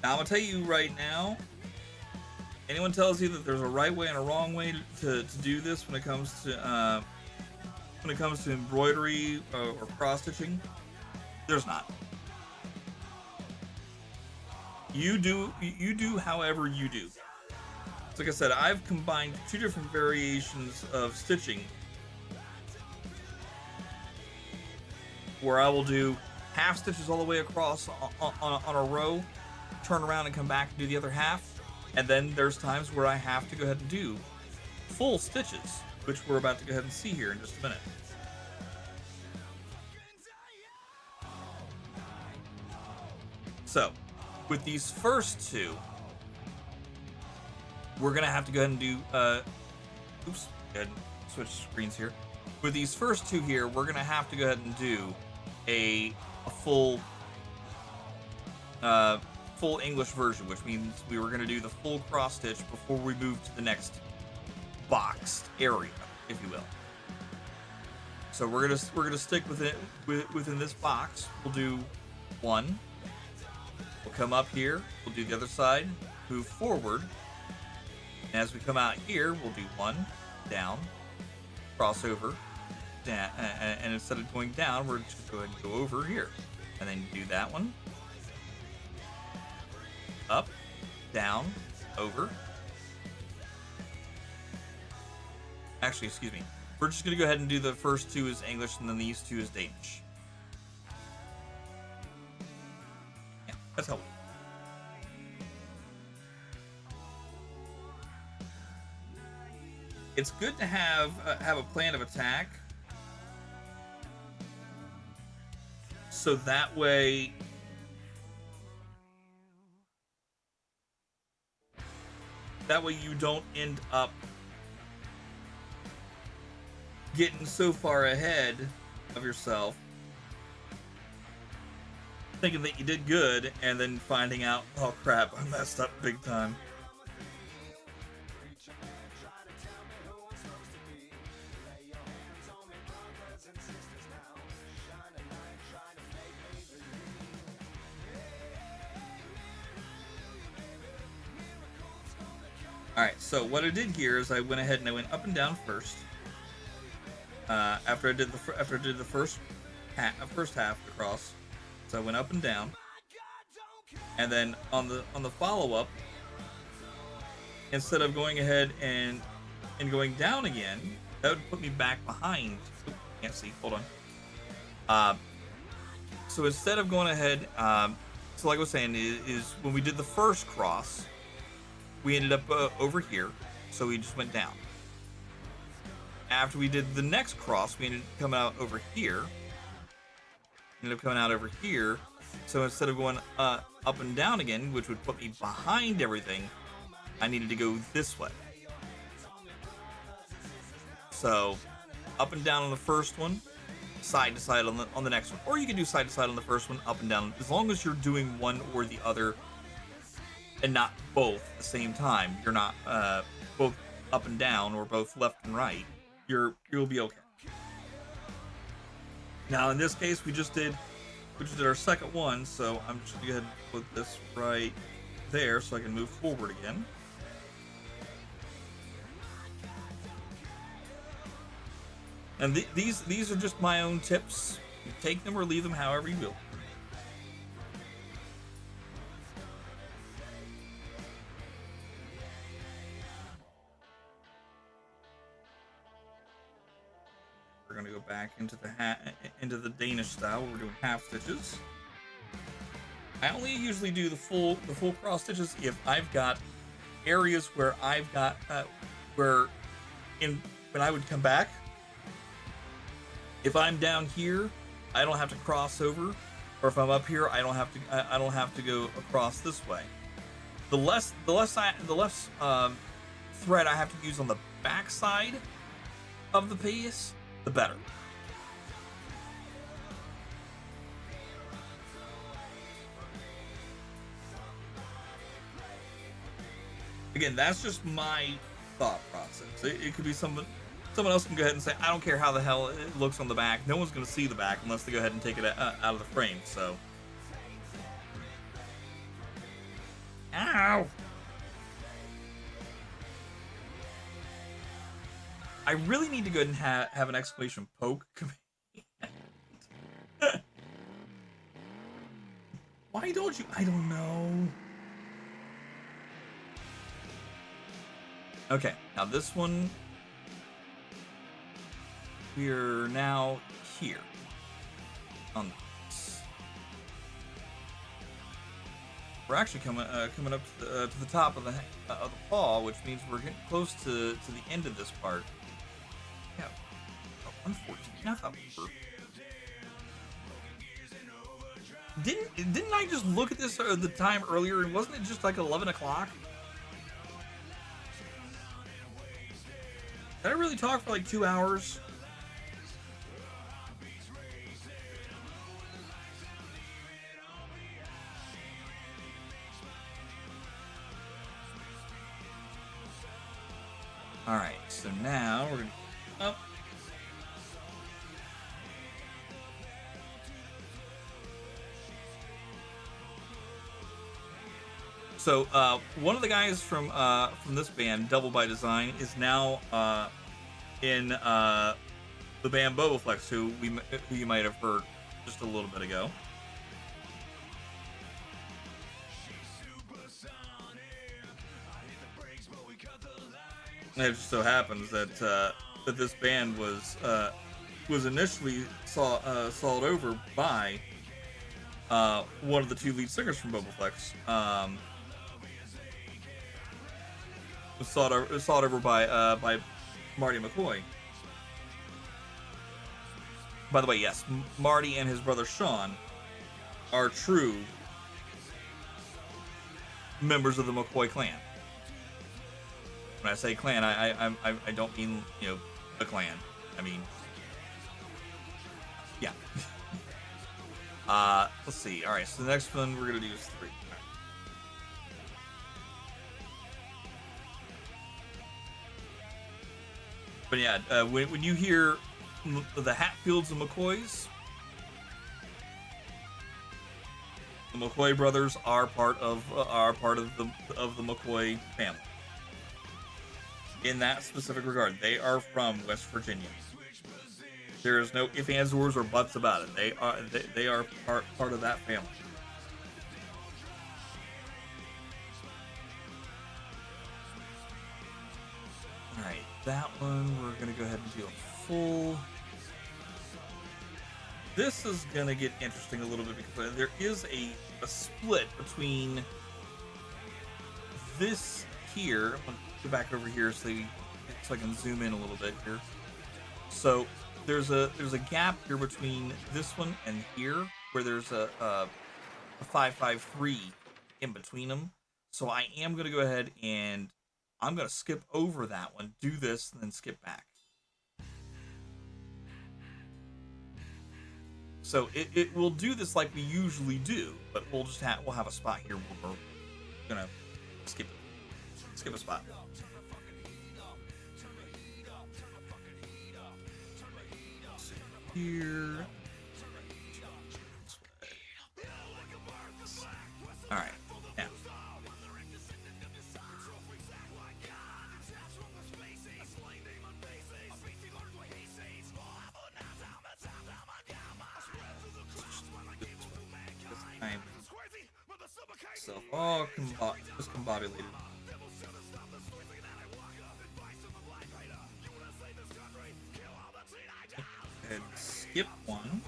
I'm gonna tell you right now, anyone tells you that there's a right way and a wrong way to do this when it comes to embroidery or cross stitching, there's not. You do however you do. So like I said, I've combined two different variations of stitching where I will do half stitches all the way across on a row, turn around and come back and do the other half, and then there's times where I have to go ahead and do full stitches, which we're about to go ahead and see here in just a minute. So with these first two, we're gonna have to go ahead and do oops, go ahead and switch screens here. With these first two here, we're gonna have to go ahead and do a full full English version, which means we were going to do the full cross stitch before we move to the next boxed area, if you will. So we're gonna stick within this box. We'll do one. We'll come up here. We'll do the other side. Move forward. And as we come out here, we'll do one, down, cross over, down, and instead of going down, we're just going to go ahead and go over here, and then do that one. Up, down, over. Actually, excuse me. We're just going to go ahead and do the first two as English and then these two as Danish. Yeah, that's how we do it. It's good to have a plan of attack. So that way you don't end up getting so far ahead of yourself thinking that you did good and then finding out, oh crap, I messed up big time. Alright, so what I did here is I went ahead and I went up and down first. After I did the first half across, so I went up and down, and then on the follow up, instead of going ahead and going down again, that would put me back behind. Oops, can't see. Hold on. So instead of going ahead, so like I was saying, is when we did the first cross, we ended up over here, so we just went down. After we did the next cross, we ended up coming out over here. So instead of going up and down again, which would put me behind everything, I needed to go this way. So up and down on the first one, side to side on the next one. Or you can do side to side on the first one, up and down, as long as you're doing one or the other and not both at the same time. You're not both up and down or both left and right. You'll be okay. Now in this case, we just did our second one, so I'm just gonna go ahead and put this right there so I can move forward again. And these are just my own tips. You take them or leave them however you will. We're gonna go back into the Danish style where we're doing half stitches. I only usually do the full cross stitches if I've got areas where I've got when I would come back. If I'm down here, I don't have to cross over, or if I'm up here, I don't have to go across this way. The less thread I have to use on the back side of the piece, the better. Again, that's just my thought process. It could be someone else can go ahead and say, I don't care how the hell it looks on the back. No one's going to see the back unless they go ahead and take it out of the frame. So, ow! I really need to go ahead and have an exclamation poke command. Why don't you? I don't know. Okay, now this one, we're now here on this. We're actually coming up to the top of the paw, which means we're getting close to the end of this part. Yeah, 114. I thought we were. Didn't I just look at this the time earlier, and wasn't it just like 11 o'clock? Did I really talk for like 2 hours? Alright, so now we're gonna up. So one of the guys from this band, Double by Design, is now in the band Boboflex, who you might have heard just a little bit ago. And it just so happens that that this band was initially sold over by one of the two lead singers from Boboflex. Was sought over by Marty McCoy. By the way, yes, Marty and his brother Sean are true members of the McCoy clan. When I say clan, I don't mean, you know, the clan. I mean, yeah. Let's see. All right, so the next one we're gonna do is 3. But yeah, when you hear the Hatfields and McCoys, the McCoy brothers are part of the McCoy family. In that specific regard, they are from West Virginia. There is no ifs, ands, ors, or buts about it. They are part of that family. All right, that one we're gonna go ahead and do a full. This is gonna get interesting a little bit because there is a split between this here. I'm gonna go back over here so I can zoom in a little bit here. So there's a gap here between this one and here where there's a 553 in between them. So I am gonna go ahead and I'm gonna skip over that one, do this, and then skip back. So it will do this like we usually do, but we'll have a spot here where we're gonna skip a spot. Here. All right. Now. So all discombobulated. And skip one.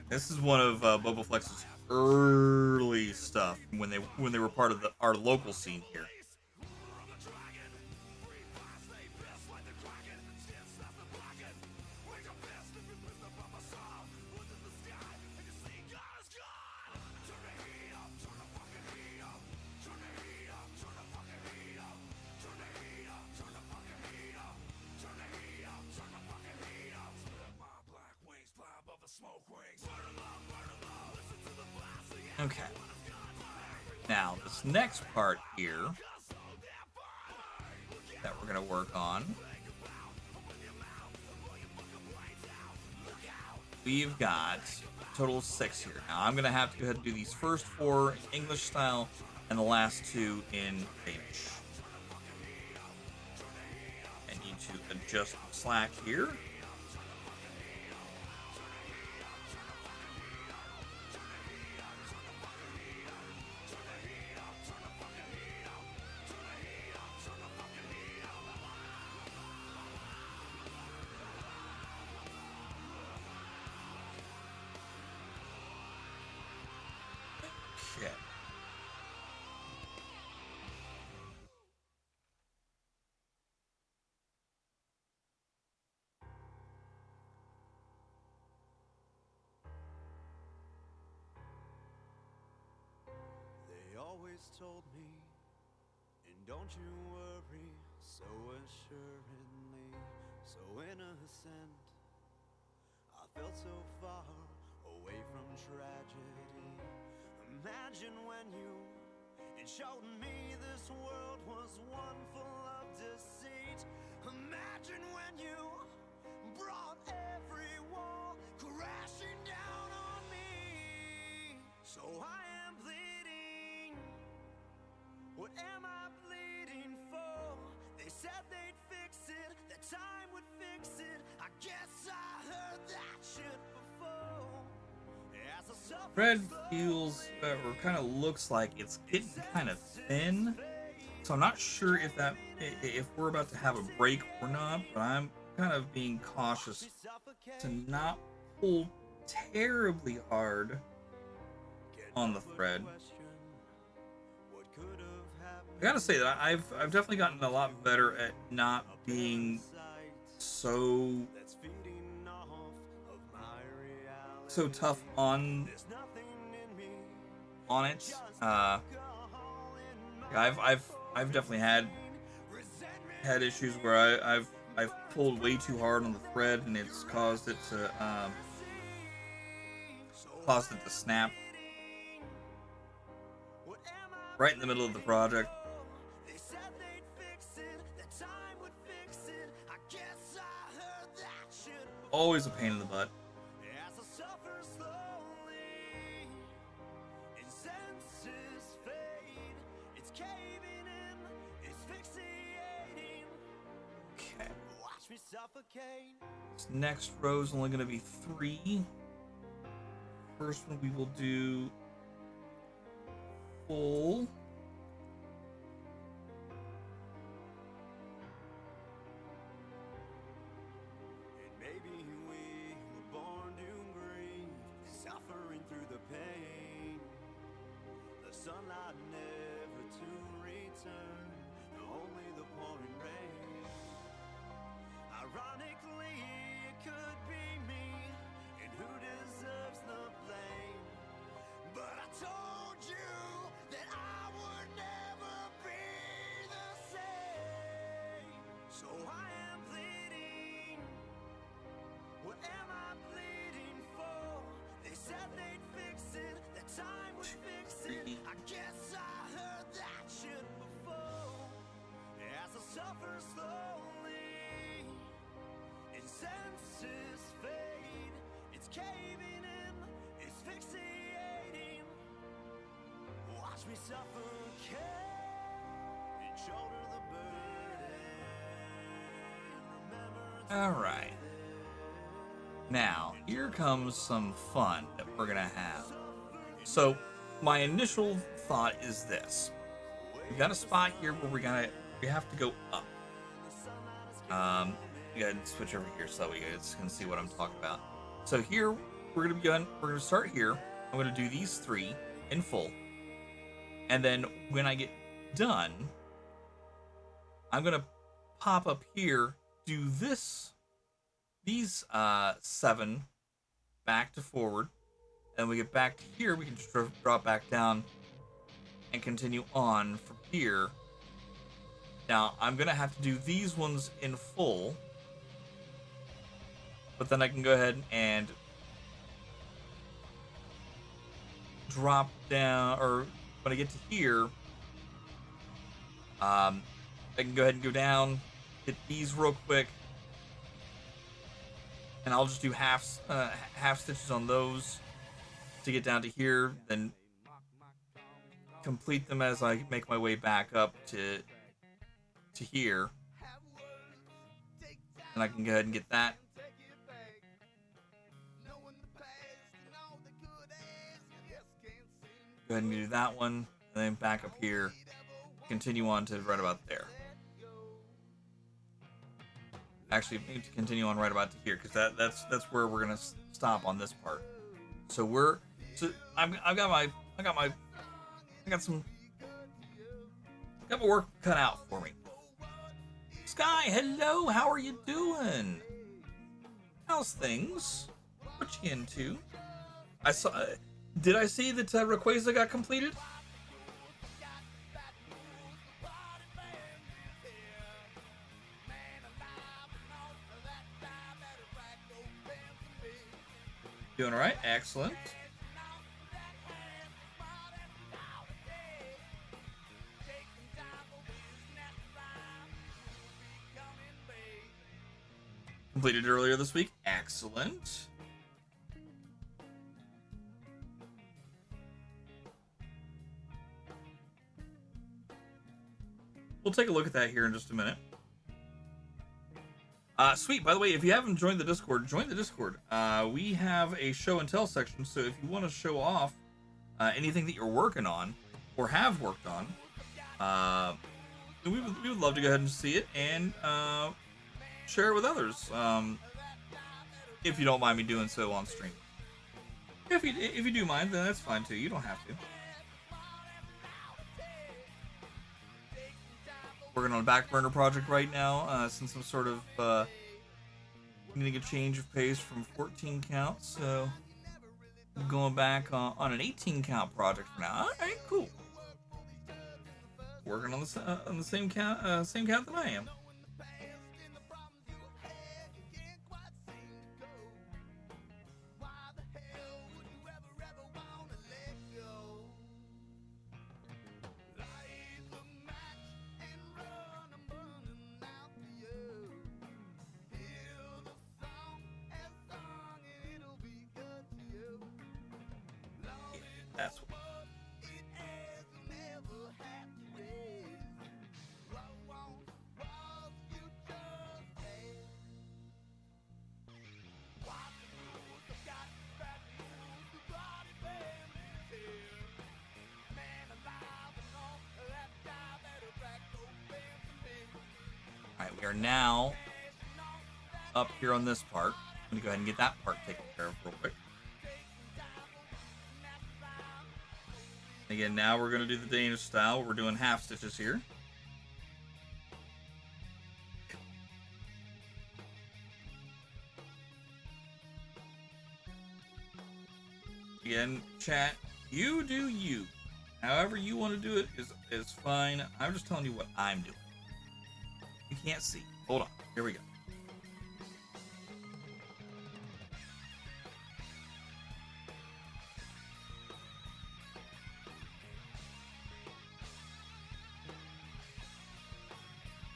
This is one of Boboflex's early stuff when they were part of our local scene here. Okay. Now, this next part here that we're going to work on, we've got a total of 6 here. Now, I'm going to have to go ahead and do these first 4 in English style and the last 2 in Danish. I need to adjust the slack here. Okay. They always told me, and don't you worry, so assuredly, so innocent. I felt so far away from tragedy. Imagine when you showed me this world was one full of deceit. Imagine when you brought every wall crashing down on me. So I am bleeding. What am I bleeding for? They said they'd fix it, that time would fix it. I guess I heard that shit before. As I suffer Thread feels, or kind of looks like it's getting kind of thin. So I'm not sure if we're about to have a break or not, but I'm kind of being cautious to not pull terribly hard on the thread. I gotta say that I've definitely gotten a lot better at not being so tough on it. I've definitely had issues where I've pulled way too hard on the thread and it's caused it to snap right in the middle of the project. Always a pain in the butt. This next row is only going to be 3. First one we will do full. And maybe we were born to grieve, suffering through the pain. The sunlight never to return, only the pouring rain. Ironically, it could be me, and who deserves the blame? But I told you that I would never be the same. So I am bleeding. What am I bleeding for? They said they'd fix it, that time would fix it. I guess I heard that shit before. As I suffer slowly, and senses fade, it's caving in, it's asphyxiating. Watch me suffocate and shoulder the burden. All right. Now, here comes some fun that we're gonna have. So, my initial thought is this: we got a spot here where we have to go up. You gotta switch over here so you guys can see what I'm talking about. So here we're gonna start here. I'm gonna do these 3 in full, and then when I get done, I'm gonna pop up here, do these 7 back to forward, and we get back to here, we can just drop back down and continue on from here. Now I'm gonna have to do these ones in full, but then I can go ahead and drop down, or when I get to here, I can go ahead and go down, hit these real quick, and I'll just do half stitches on those to get down to here, then complete them as I make my way back up to here, and I can go ahead and get that. Go ahead and do that one, and then back up here, continue on to right about there. Actually, I need to continue on right about to here, because that's where we're gonna stop on this part. So I got my work cut out for me. Sky, hello, how are you doing? How's things? What you into? Did I see that Rayquaza got completed? Doing all right, excellent. Completed earlier this week, excellent. We'll take a look at that here in just a minute. Sweet, by the way, if you haven't joined the Discord, join the Discord. We have a show and tell section, so if you want to show off anything that you're working on or have worked on, we would love to go ahead and see it and share it with others. If you don't mind me doing so on stream. If you do mind, then that's fine too. You don't have to. Working on a back burner project right now, since I'm sort of needing a change of pace from 14 counts, so I'm going back on an 18 count project for now. All right, cool. Working on the same count that I am. That's what. Alright, we are now up here on this part. I'm gonna go ahead and get that part taken care of real quick. Again, now we're going to do the Danish style. We're doing half stitches here. Again, chat, you do you. However you want to do it is fine. I'm just telling you what I'm doing. You can't see. Hold on. Here we go.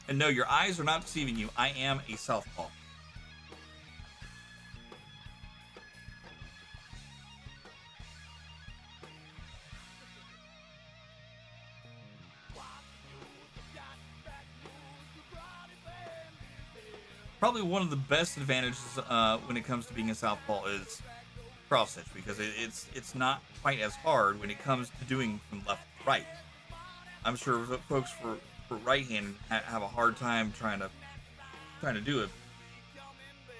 And no, your eyes are not deceiving you. I am a southpaw. Probably one of the best advantages when it comes to being a southpaw is cross stitch, because it's not quite as hard when it comes to doing from left to right. I'm sure folks for right-handed have a hard time trying to do it.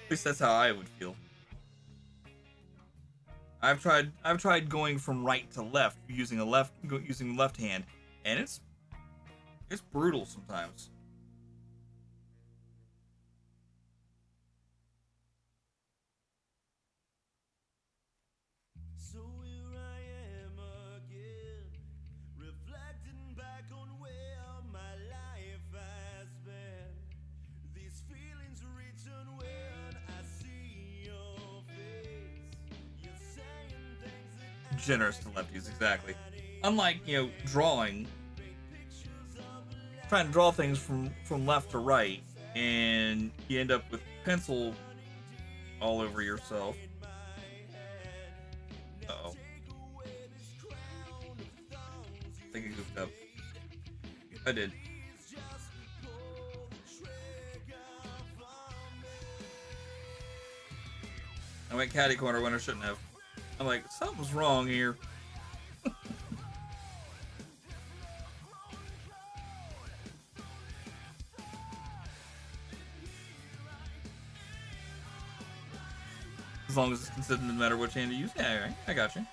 At least that's how I would feel. I've tried going from right to left using the left hand, and it's brutal sometimes. generous to lefties, exactly. Unlike, you know, drawing, trying to draw things from left to right, and you end up with pencil all over yourself. Uh-oh. I think I goofed up. I did. I went catty corner when I shouldn't have. I'm like, something's wrong here. As long as it's consistent no matter which hand you use. Yeah, right. I got you.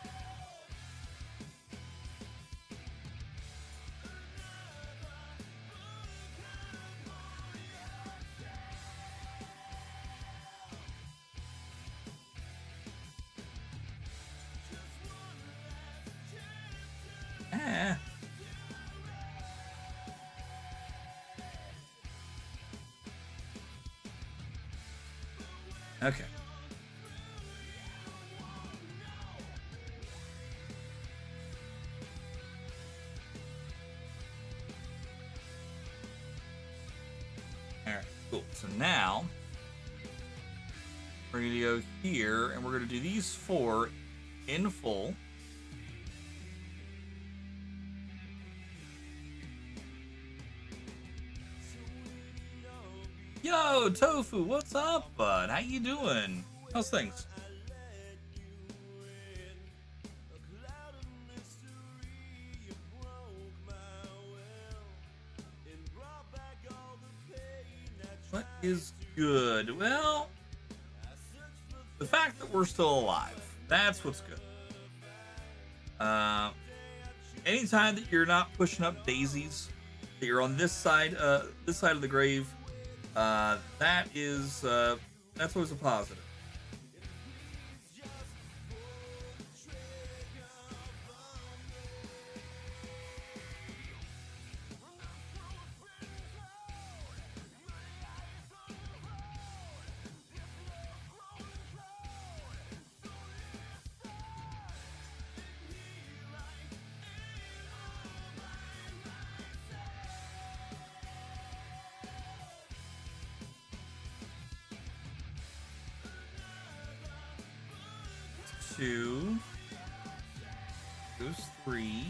Ah. Okay. Alright, cool. So now we're gonna go here and we're gonna do these 4 in full. Yo, Tofu, what's up, bud? How you doing? How's things? What is good? Well, the fact that we're still alive. That's what's good. Anytime that you're not pushing up daisies, that you're on this side of the grave, that's always a positive. Two. Goes 3.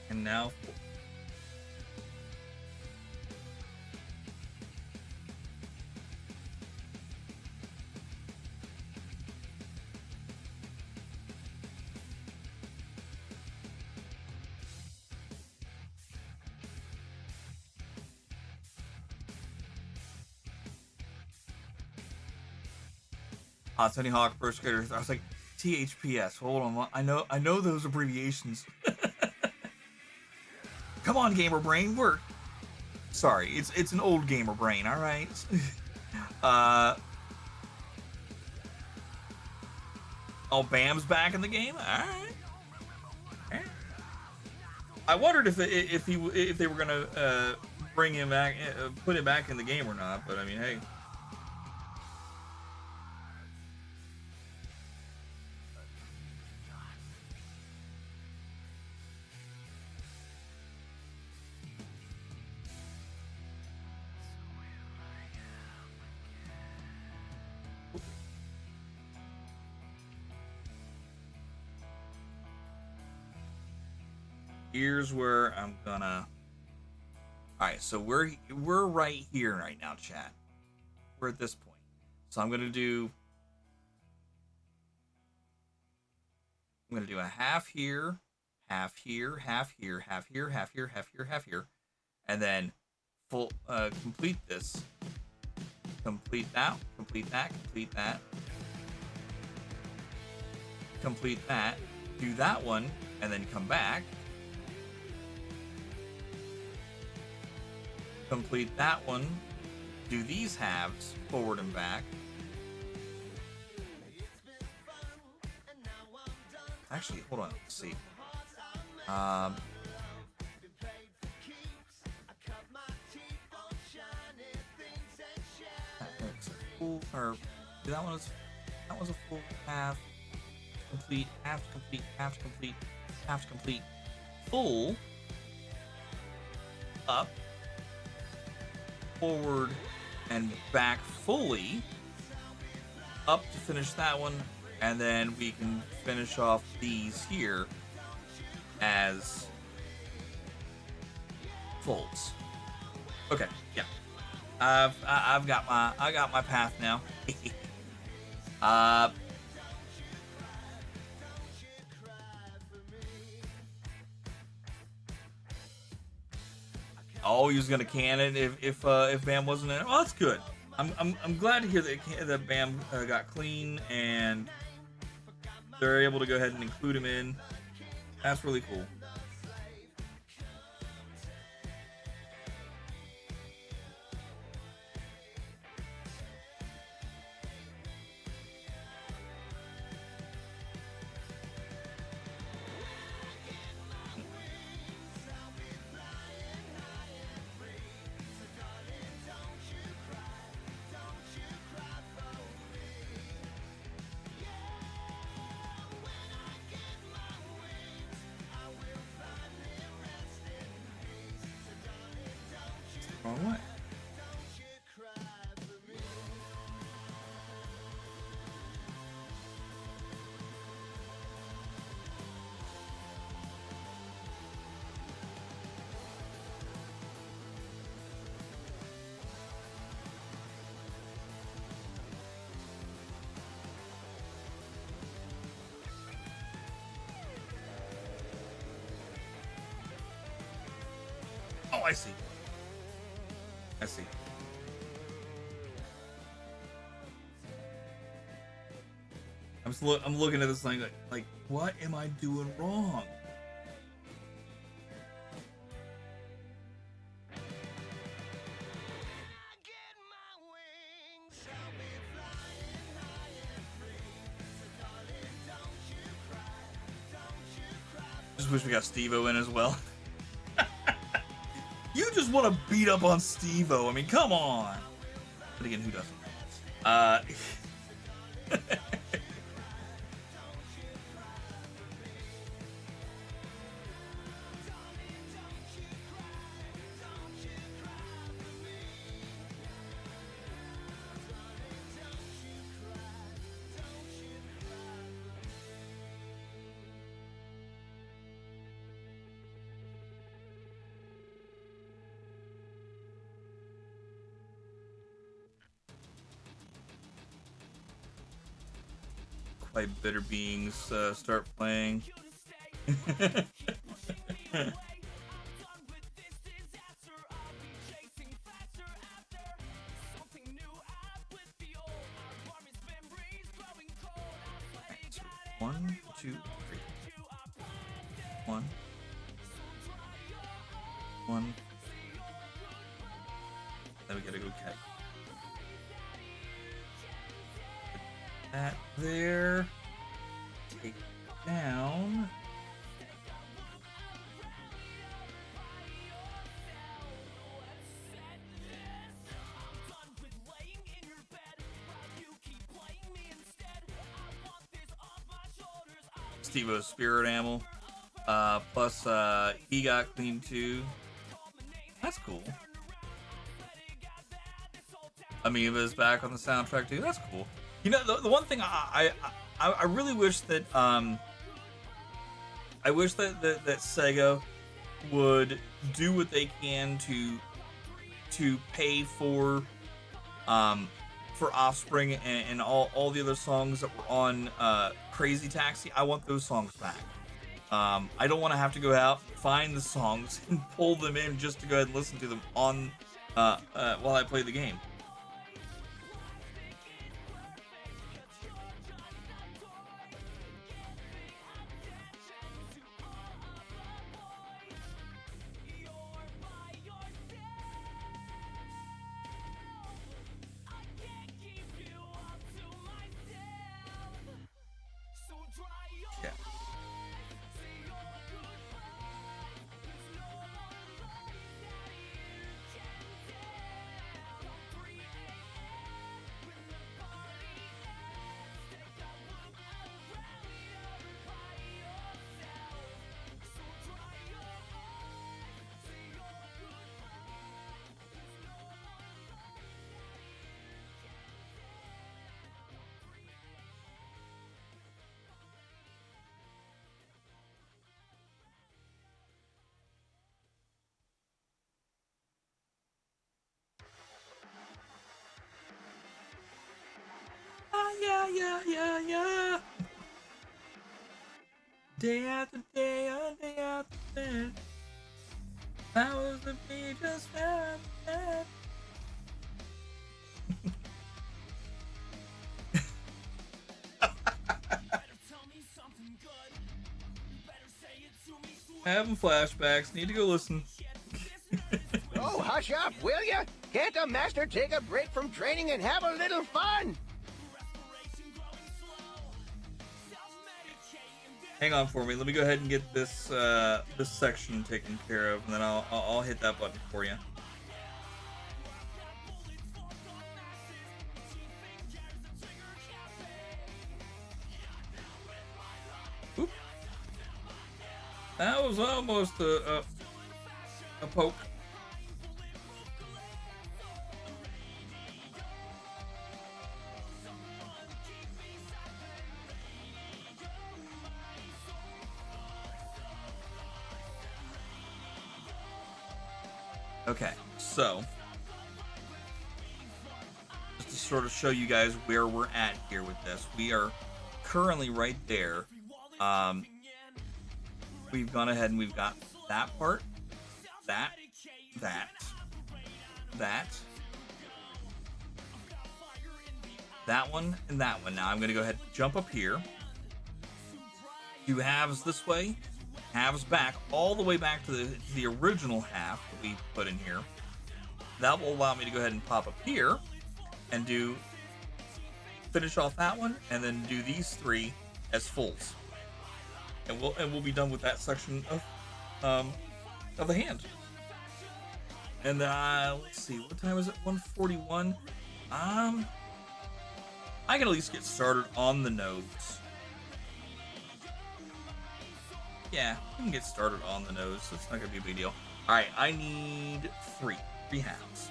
And now 4. Tony Hawk Pro Skater. I was like, THPS. Hold on, I know those abbreviations. Come on, gamer brain, work. Sorry, it's an old gamer brain. All right. Oh, Bam's back in the game. All right. I wondered if they were gonna bring him back, put him back in the game or not. But I mean, hey. Here's where I'm gonna. All right, so we're right here right now, chat. We're at this point, so I'm gonna do a half here, half here, half here, half here, half here, half here, half here, and then full complete this. Complete that. Complete that. Complete that. Complete that. Do that one, and then come back. complete that one, do these halves forward and back. Actually, hold on, let's see. Full, or that one's a full half complete, half to complete, half to complete, half to complete, full, up, forward, and back fully, up to finish that one, and then we can finish off these here as folds. Okay, yeah. I got my path now. Oh, he was gonna can it if Bam wasn't in it. Oh, that's good. I'm glad to hear that Bam got clean and they're able to go ahead and include him in. That's really cool. Wrong way. Oh, I see. I see. I'm looking at this thing like, what am I doing wrong? Just wish we got Steve-O in as well. You just want to beat up on Steve-O. I mean, come on. But again, who doesn't? Quite bitter beings start playing. One, two, three. One. One. Then we gotta go catch. That there. Take it down. Steve-O's spirit animal. Plus, he got clean too. That's cool. Amoeba's back on the soundtrack too. That's cool. You know, the one thing I really wish that that Sega would do what they can to pay for Offspring and all the other songs that were on Crazy Taxi. I want those songs back. I don't want to have to go out, find the songs, and pull them in just to go ahead and listen to them on while I play the game. yeah. Day after day, day after day. Powers that be just found that. Having flashbacks. Need to go listen. Oh, hush up, will ya? Can't a master take a break from training and have a little fun? Hang on for me. Let me go ahead and get this this section taken care of, and then I'll hit that button for you. Oop. That was almost a poke. Okay, so just to sort of show you guys where we're at here with this, we are currently right there. We've gone ahead and we've got that part, that, that one, and that one. Now I'm going to go ahead and jump up here, do halves this way, halves back, all the way back to the original half that we put in here. That will allow me to go ahead and pop up here and finish off that one, and then do these three as fulls. And we'll be done with that section of the hand. And let's see, what time is it? 1:41. I can at least get started on the nose. Yeah, we can get started on the nose. It's not gonna be a big deal. All right, I need three halves.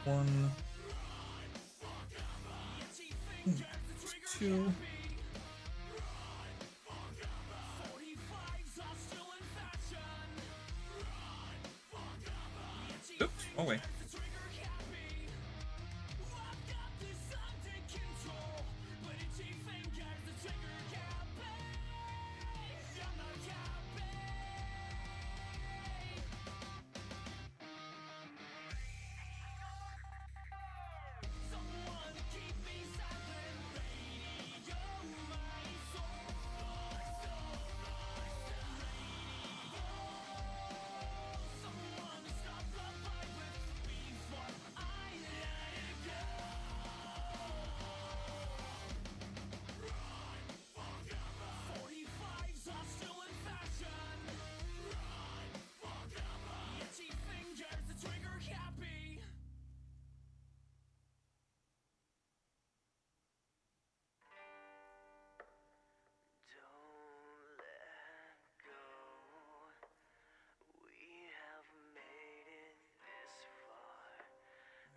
One, two. Oops, wrong way.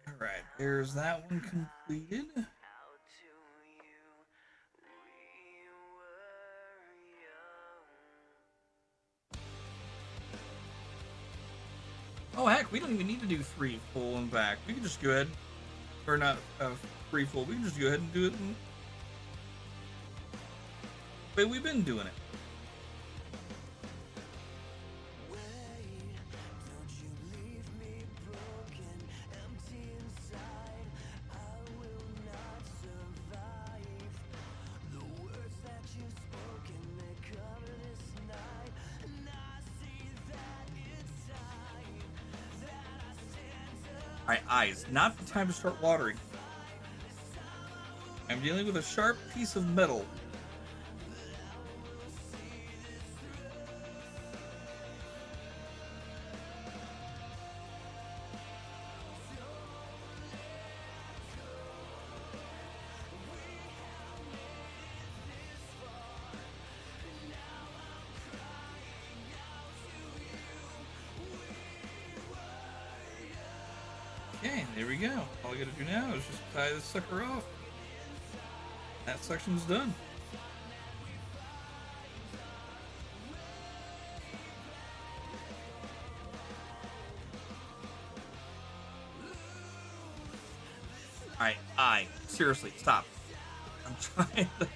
All right, there's that one completed. Oh heck, we don't even need to do three full and back. We can just go ahead, or not three full. We can just go ahead and do it in the way we've been doing it. Alright, eyes. Not the time to start watering. I'm dealing with a sharp piece of metal. Okay, there we go. All I gotta do now is just tie this sucker off. that section's done. Alright, seriously, stop. I'm trying to...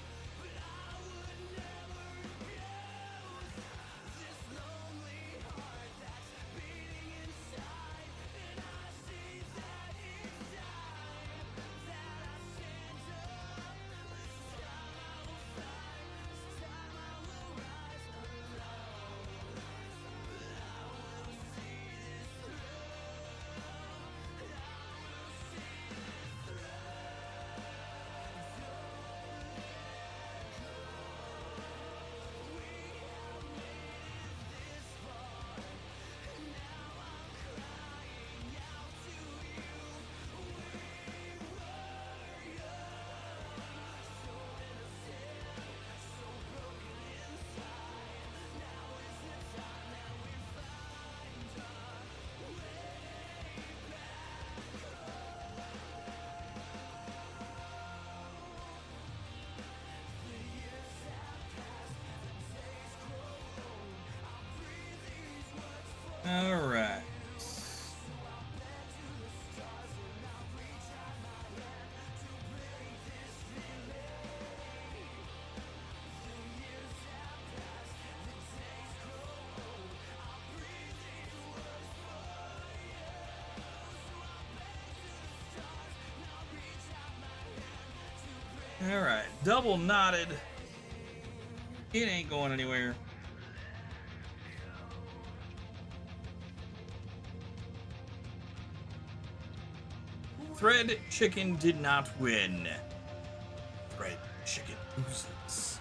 All right. All right, double knotted. It ain't going anywhere. Thread Chicken did not win. Thread Chicken loses.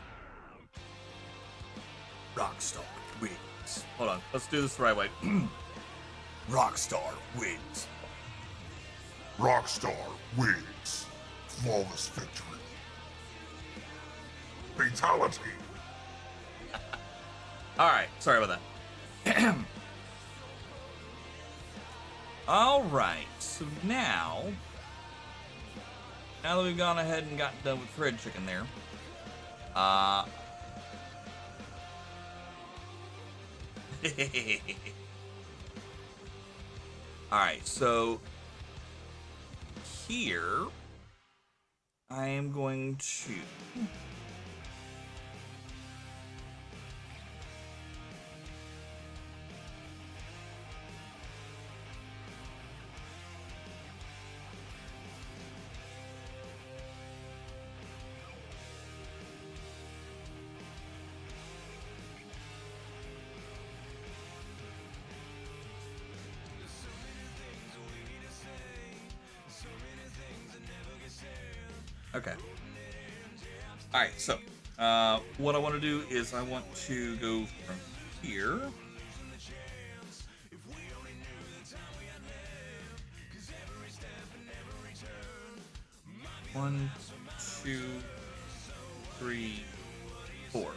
Rockstar wins. Hold on, let's do this the right way. Rockstar wins. Rockstar wins. Flawless victory. Fatality. Alright, sorry about that. Alright, so now that we've gone ahead and gotten done with Thread Chicken there, alright, so here I am going to okay. Alright, so what I want to do is I want to go from here. One, two, three, four.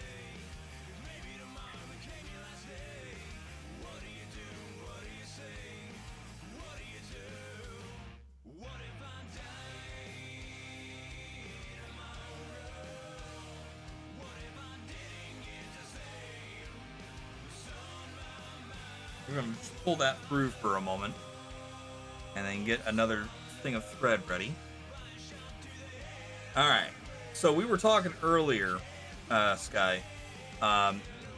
We're going to just pull that through for a moment and then get another thing of thread ready. Alright, so we were talking earlier, Sky,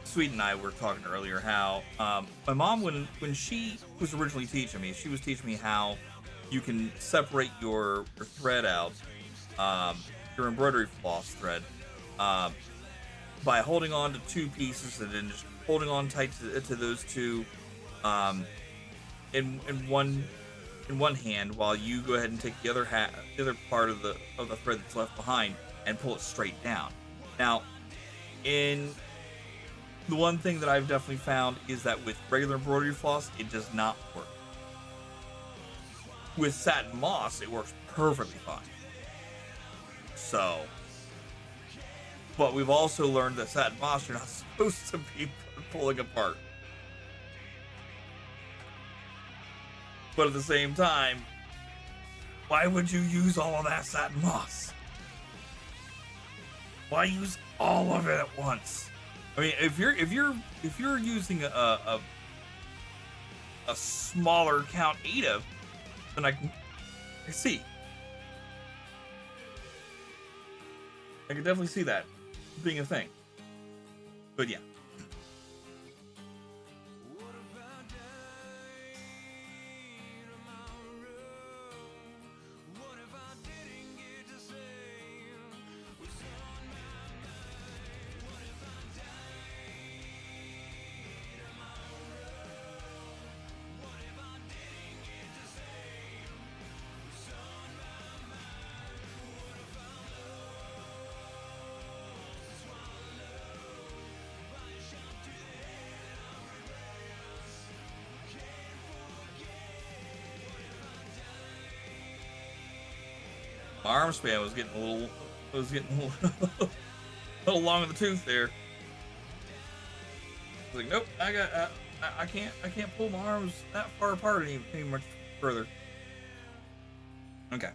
Sweet and I were talking earlier how my mom, when she was originally teaching me, she was teaching me how you can separate your thread out, your embroidery floss thread, by holding on to two pieces and then just holding on tight to those two in one hand, while you go ahead and take the other part of the thread that's left behind and pull it straight down. Now, in the one thing that I've definitely found is that with regular embroidery floss, it does not work. With satin moss, it works perfectly fine. So, but we've also learned that satin moss you're not supposed to be pulling apart. But at the same time, why would you use all of that satin moss? Why use all of it at once? I mean, if you're using a smaller count 8 of, then I see. I can definitely see that being a thing. But yeah. My arm span was getting a little long in the tooth there. I was like, nope, I can't pull my arms that far apart any much further. Okay.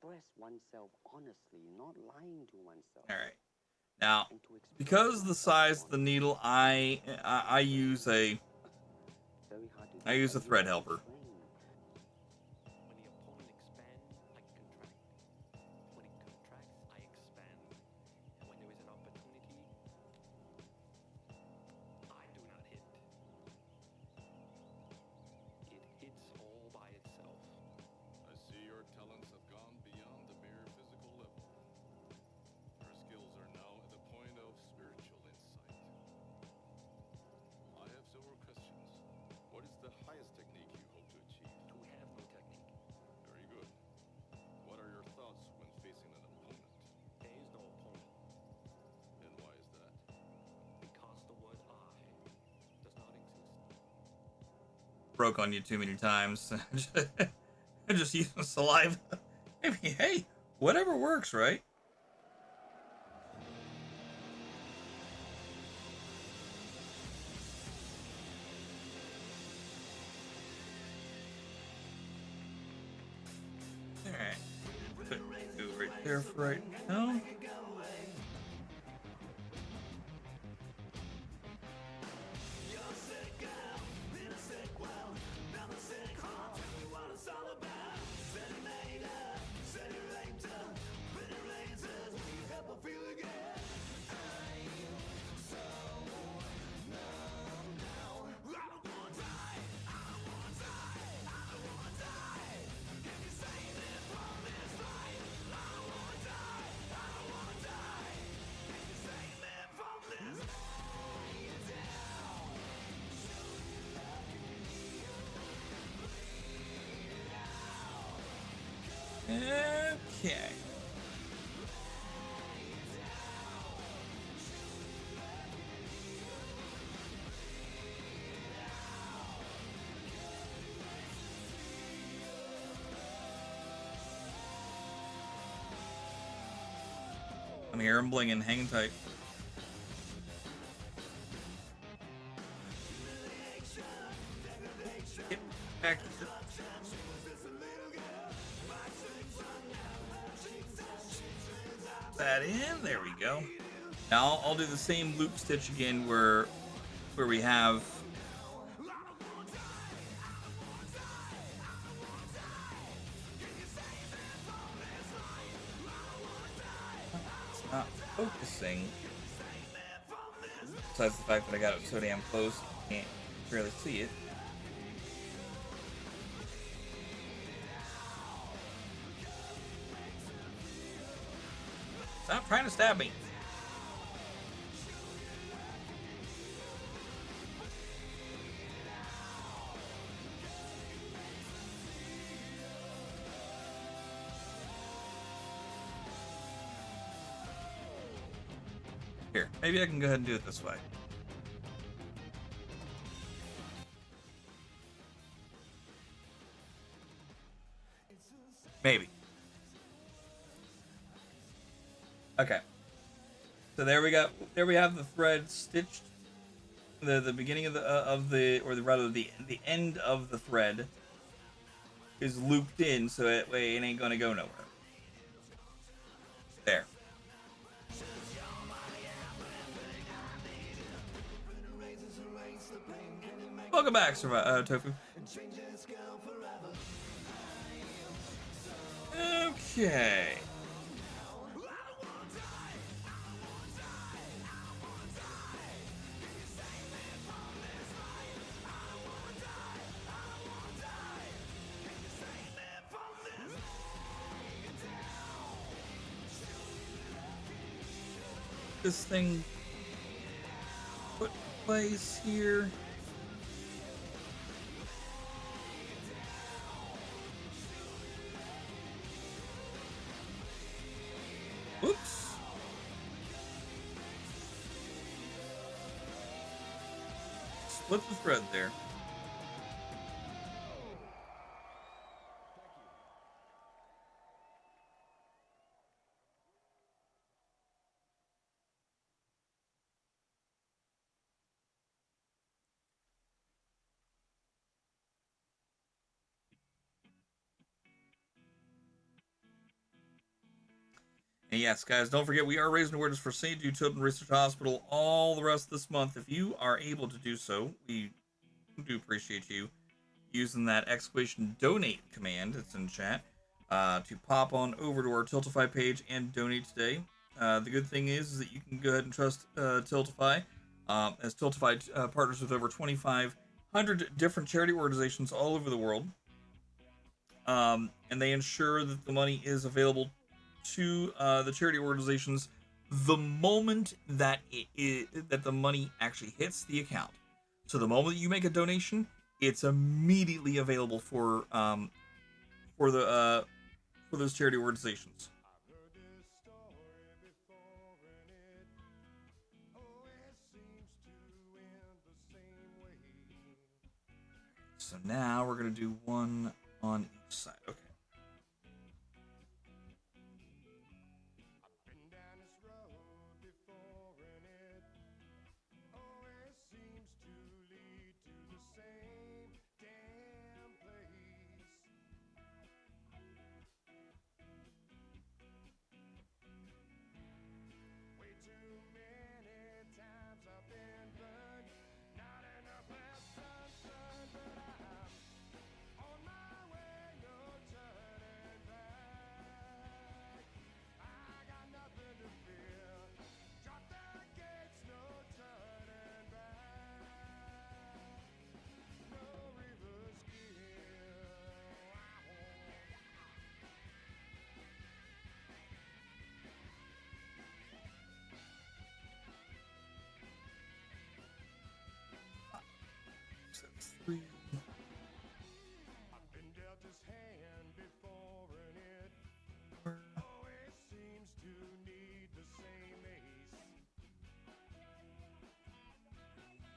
Express oneself honestly, not lying to oneself. All right. Now, because the size of the needle, I use a thread helper. Broke on you too many times. Just using saliva. I mean, hey, whatever works, right? All right. Put two right there for right now. Okay. I'm here, I'm blinging, hang tight. Get back. That in, there we go. Now I'll do the same loop stitch again where we have it's not focusing. Besides the fact that I got it so damn close, you can't barely see it. Stop trying to stab me. Here, maybe I can go ahead and do it this way. Maybe. Okay. So there we have the thread stitched the beginning of the or the rather the end of the thread is looped in, so that way it ain't gonna go nowhere. There. Welcome back, Tofu. Okay. This thing put in place here. Whoops. Split the thread there. And yes, guys, don't forget we are raising awareness for St. Jude Children's Research Hospital all the rest of this month. If you are able to do so, we do appreciate you using that exclamation donate command that's in chat to pop on over to our Tiltify page and donate today. The good thing is that you can go ahead and trust Tiltify, as Tiltify partners with over 2,500 different charity organizations all over the world, and they ensure that the money is available to the charity organizations the moment that that the money actually hits the account. So the moment you make a donation, it's immediately available for those charity organizations. So now we're gonna do one on each side. Okay. Three.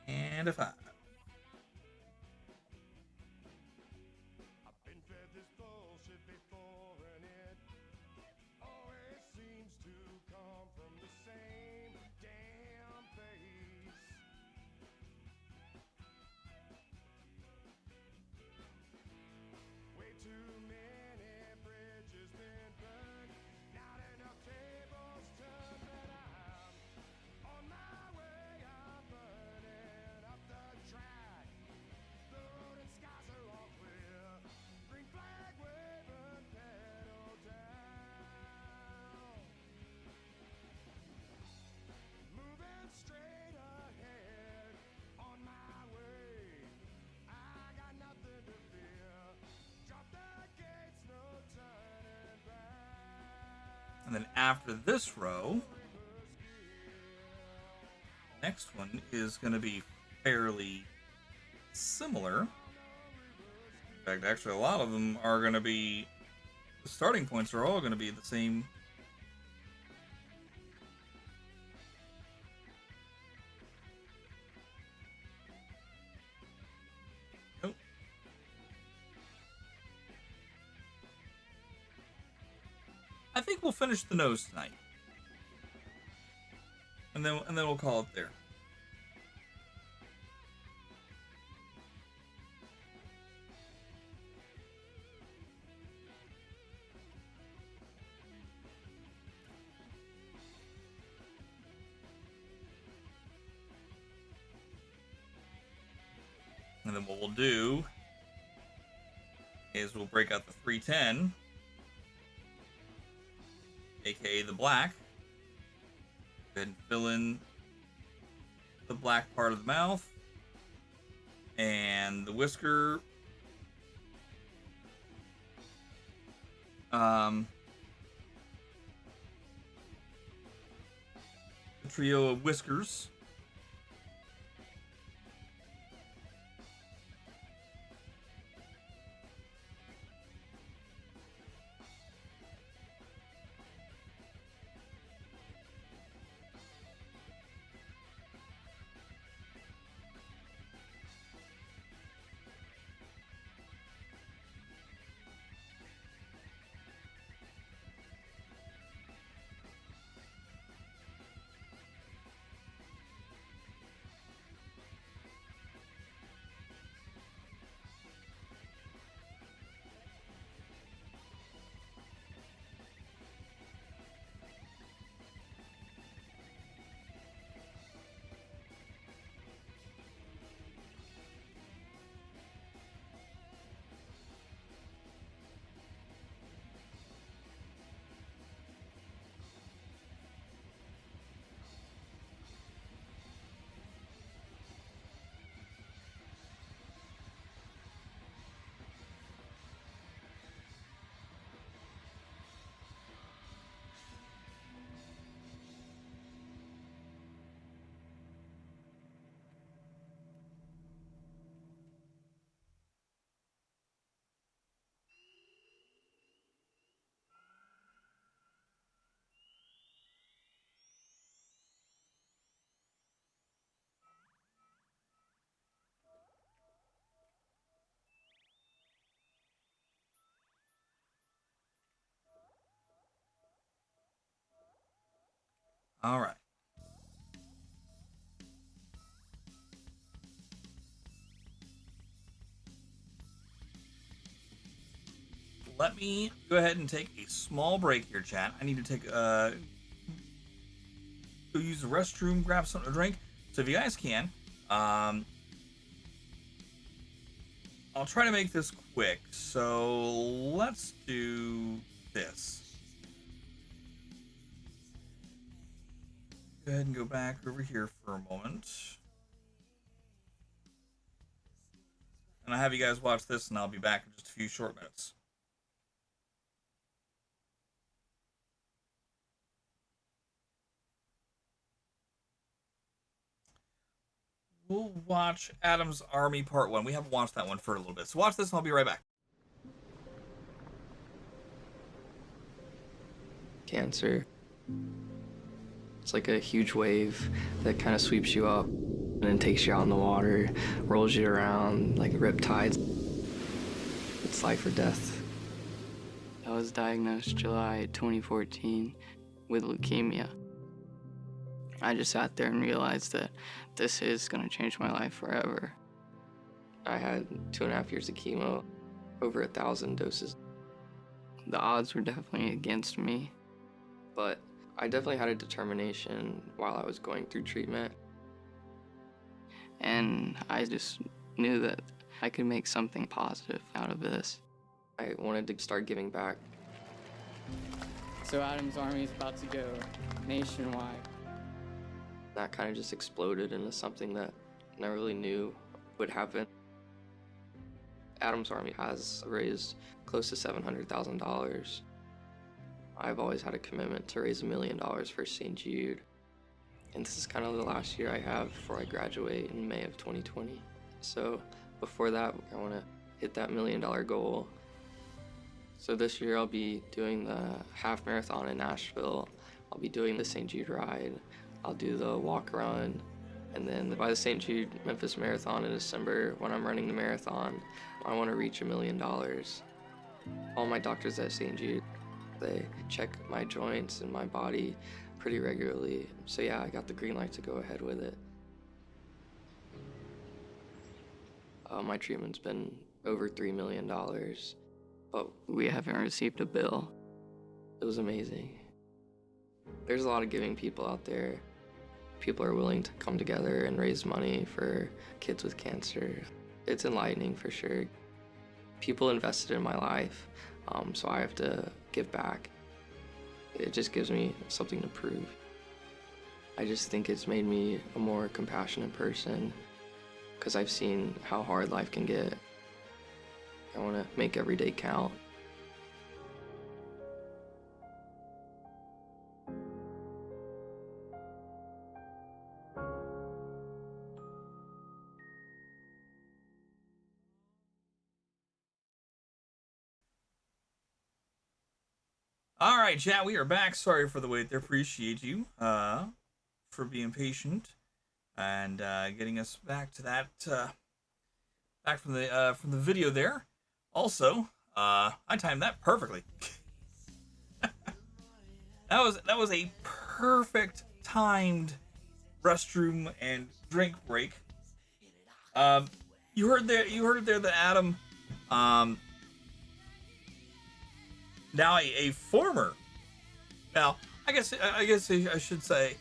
And a 5. And then after this row, next one is going to be fairly similar. In fact, actually, a lot of them are going to be, the starting points are all going to be the same. Nope. I think we'll finish the nose tonight. And then we'll call it there. And then what we'll do is we'll break out the 310, aka the black, and fill in the black part of the mouth and the whisker. The trio of whiskers. All right. Let me go ahead and take a small break here, chat. I need to take go use the restroom, grab something to drink. So if you guys can, I'll try to make this quick. So let's do this. Go ahead and go back over here for a moment. And I'll have you guys watch this, and I'll be back in just a few short minutes. We'll watch Adam's Army Part 1. We haven't watched that one for a little bit. So watch this, and I'll be right back. Cancer. It's like a huge wave that kind of sweeps you up and then takes you out in the water, rolls you around like riptides. It's life or death. I was diagnosed July 2014 with leukemia. I just sat there and realized that this is going to change my life forever. I had 2.5 years of chemo, over 1,000 doses. The odds were definitely against me, but I definitely had a determination while I was going through treatment. And I just knew that I could make something positive out of this. I wanted to start giving back. So Adam's Army is about to go nationwide. That kind of just exploded into something that I never really knew would happen. Adam's Army has raised close to $700,000. I've always had a commitment to raise $1 million for St. Jude. And this is kind of the last year I have before I graduate in May of 2020. So before that, I want to hit that $1 million goal. So this year I'll be doing the half marathon in Nashville. I'll be doing the St. Jude ride. I'll do the walk run. And then by the St. Jude Memphis Marathon in December, when I'm running the marathon, I want to reach $1 million. All my doctors at St. Jude, they check my joints and my body pretty regularly. So yeah, I got the green light to go ahead with it. My treatment's been over $3 million, but we haven't received a bill. It was amazing. There's a lot of giving people out there. People are willing to come together and raise money for kids with cancer. it's enlightening for sure. People invested in my life, so I have to give back. It just gives me something to prove. I just think it's made me a more compassionate person because I've seen how hard life can get. I want to make every day count. All right, chat, we are back. Sorry for the wait there. Appreciate you for being patient and getting us back to that back from the video there. Also, I timed that perfectly. that was a perfect timed restroom and drink break. You heard there that Adam now a former, now I guess I should say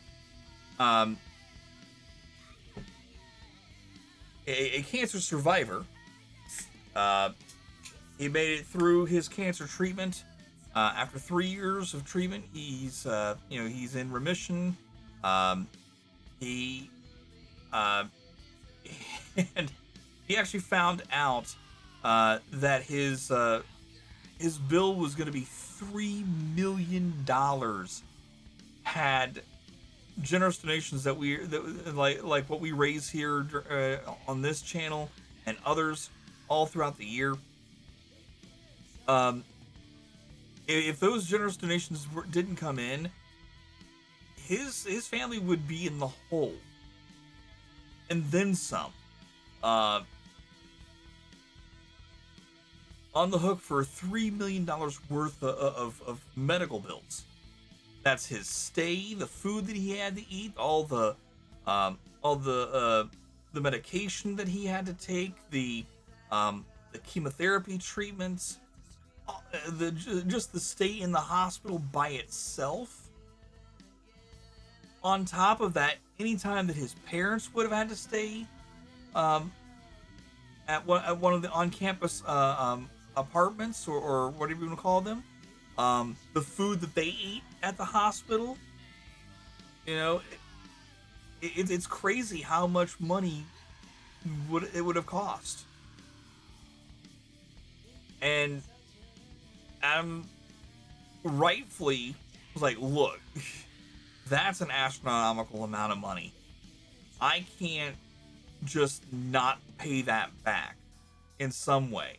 a cancer survivor. He made it through his cancer treatment. After 3 years of treatment, he's he's in remission. He and he actually found out that his bill was going to be $3 million had generous donations that like what we raise here on this channel and others all throughout the year. If those generous donations didn't come in, his family would be in the hole, and then some. On the hook for $3 million worth of medical bills. That's his stay, the food that he had to eat, all the medication that he had to take, the chemotherapy treatments, just the stay in the hospital by itself. On top of that, anytime that his parents would have had to stay at one of the on-campus apartments or whatever you want to call them, the food that they eat at the hospital, it's crazy how much money it would have cost. And Adam rightfully was like, look, that's an astronomical amount of money. I can't just not pay that back in some way.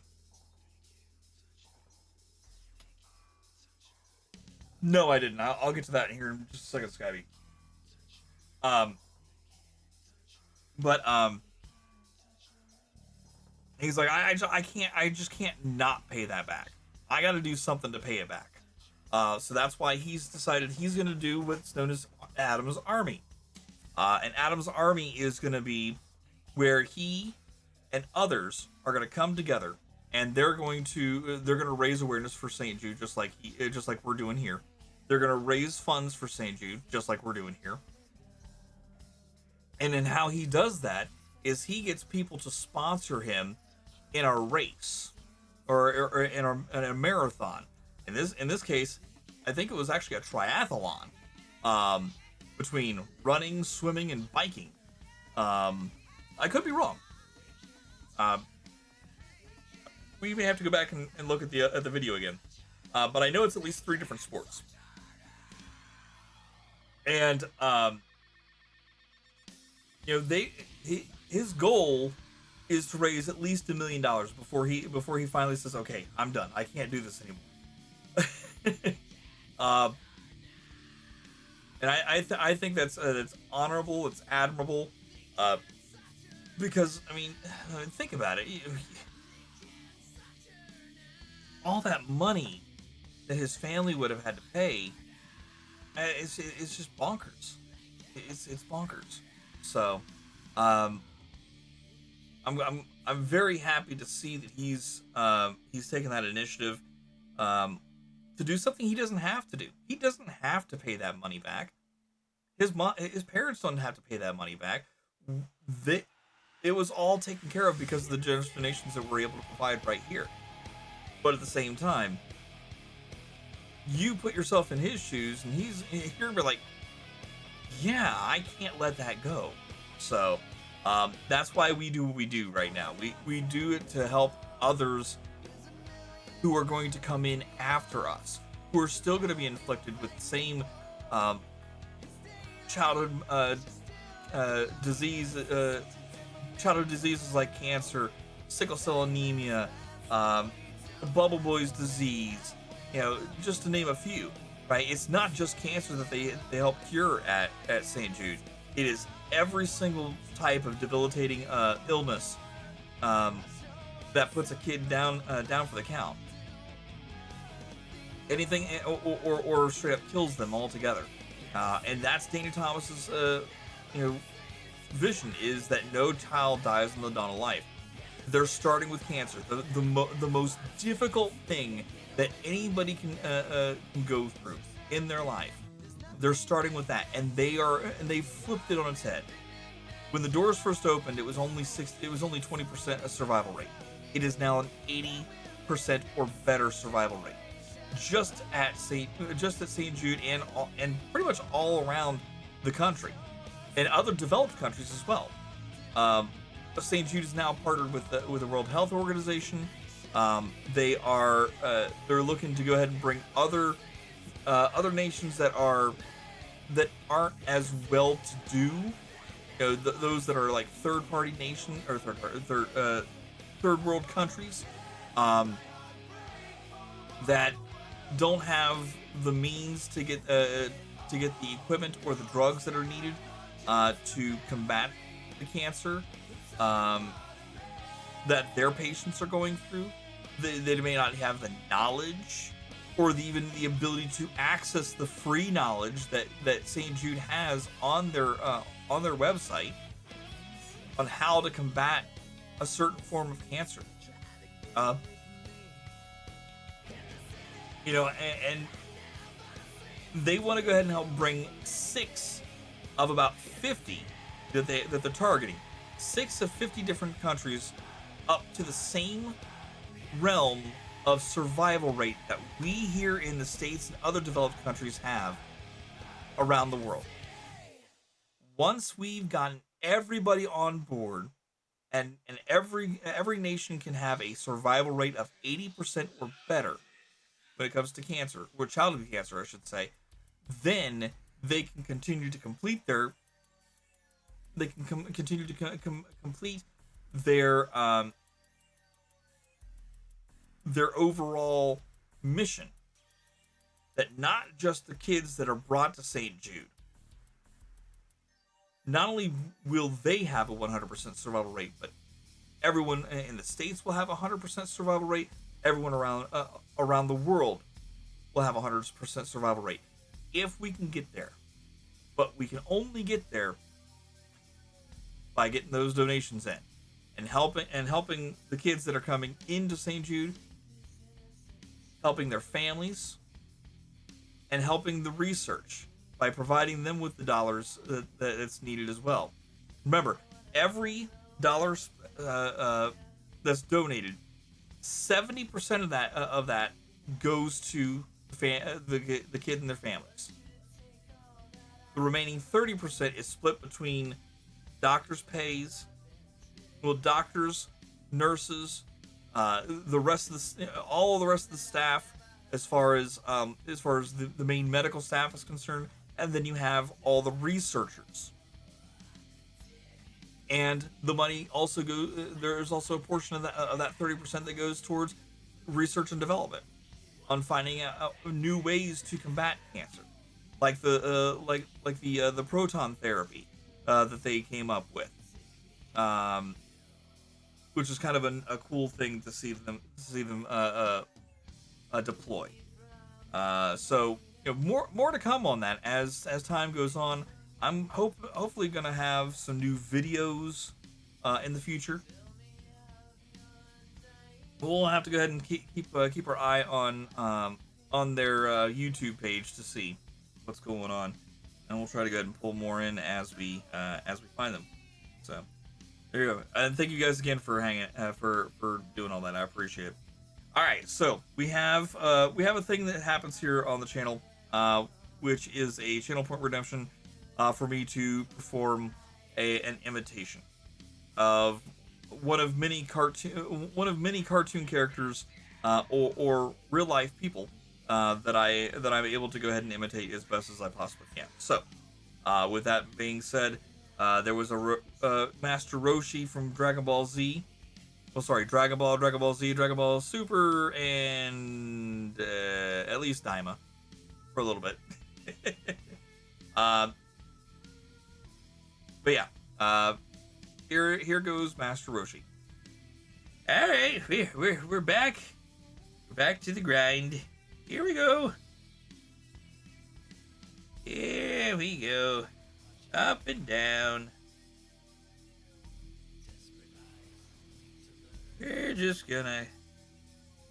No, I didn't. I'll get to that here in just a second, Scotty. He's like, I just can't not pay that back. I got to do something to pay it back. So that's why he's decided he's going to do what's known as Adam's Army. And Adam's Army is going to be where he and others are going to come together, and they're going to raise awareness for St. Jude, just like we're doing here. They're going to raise funds for St. Jude, just like we're doing here. And then how he does that is he gets people to sponsor him in a race or in a marathon. In this case, I think it was actually a triathlon between running, swimming, and biking. I could be wrong. We may have to go back and look at the video again. But I know it's at least 3 different sports. And his goal is to raise at least $1 million before he finally says, okay, I'm done. I can't do this anymore. And I think that's honorable. It's admirable. Because I mean, think about it. All that money that his family would have had to pay, it's just bonkers. It's bonkers. So, I'm very happy to see that he's taken that initiative to do something he doesn't have to do. He doesn't have to pay that money back. His parents don't have to pay that money back. it was all taken care of because of the generous donations that we're able to provide right here. But at the same time, you put yourself in his shoes, and you're gonna be like, yeah, I can't let that go. So that's why we do what we do right now. We do it to help others who are going to come in after us, who are still going to be inflicted with the same childhood diseases like cancer, sickle cell anemia, bubble boy's disease, just to name a few, right? It's not just cancer that they help cure at St. Jude. It is every single type of debilitating illness that puts a kid down for the count. Anything or straight up kills them altogether. And that's Daniel Thomas's vision, is that no child dies on the dawn of life. They're starting with cancer, the most difficult thing that anybody can go through in their life. They're starting with that, and they've flipped it on its head. When the doors first opened, it was only 20% a survival rate. It is now an 80% or better survival rate, just at St. Jude and pretty much all around the country, and other developed countries as well. St. Jude is now partnered with the World Health Organization. They're looking to go ahead and bring other nations that aren't as well to do, those that are like third world countries, that don't have the means to get the equipment or the drugs that are needed to combat the cancer that their patients are going through. They may not have the knowledge or even the ability to access the free knowledge that St. Jude has on their website on how to combat a certain form of cancer. And they want to go ahead and help bring 6 of about 50 that they're targeting. 6 of 50 different countries up to the same realm of survival rate that we here in the States and other developed countries have around the world. Once we've gotten everybody on board, and every nation can have a survival rate of 80% or better when it comes to cancer, or childhood cancer, I should say, then they can continue to complete their overall mission. That not just the kids that are brought to St. Jude, not only will they have a 100% survival rate, but everyone in the States will have a 100% survival rate. Everyone around the world will have a 100% survival rate, if we can get there. But we can only get there by getting those donations in, and helping the kids that are coming into St. Jude, helping their families, and helping the research by providing them with the dollars that's needed as well. Remember, every dollar that's donated, 70% of that goes to the kid and their families. The remaining 30% is split between doctors' pays, doctors, nurses, all the rest of the staff, as far as the main medical staff is concerned, and then you have all the researchers. And the money also goes. There's also a portion of that 30% that goes towards research and development on finding out new ways to combat cancer, like the proton therapy that they came up with, which is kind of a cool thing to see them deploy. So more to come on that as time goes on. I'm hopefully gonna have some new videos in the future. We'll have to go ahead and keep our eye on their YouTube page to see what's going on, and we'll try to go ahead and pull more in as we find them. So There you go. And thank you guys again for hanging, for doing all that. I appreciate it. All right, so we have a thing that happens here on the channel, which is a channel point redemption, for me to perform an imitation of one of many cartoon characters, or real life people, that I'm able to go ahead and imitate as best as I possibly can. So, with that being said, there was a Master Roshi from Dragon Ball Z. Oh, sorry, Dragon Ball Z, Dragon Ball Super, and at least Daima for a little bit. But yeah, here goes Master Roshi. All right, we're back. We're back to the grind. Here we go. Here we go. Up and down. We're just gonna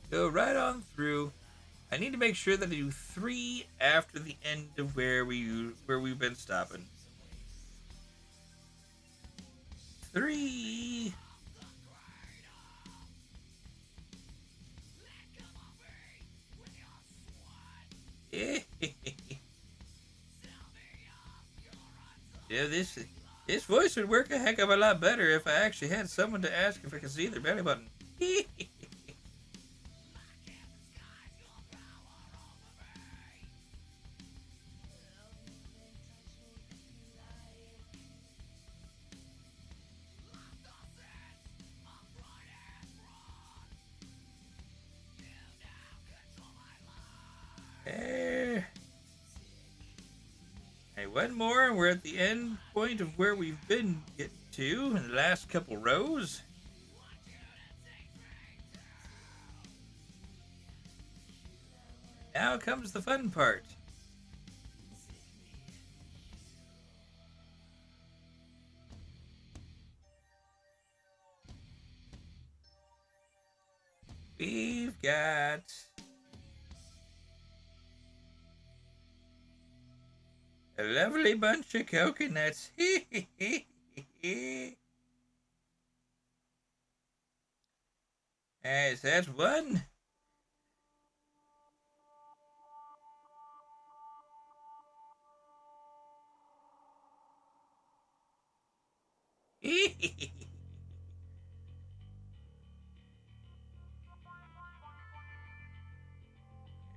go right on through. I need to make sure that I do 3 after the end of where we've been stopping. 3. Yeah, this voice would work a heck of a lot better if I actually had someone to ask if I could see their belly button. Hey, one more, and we're at the end point of where we've been getting to in the last couple rows. Now comes the fun part. We've got a lovely bunch of coconuts. As that's one.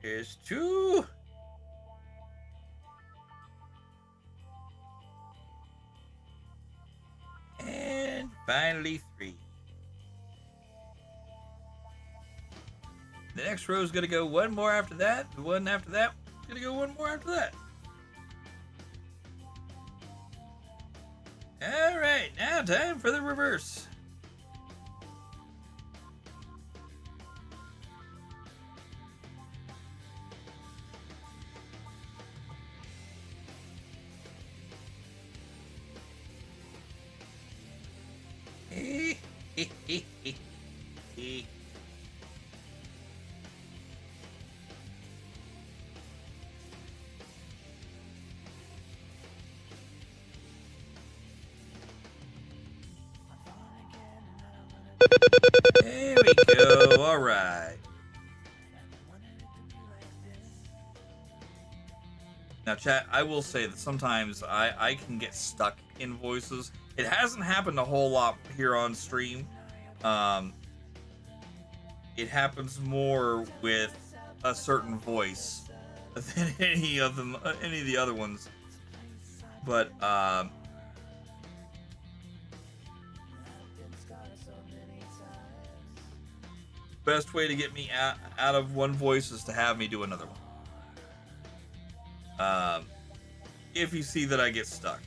There's 2. And finally 3. The next row is going to go one more after that. The one after that is going to go one more after that. All right, now time for the reverse. There we go. All right. Now, chat, I will say that sometimes I can get stuck in voices. It hasn't happened a whole lot here on stream. It happens more with a certain voice than any of the other ones. But best way to get me out of one voice is to have me do another one. If you see that I get stuck.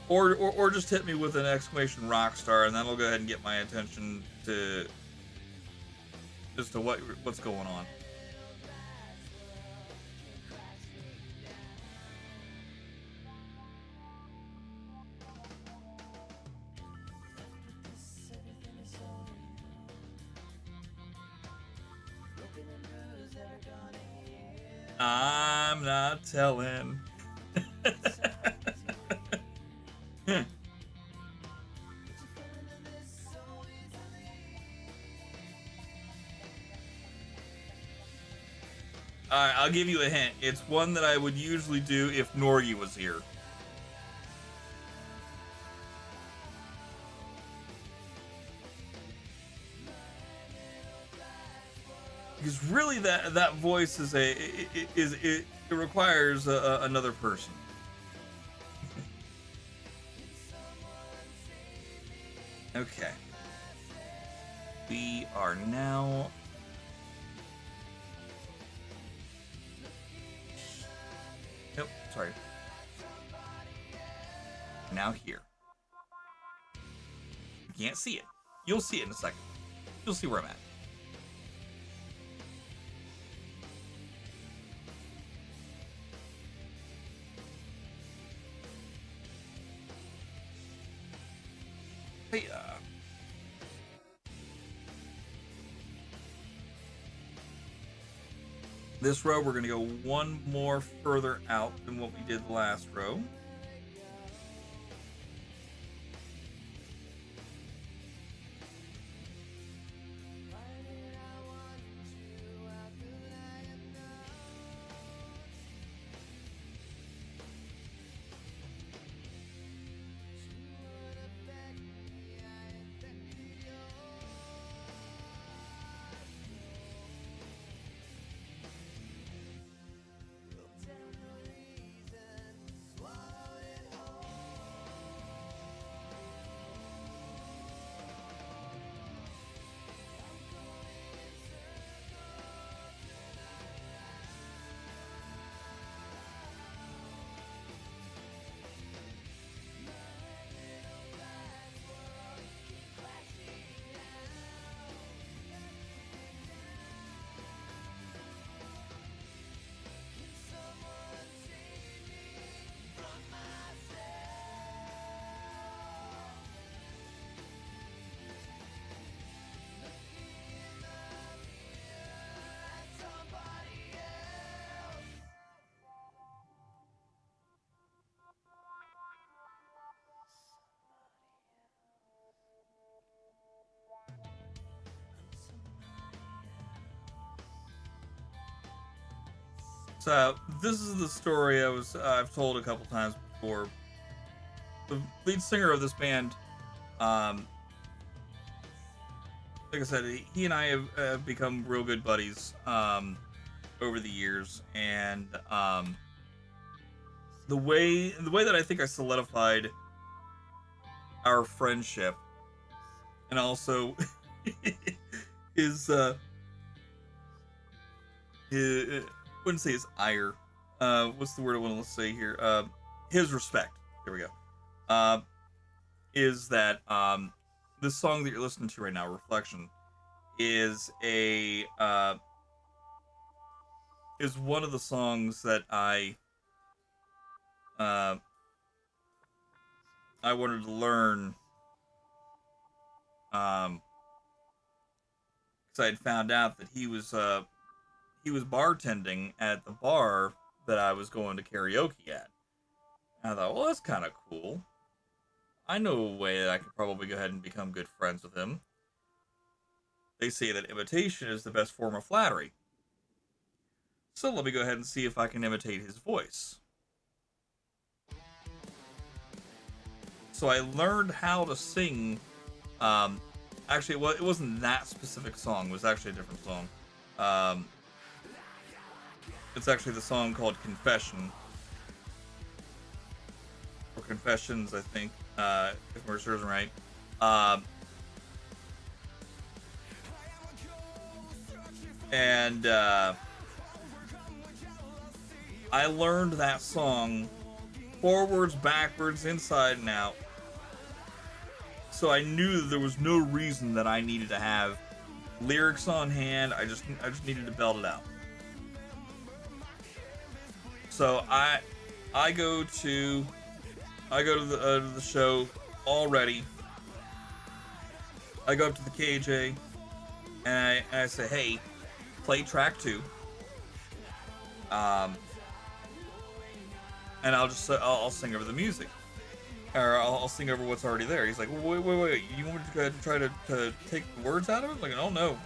Or just hit me with an exclamation rockstar, and that'll go ahead and get my attention to as to what's going on. I'm not telling. All right, I'll give you a hint. It's one that I would usually do if Norgie was here. Because really, that voice is it requires another person. Okay. We are now. Nope, sorry. Now here. You can't see it. You'll see it in a second. You'll see where I'm at. Hey, this row, we're going to go one more further out than what we did the last row. So this is the story I've told a couple times before. The lead singer of this band, like I said, he and I have become real good buddies over the years, and the way that I think I solidified our friendship, and also his wouldn't say his ire. What's the word I want to say here? His respect. There we go. Is that this song that you're listening to right now, "Reflection," is is one of the songs that I wanted to learn because I had found out that he was bartending at the bar that I was going to karaoke at. And I thought, well, that's kind of cool. I know a way that I could probably go ahead and become good friends with him. They say that imitation is the best form of flattery. So let me go ahead and see if I can imitate his voice. So I learned how to sing. Actually, well, it wasn't that specific song. It was actually a different song. It's actually the song called "Confession." Or "Confessions," I think, if my serves right. And I learned that song forwards, backwards, inside, and out. So I knew that there was no reason that I needed to have lyrics on hand. I just needed to belt it out. So I go to the show all ready. I go up to the KJ and I say, "Hey, play track 2." And I'll sing over the music, or I'll sing over what's already there. He's like, "Wait, you want me to go ahead and try to take the words out of it?" I'm like, "Oh no,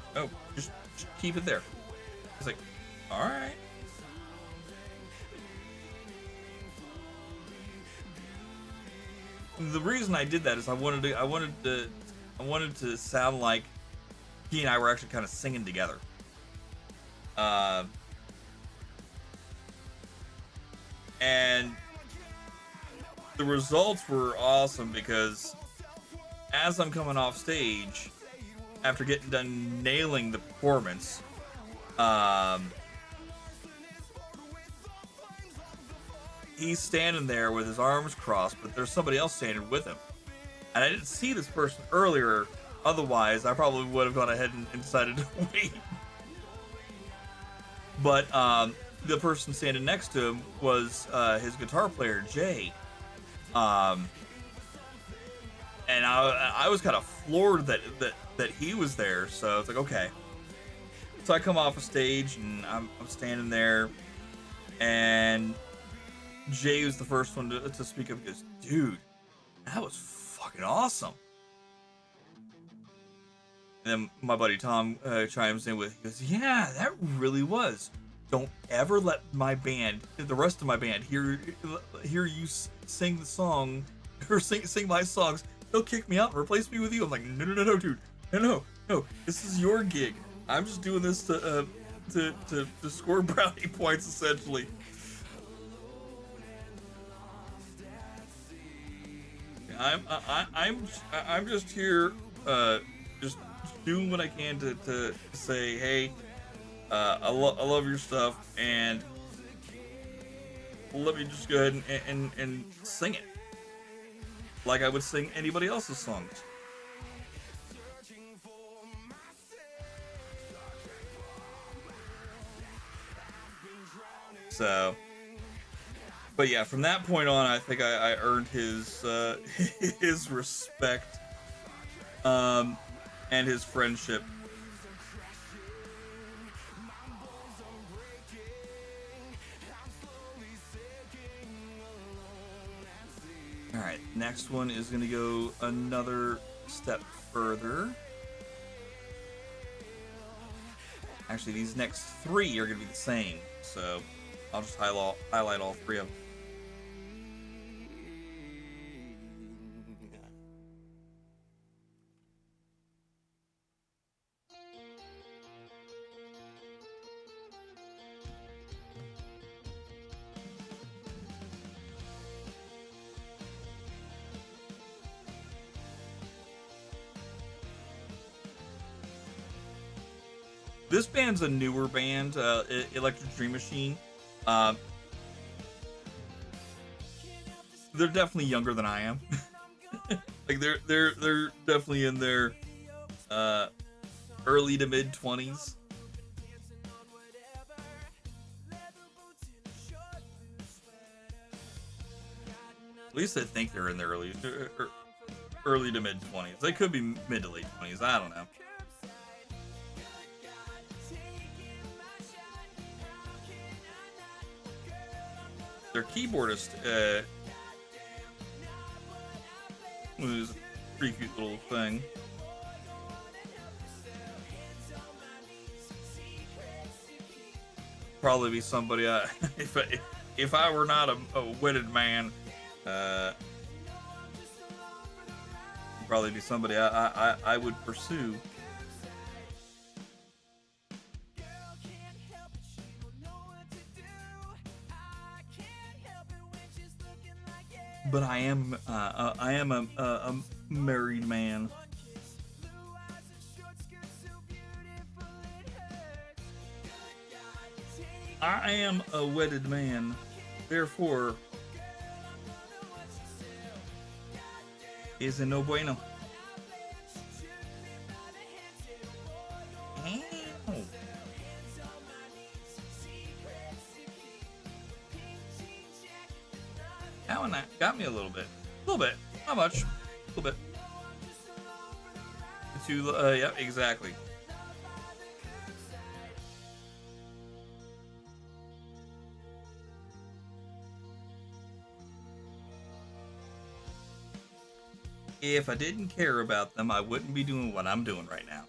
just keep it there." He's like, "All right." the reason I did that is I wanted to sound like he and I were actually kind of singing together. And the results were awesome because as I'm coming off stage, after getting done nailing the performance, he's standing there with his arms crossed, but there's somebody else standing with him. And I didn't see this person earlier, otherwise I probably would have gone ahead and decided to wait. But the person standing next to him was his guitar player, Jay. And I was kind of floored that he was there, so I was like, okay. So I come off a stage and I'm standing there, and Jay was the first one to speak up. He goes, dude, that was fucking awesome. And then my buddy Tom chimes in with, he goes, yeah, that really was. Don't ever let my band, the rest of my band, hear you sing the song, or sing my songs. They'll kick me out and replace me with you. I'm like, no, dude, no. This is your gig. I'm just doing this to score brownie points, essentially. I'm just here, just doing what I can to say, hey, I love your stuff, and let me just go ahead and sing it like I would sing anybody else's songs. So, but yeah, from that point on, I think I earned his his respect, and his friendship. All right, next one is going to go another step further. Actually, these next three are going to be the same, so I'll just highlight all three of them. This band's a newer band, Electric Dream Machine. They're definitely younger than I am. Like they're definitely in their early to mid 20s. At least I think they're in their early to mid 20s. They could be mid to late 20s. I don't know. Their keyboardist was a pretty cute little thing. Probably be somebody if I were not a wedded man, probably be somebody I would pursue. But I am a married man. I am a wedded man, therefore is a no bueno. Ow. That one got me a little bit. Not much. A little bit. Yeah, exactly. If I didn't care about them, I wouldn't be doing what I'm doing right now.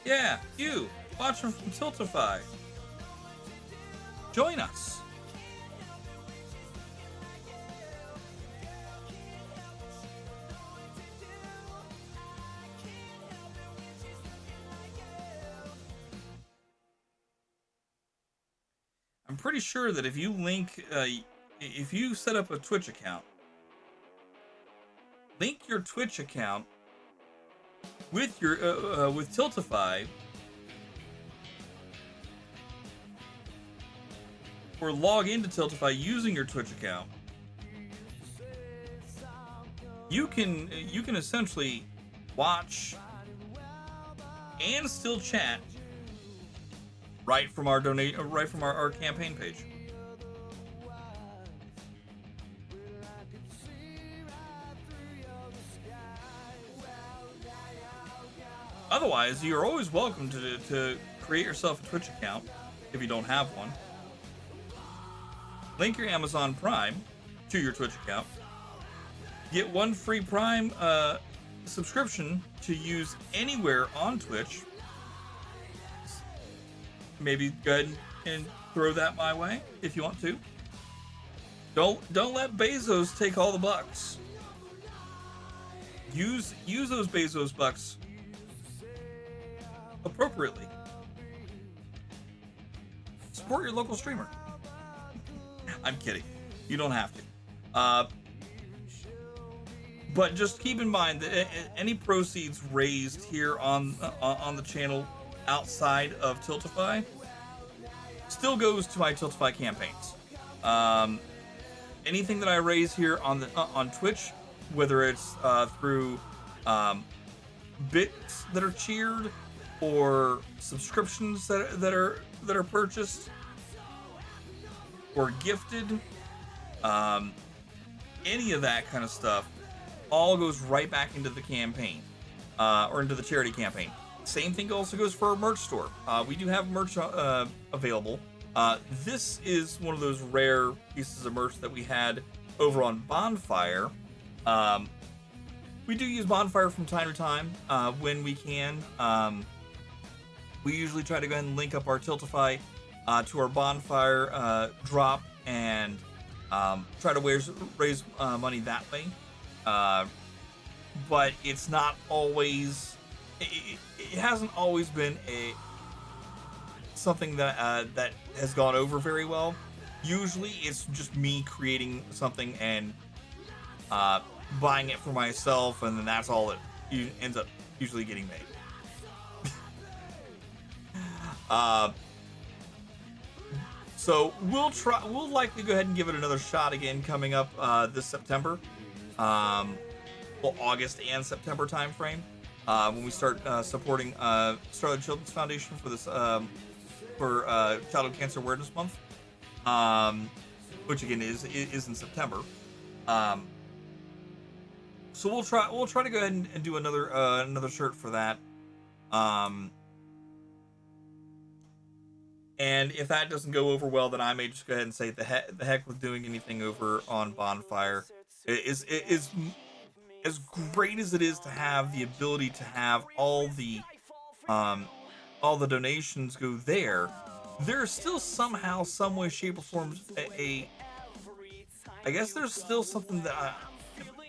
Yeah, you, watching from Tiltify. Join us. I'm pretty sure that if you link, if you set up a Twitch account, link your Twitch account with your with Tiltify, or log into Tiltify using your Twitch account, you can essentially watch and still chat right from our our campaign page. Otherwise, you're always welcome to create yourself a Twitch account if you don't have one. Link your Amazon Prime to your Twitch account. Get one free Prime subscription to use anywhere on Twitch. Maybe go ahead and throw that my way if you want to. Don't let Bezos take all the bucks. Use those Bezos bucks appropriately. Support your local streamer. I'm kidding. You don't have to. But just keep in mind that any proceeds raised here on the channel outside of Tiltify still goes to my Tiltify campaigns. Anything that I raise here on Twitch, whether it's through bits that are cheered or subscriptions that are purchased or gifted, any of that kind of stuff, all goes right back into the campaign or into the charity campaign. Same thing also goes for our merch store. We do have merch available. This is one of those rare pieces of merch that we had over on Bonfire. We do use Bonfire from time to time when we can. We usually try to go ahead and link up our Tiltify to our Bonfire drop and try to raise money that way. But it's not always. It hasn't always been something that that has gone over very well. Usually, it's just me creating something and buying it for myself, and then that's all that ends up usually getting made. So we'll likely go ahead and give it another shot again coming up this September. Well, August and September timeframe. When we start supporting Starlight Children's Foundation for this for Childhood Cancer Awareness Month, which again is in September. So we'll try to go ahead and do another shirt for that. And if that doesn't go over well, then I may just go ahead and say the heck with doing anything over on Bonfire. Is as great as it is to have the ability to have all the donations go there, there's still somehow, some way, shape, or form I guess there's still something that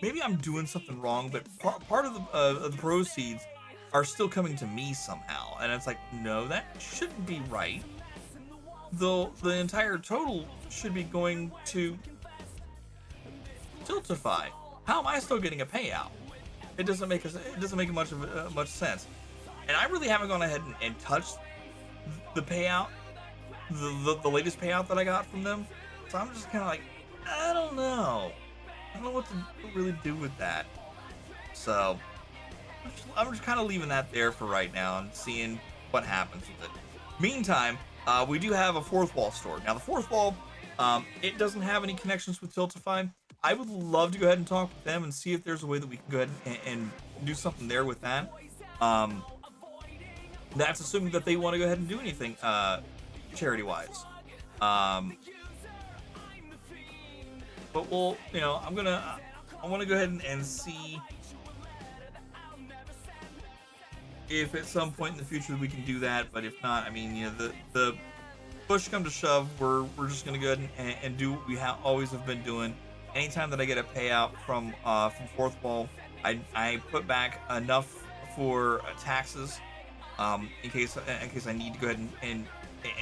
maybe I'm doing something wrong, but part of the proceeds are still coming to me somehow, and it's like, no, that shouldn't be right. The entire total should be going to Tiltify. How am I still getting a payout? It doesn't make much sense. And I really haven't gone ahead and touched the payout, the latest payout that I got from them. So I'm just kind of like, I don't know what to really do with that. So I'm just kind of leaving that there for right now and seeing what happens with it. Meantime, we do have a Fourth Wall store. Now the Fourth Wall, it doesn't have any connections with Tiltify. I would love to go ahead and talk with them and see if there's a way that we can go ahead and do something there with that. That's assuming that they want to go ahead and do anything charity-wise. But we'll, I want to go ahead and see if at some point in the future we can do that, but if not, I mean, you know, the push come to shove, we're just gonna go ahead and do what we always have been doing. Anytime that I get a payout from fourth wall, I put back enough for taxes, in case I need to go ahead and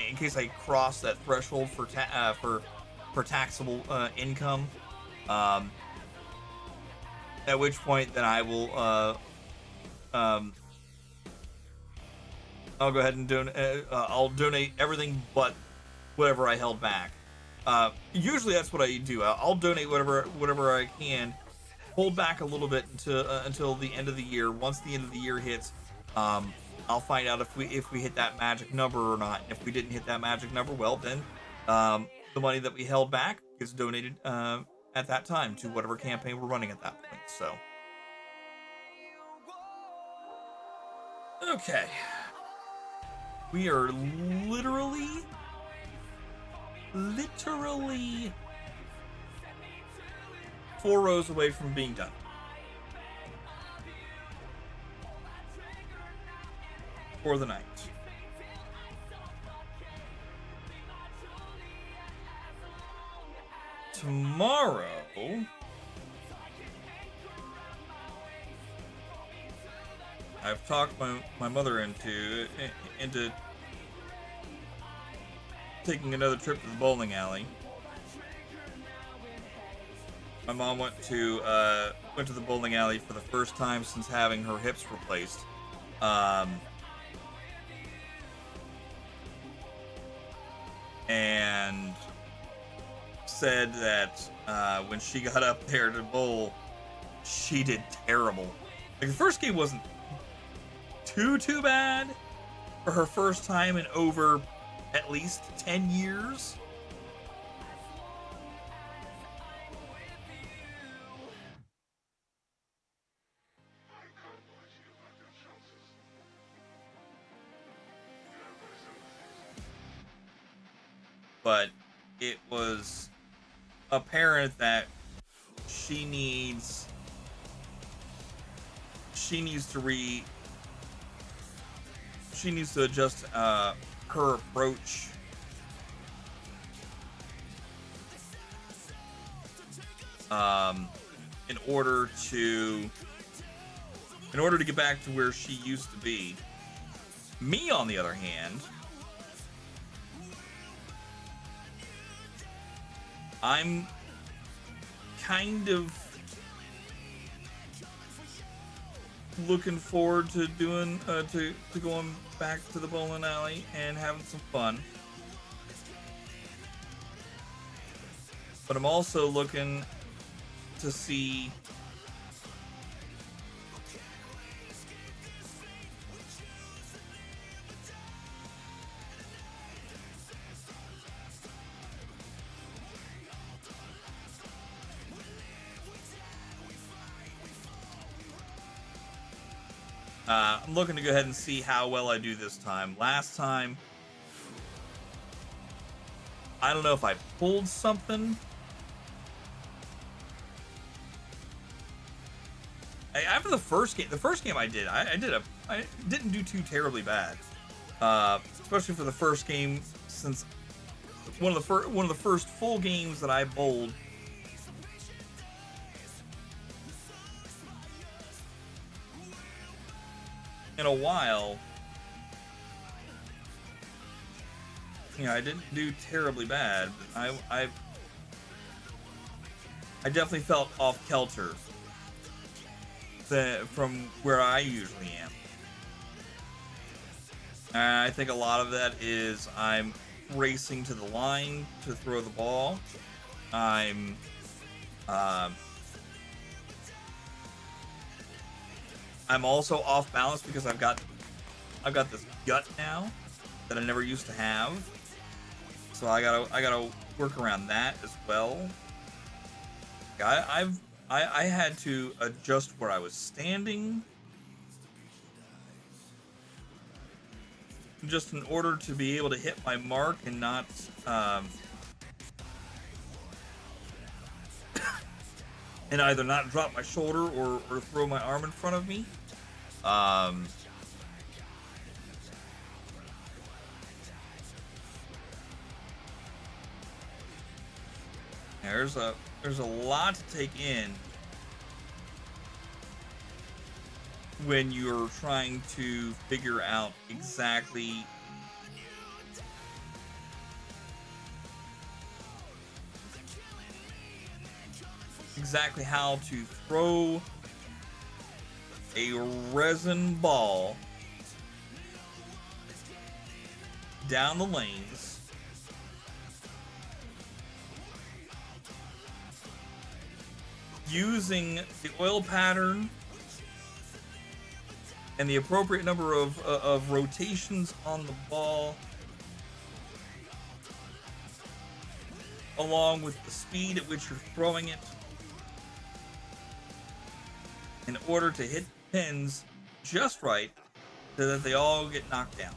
in case I cross that threshold for taxable income. At which point then I will I'll go ahead and I'll donate everything but whatever I held back. Usually that's what I do. I'll donate whatever I can, hold back a little bit until the end of the year. Once the end of the year hits, I'll find out if we hit that magic number or not. If we didn't hit that magic number, well then the money that we held back gets donated at that time to whatever campaign we're running at that point. So okay, we are literally 4 rows away from being done. For the night. Tomorrow, I've talked my mother into taking another trip to the bowling alley. My mom went to the bowling alley for the first time since having her hips replaced. And said that when she got up there to bowl, she did terrible. Like, the first game wasn't too bad for her first time in over at least 10 years. But it was apparent that she needs to adjust her approach in order to get back to where she used to be. Me, on the other hand, I'm kind of looking forward to doing to going back to the bowling alley and having some fun. But I'm also looking to see I'm looking to go ahead and see how well I do this time. Last time, I don't know if I pulled something. After the first game I didn't do too terribly bad. Especially for the first game, since one of the first full games that I bowled. In a while, you know, I didn't do terribly bad. I definitely felt off kilter from where I usually am. I think a lot of that is I'm racing to the line to throw the ball. I'm also off balance because I've got this gut now that I never used to have. So I gotta work around that as well. I had to adjust where I was standing just in order to be able to hit my mark and not and either not drop my shoulder or throw my arm in front of me. There's a lot to take in when you're trying to figure out exactly how to throw a resin ball down the lanes using the oil pattern and the appropriate number of rotations on the ball, along with the speed at which you're throwing it, in order to hit pins just right so that they all get knocked down.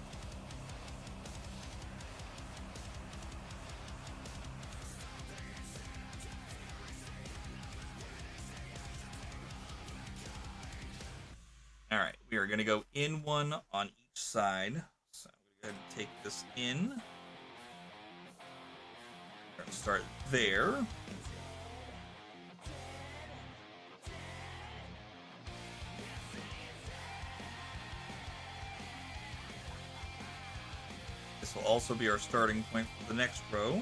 All right, we are going to go in one on each side. So I'm going to go ahead and take this in. We're going to start there. This will also be our starting point for the next row.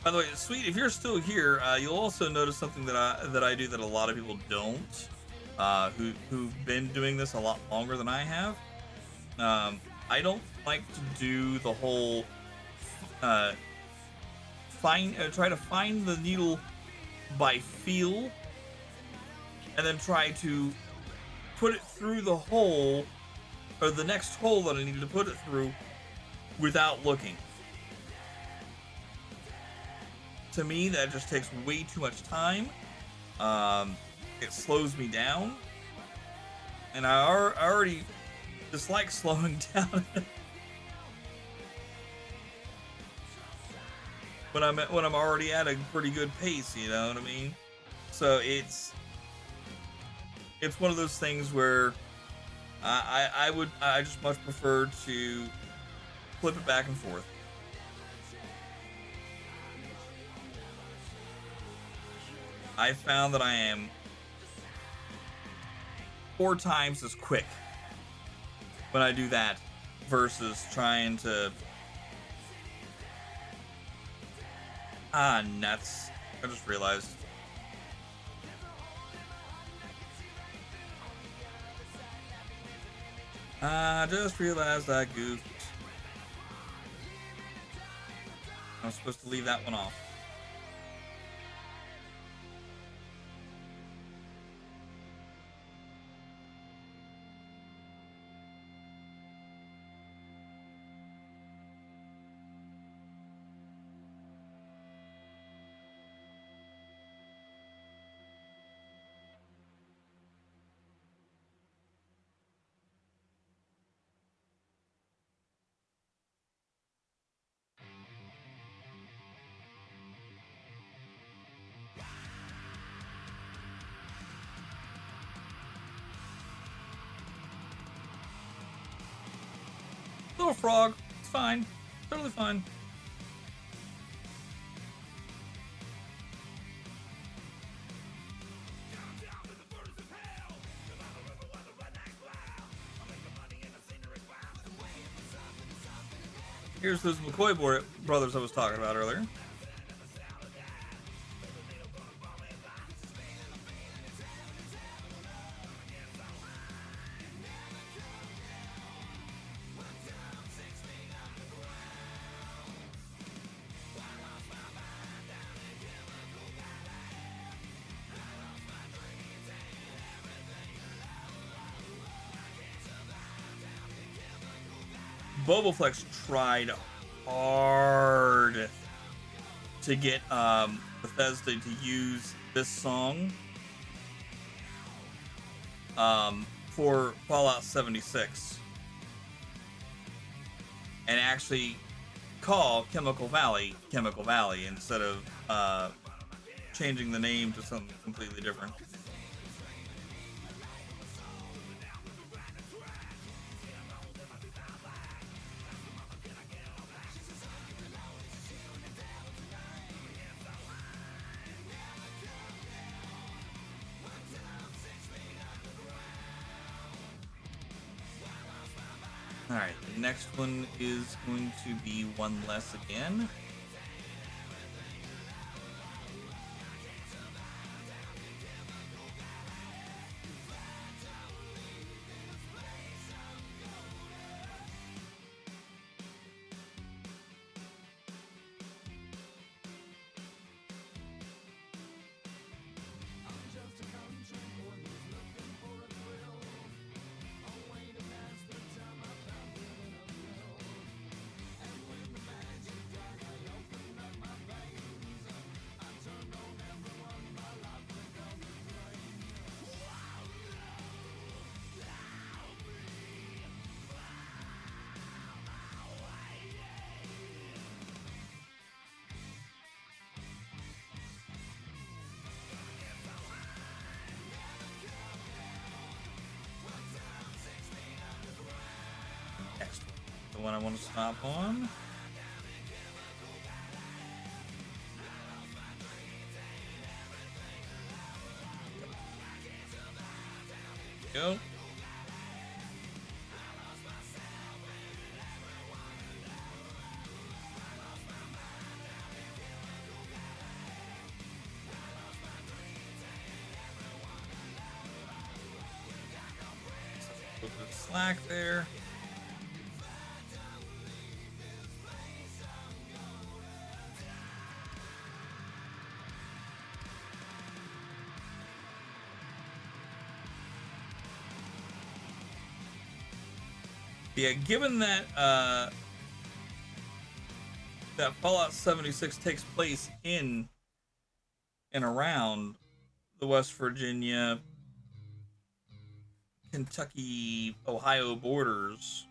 By the way, sweet, if you're still here, you'll also notice something that I do that a lot of people don't, who've been doing this a lot longer than I have. I don't like to do the whole try to find the needle by feel, and then try to put it through the hole, or the next hole that I need to put it through, without looking. To me, that just takes way too much time. It slows me down, and I already dislike slowing down when I'm already at a pretty good pace. You know what I mean? So it's one of those things where I just much prefer to flip it back and forth. I found that I am 4 times as quick when I do that versus trying to... nuts. I just realized. I goofed. I was supposed to leave that one off. Little frog, it's fine, totally fine. Here's those McCoy brothers I was talking about earlier. Boboflex tried hard to get Bethesda to use this song for Fallout 76 and actually call Chemical Valley instead of changing the name to something completely different. Alright, the next one is going to be one less again. Next one, the one I want to stop on. Go. Put the slack there. Yeah, given that that Fallout 76 takes place in and around the West Virginia, Kentucky, Ohio borders,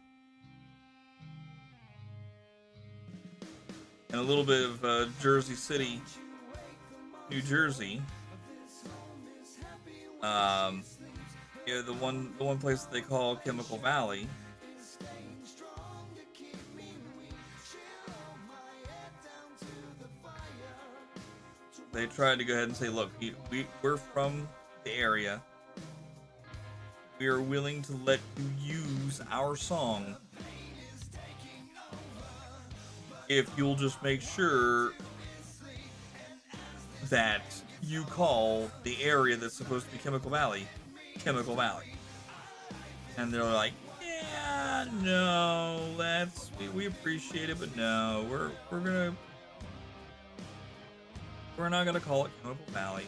and a little bit of Jersey City, New Jersey. Yeah, the one place that they call Chemical Valley. They tried to go ahead and say, look, we're from the area. We are willing to let you use our song if you'll just make sure that you call the area that's supposed to be Chemical Valley, Chemical Valley. And they're like, yeah, no, we appreciate it, but no, we're not gonna call it Chemical Valley.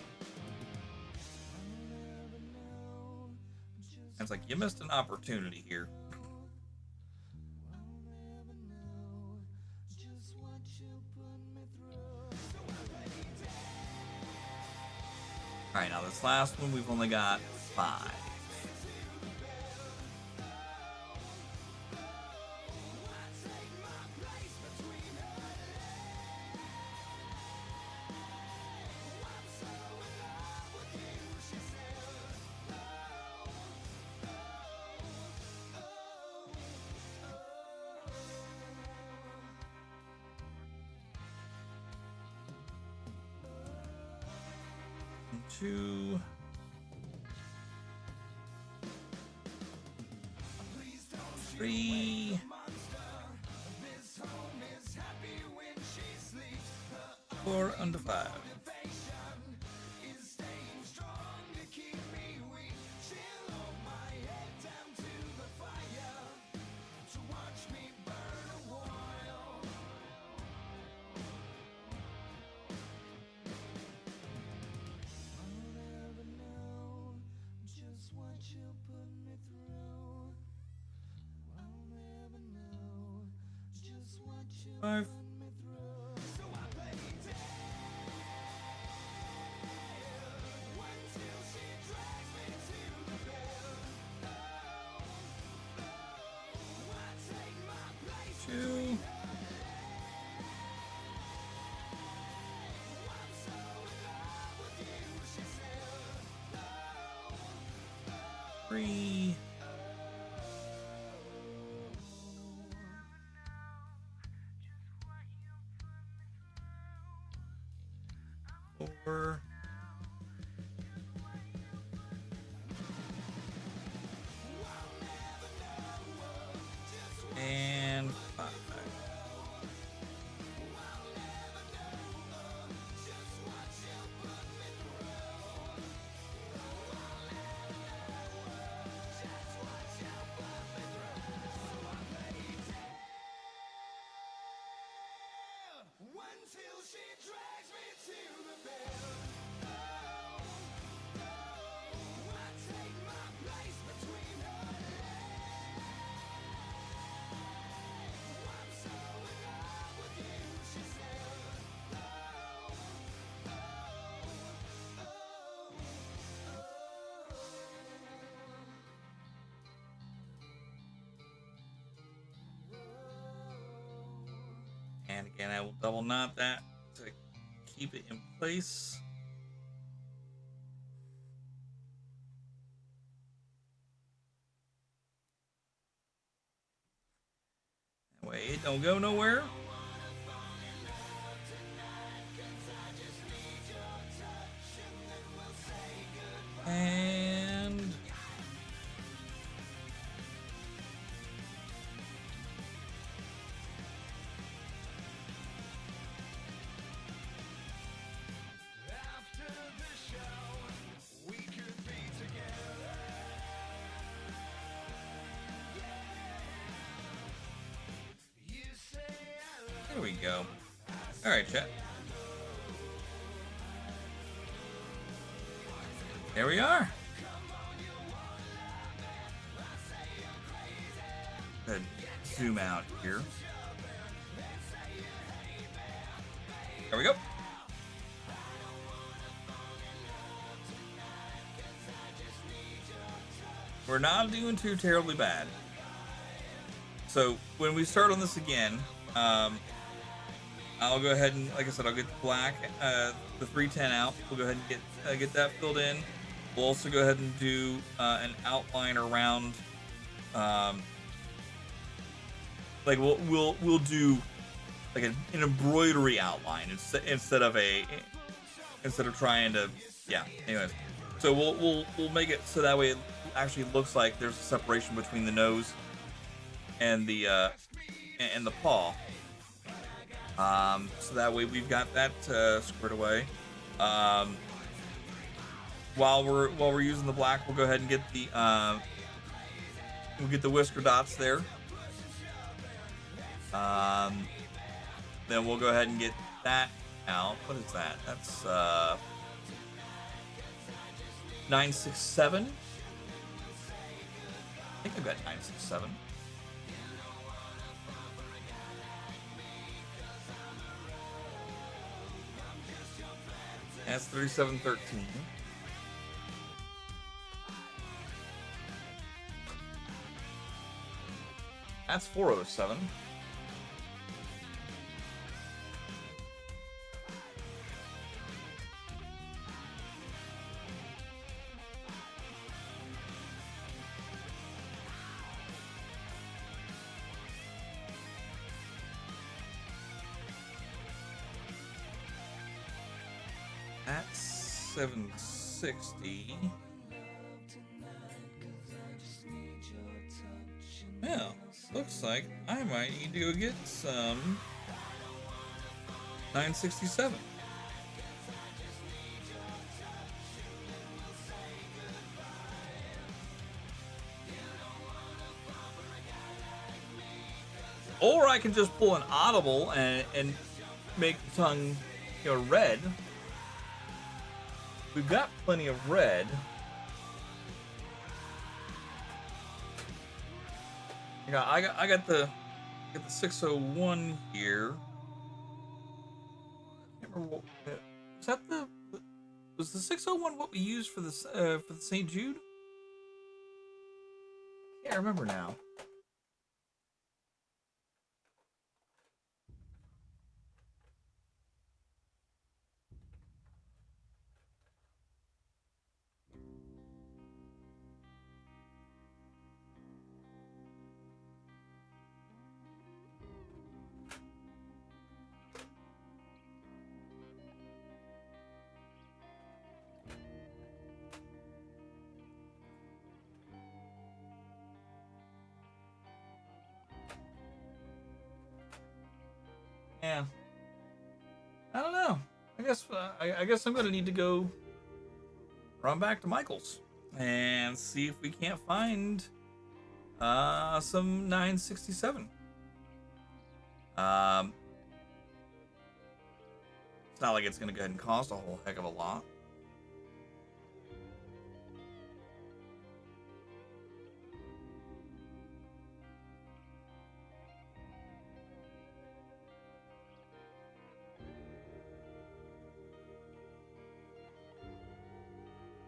And it's like, you missed an opportunity here. Alright, now this last one, we've only got 5. Two. 3. 4 under 5. 5. Two. 3. 4. And 5. And again, I will double knot that to keep it in place. That way it don't go nowhere. And there we go. All right, chat. There we are. Good. Zoom out here. There we go. We're not doing too terribly bad. So when we start on this again, I'll go ahead and, like I said, I'll get the black, the 310 out. We'll go ahead and get that filled in. We'll also go ahead and do an outline around, like we'll do like an embroidery outline instead of trying to, yeah. Anyways, so we'll make it so that way it actually looks like there's a separation between the nose and the paw. So that way we've got that squared away. While we're using the black, we'll go ahead and get the whisker dots there. Then we'll go ahead and get that out. What is that? That's 967. I think I've got 967. That's 3713. That's 407. That's 760. Well, looks like I might need to go get some 967. Or I can just pull an audible and make the tongue, red. We've got plenty of red. I got the Get the 601 here. I can't remember what, was that was the 601 what we used for the St. Jude? I can't remember now. Yeah. I don't know. I guess I'm gonna need to go run back to Michael's and see if we can't find some 967. It's not like it's gonna go ahead and cost a whole heck of a lot.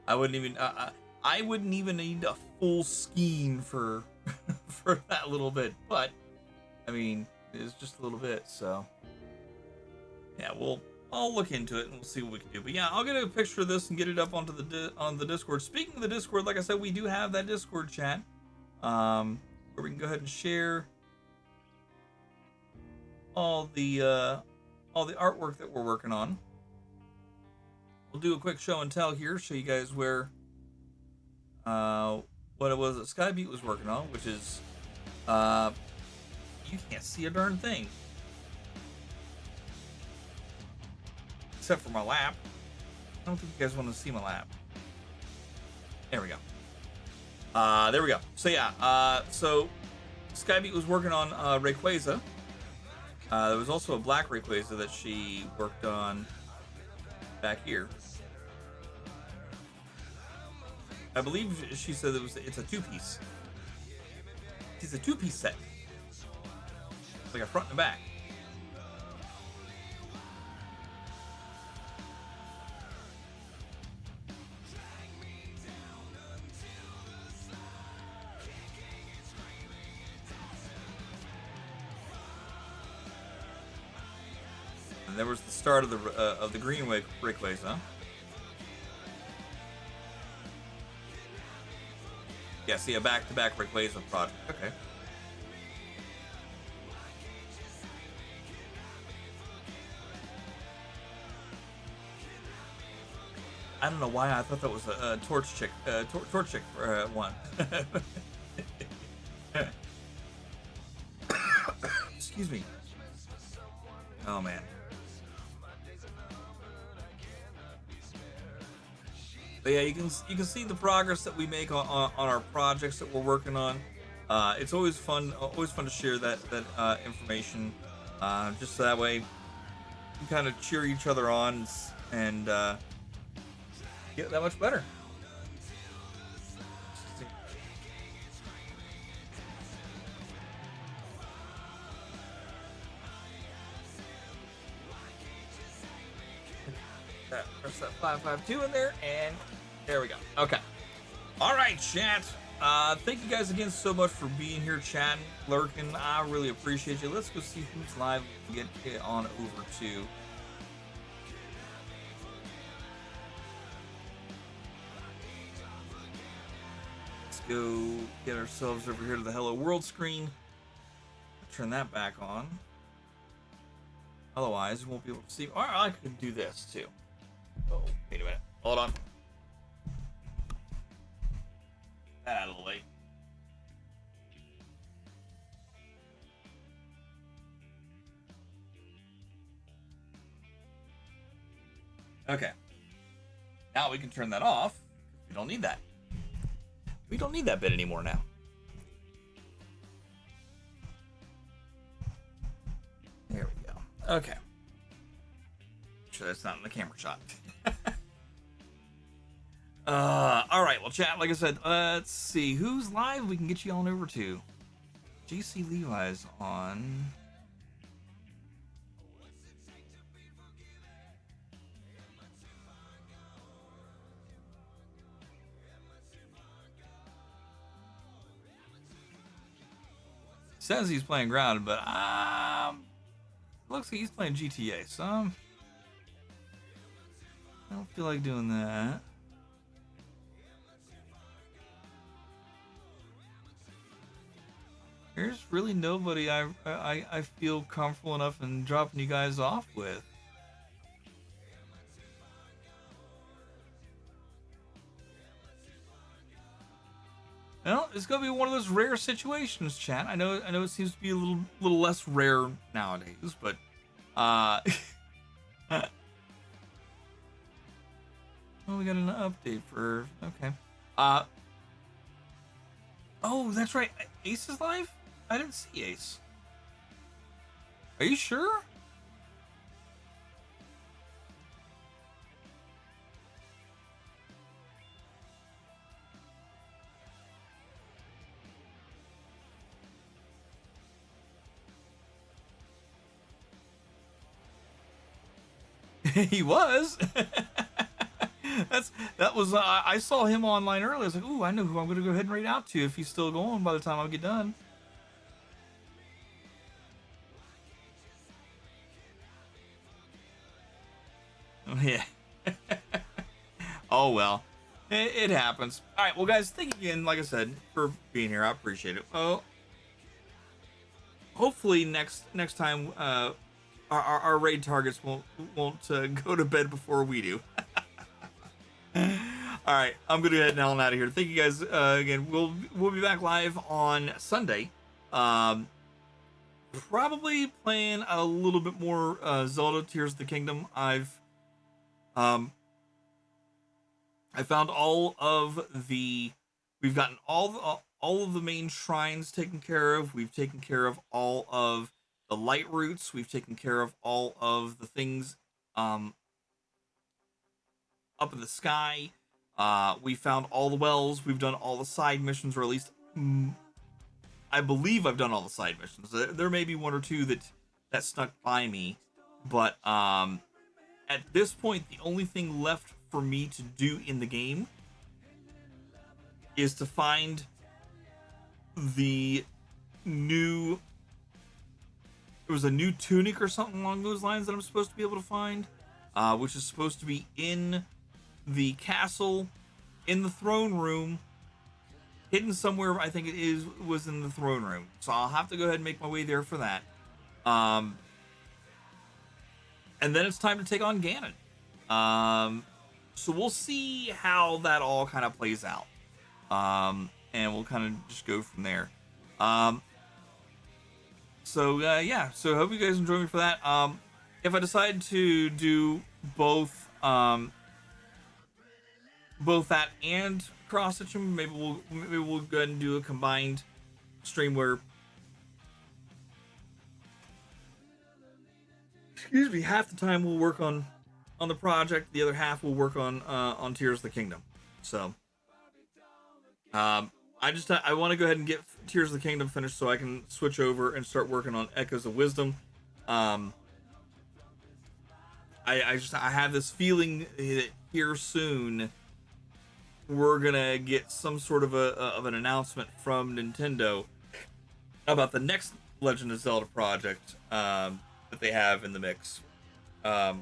I wouldn't even need a full skein for for that little bit, but I mean, it's just a little bit, so yeah, I'll look into it and we'll see what we can do. But yeah, I'll get a picture of this and get it up onto on the Discord. Speaking of the Discord, like I said, we do have that Discord chat, where we can go ahead and share all the artwork that we're working on. We'll do a quick show and tell here, show you guys where what it was that Skybeat was working on, which is you can't see a darn thing except for my lap. I don't think you guys want to see my lap. There we go. There we go. So yeah, so Skybeat was working on Rayquaza. There was also a black Rayquaza that she worked on back here. I believe she said it's a two-piece. It's a two-piece set. It's like a front and a back. And there was the start of the green Rayquaza. Yeah, see a back-to-back Rayquaza project. Okay. I don't know why I thought that was a Torch Chick one. Excuse me. Oh man. But yeah, you can see the progress that we make on our projects that we're working on. It's always fun to share that information, just so that way we can kind of cheer each other on and get that much better. Press that 552 in there, and there we go. Okay. All right, chat. Thank you guys again so much for being here, chatting, lurking. I really appreciate you. Let's go see who's live. Get it on over to. Let's go get ourselves over here to the Hello World screen. Turn that back on. Otherwise, we won't be able to see. Or I could do this too. Oh, wait a minute. Hold on. That out of the way. Okay. Now we can turn that off. We don't need that. We don't need that bit anymore now. There we go. Okay. Sure that's not in the camera shot. All right, well, chat, like I said, let's see who's live. We can get you on over to. JC Levi's on. Says he's playing ground, but looks like he's playing GTA. So I don't feel like doing that. There's really nobody I feel comfortable enough in dropping you guys off with. Well, it's gonna be one of those rare situations, chat. I know it seems to be a little less rare nowadays, but oh, we got an update for okay. Oh, that's right. Ace is live? I didn't see Ace. Are you sure? He was. That was I saw him online earlier. I was like, ooh, I know who I'm gonna go ahead and raid out to if he's still going by the time I get done. Oh yeah. Oh well. It happens. Alright, well guys, thank you again, like I said, for being here. I appreciate it. Well, hopefully next time our raid targets won't go to bed before we do. All right, I'm gonna head on out of here. Thank you guys again. We'll be back live on Sunday. Probably playing a little bit more Zelda Tears of the Kingdom. I found we've gotten all of the main shrines taken care of. We've taken care of all of the light routes. We've taken care of all of the things up in the sky. We found all the wells. We've done all the side missions, or at least I believe I've done all the side missions. There may be one or two that snuck by me, but at this point, the only thing left for me to do in the game is to find the new. There was a new tunic or something along those lines that I'm supposed to be able to find, which is supposed to be in the castle, in the throne room, hidden somewhere. I think was in the throne room. So I'll have to go ahead and make my way there for that. And then it's time to take on Ganon. So we'll see how that all kind of plays out. And we'll kind of just go from there. So yeah, so I hope you guys enjoy me for that. If I decide to do both that and cross-stitching, maybe we'll go ahead and do a combined stream where, excuse me, half the time we'll work on the project, the other half we'll work on Tears of the Kingdom. So I want to go ahead and get Tears of the Kingdom finished so I can switch over and start working on Echoes of Wisdom. I have this feeling that here soon we're gonna get some sort of an announcement from Nintendo about the next Legend of Zelda project that they have in the mix. But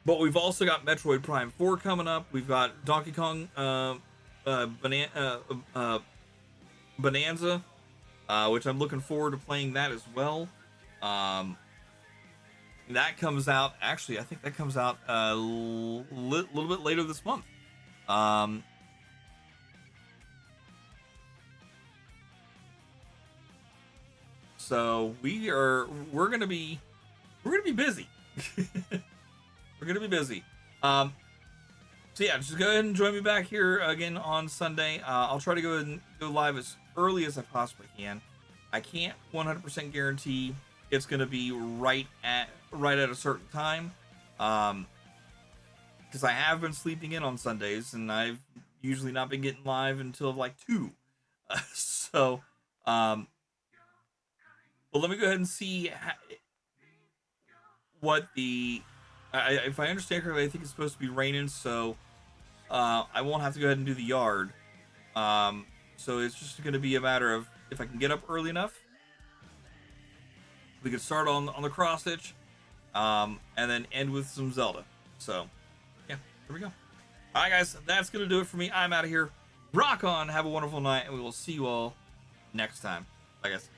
we've also got Metroid Prime 4 coming up. We've got Donkey Kong Bonanza, which I'm looking forward to playing that as well. That comes out, actually, I think that comes out a little bit later this month. So we're gonna be busy. We're gonna be busy. So yeah, just go ahead and join me back here again on Sunday. I'll try to go live as early as I possibly can. I can't 100% guarantee it's gonna be right at a certain time, because I have been sleeping in on Sundays and I've usually not been getting live until like 2. So But let me go ahead and see what the. If I understand correctly, I think it's supposed to be raining, so I won't have to go ahead and do the yard. So it's just going to be a matter of if I can get up early enough, we could start on the cross stitch, and then end with some Zelda. So, yeah, here we go. All right, guys, that's going to do it for me. I'm out of here. Rock on. Have a wonderful night, and we will see you all next time. Bye, guys.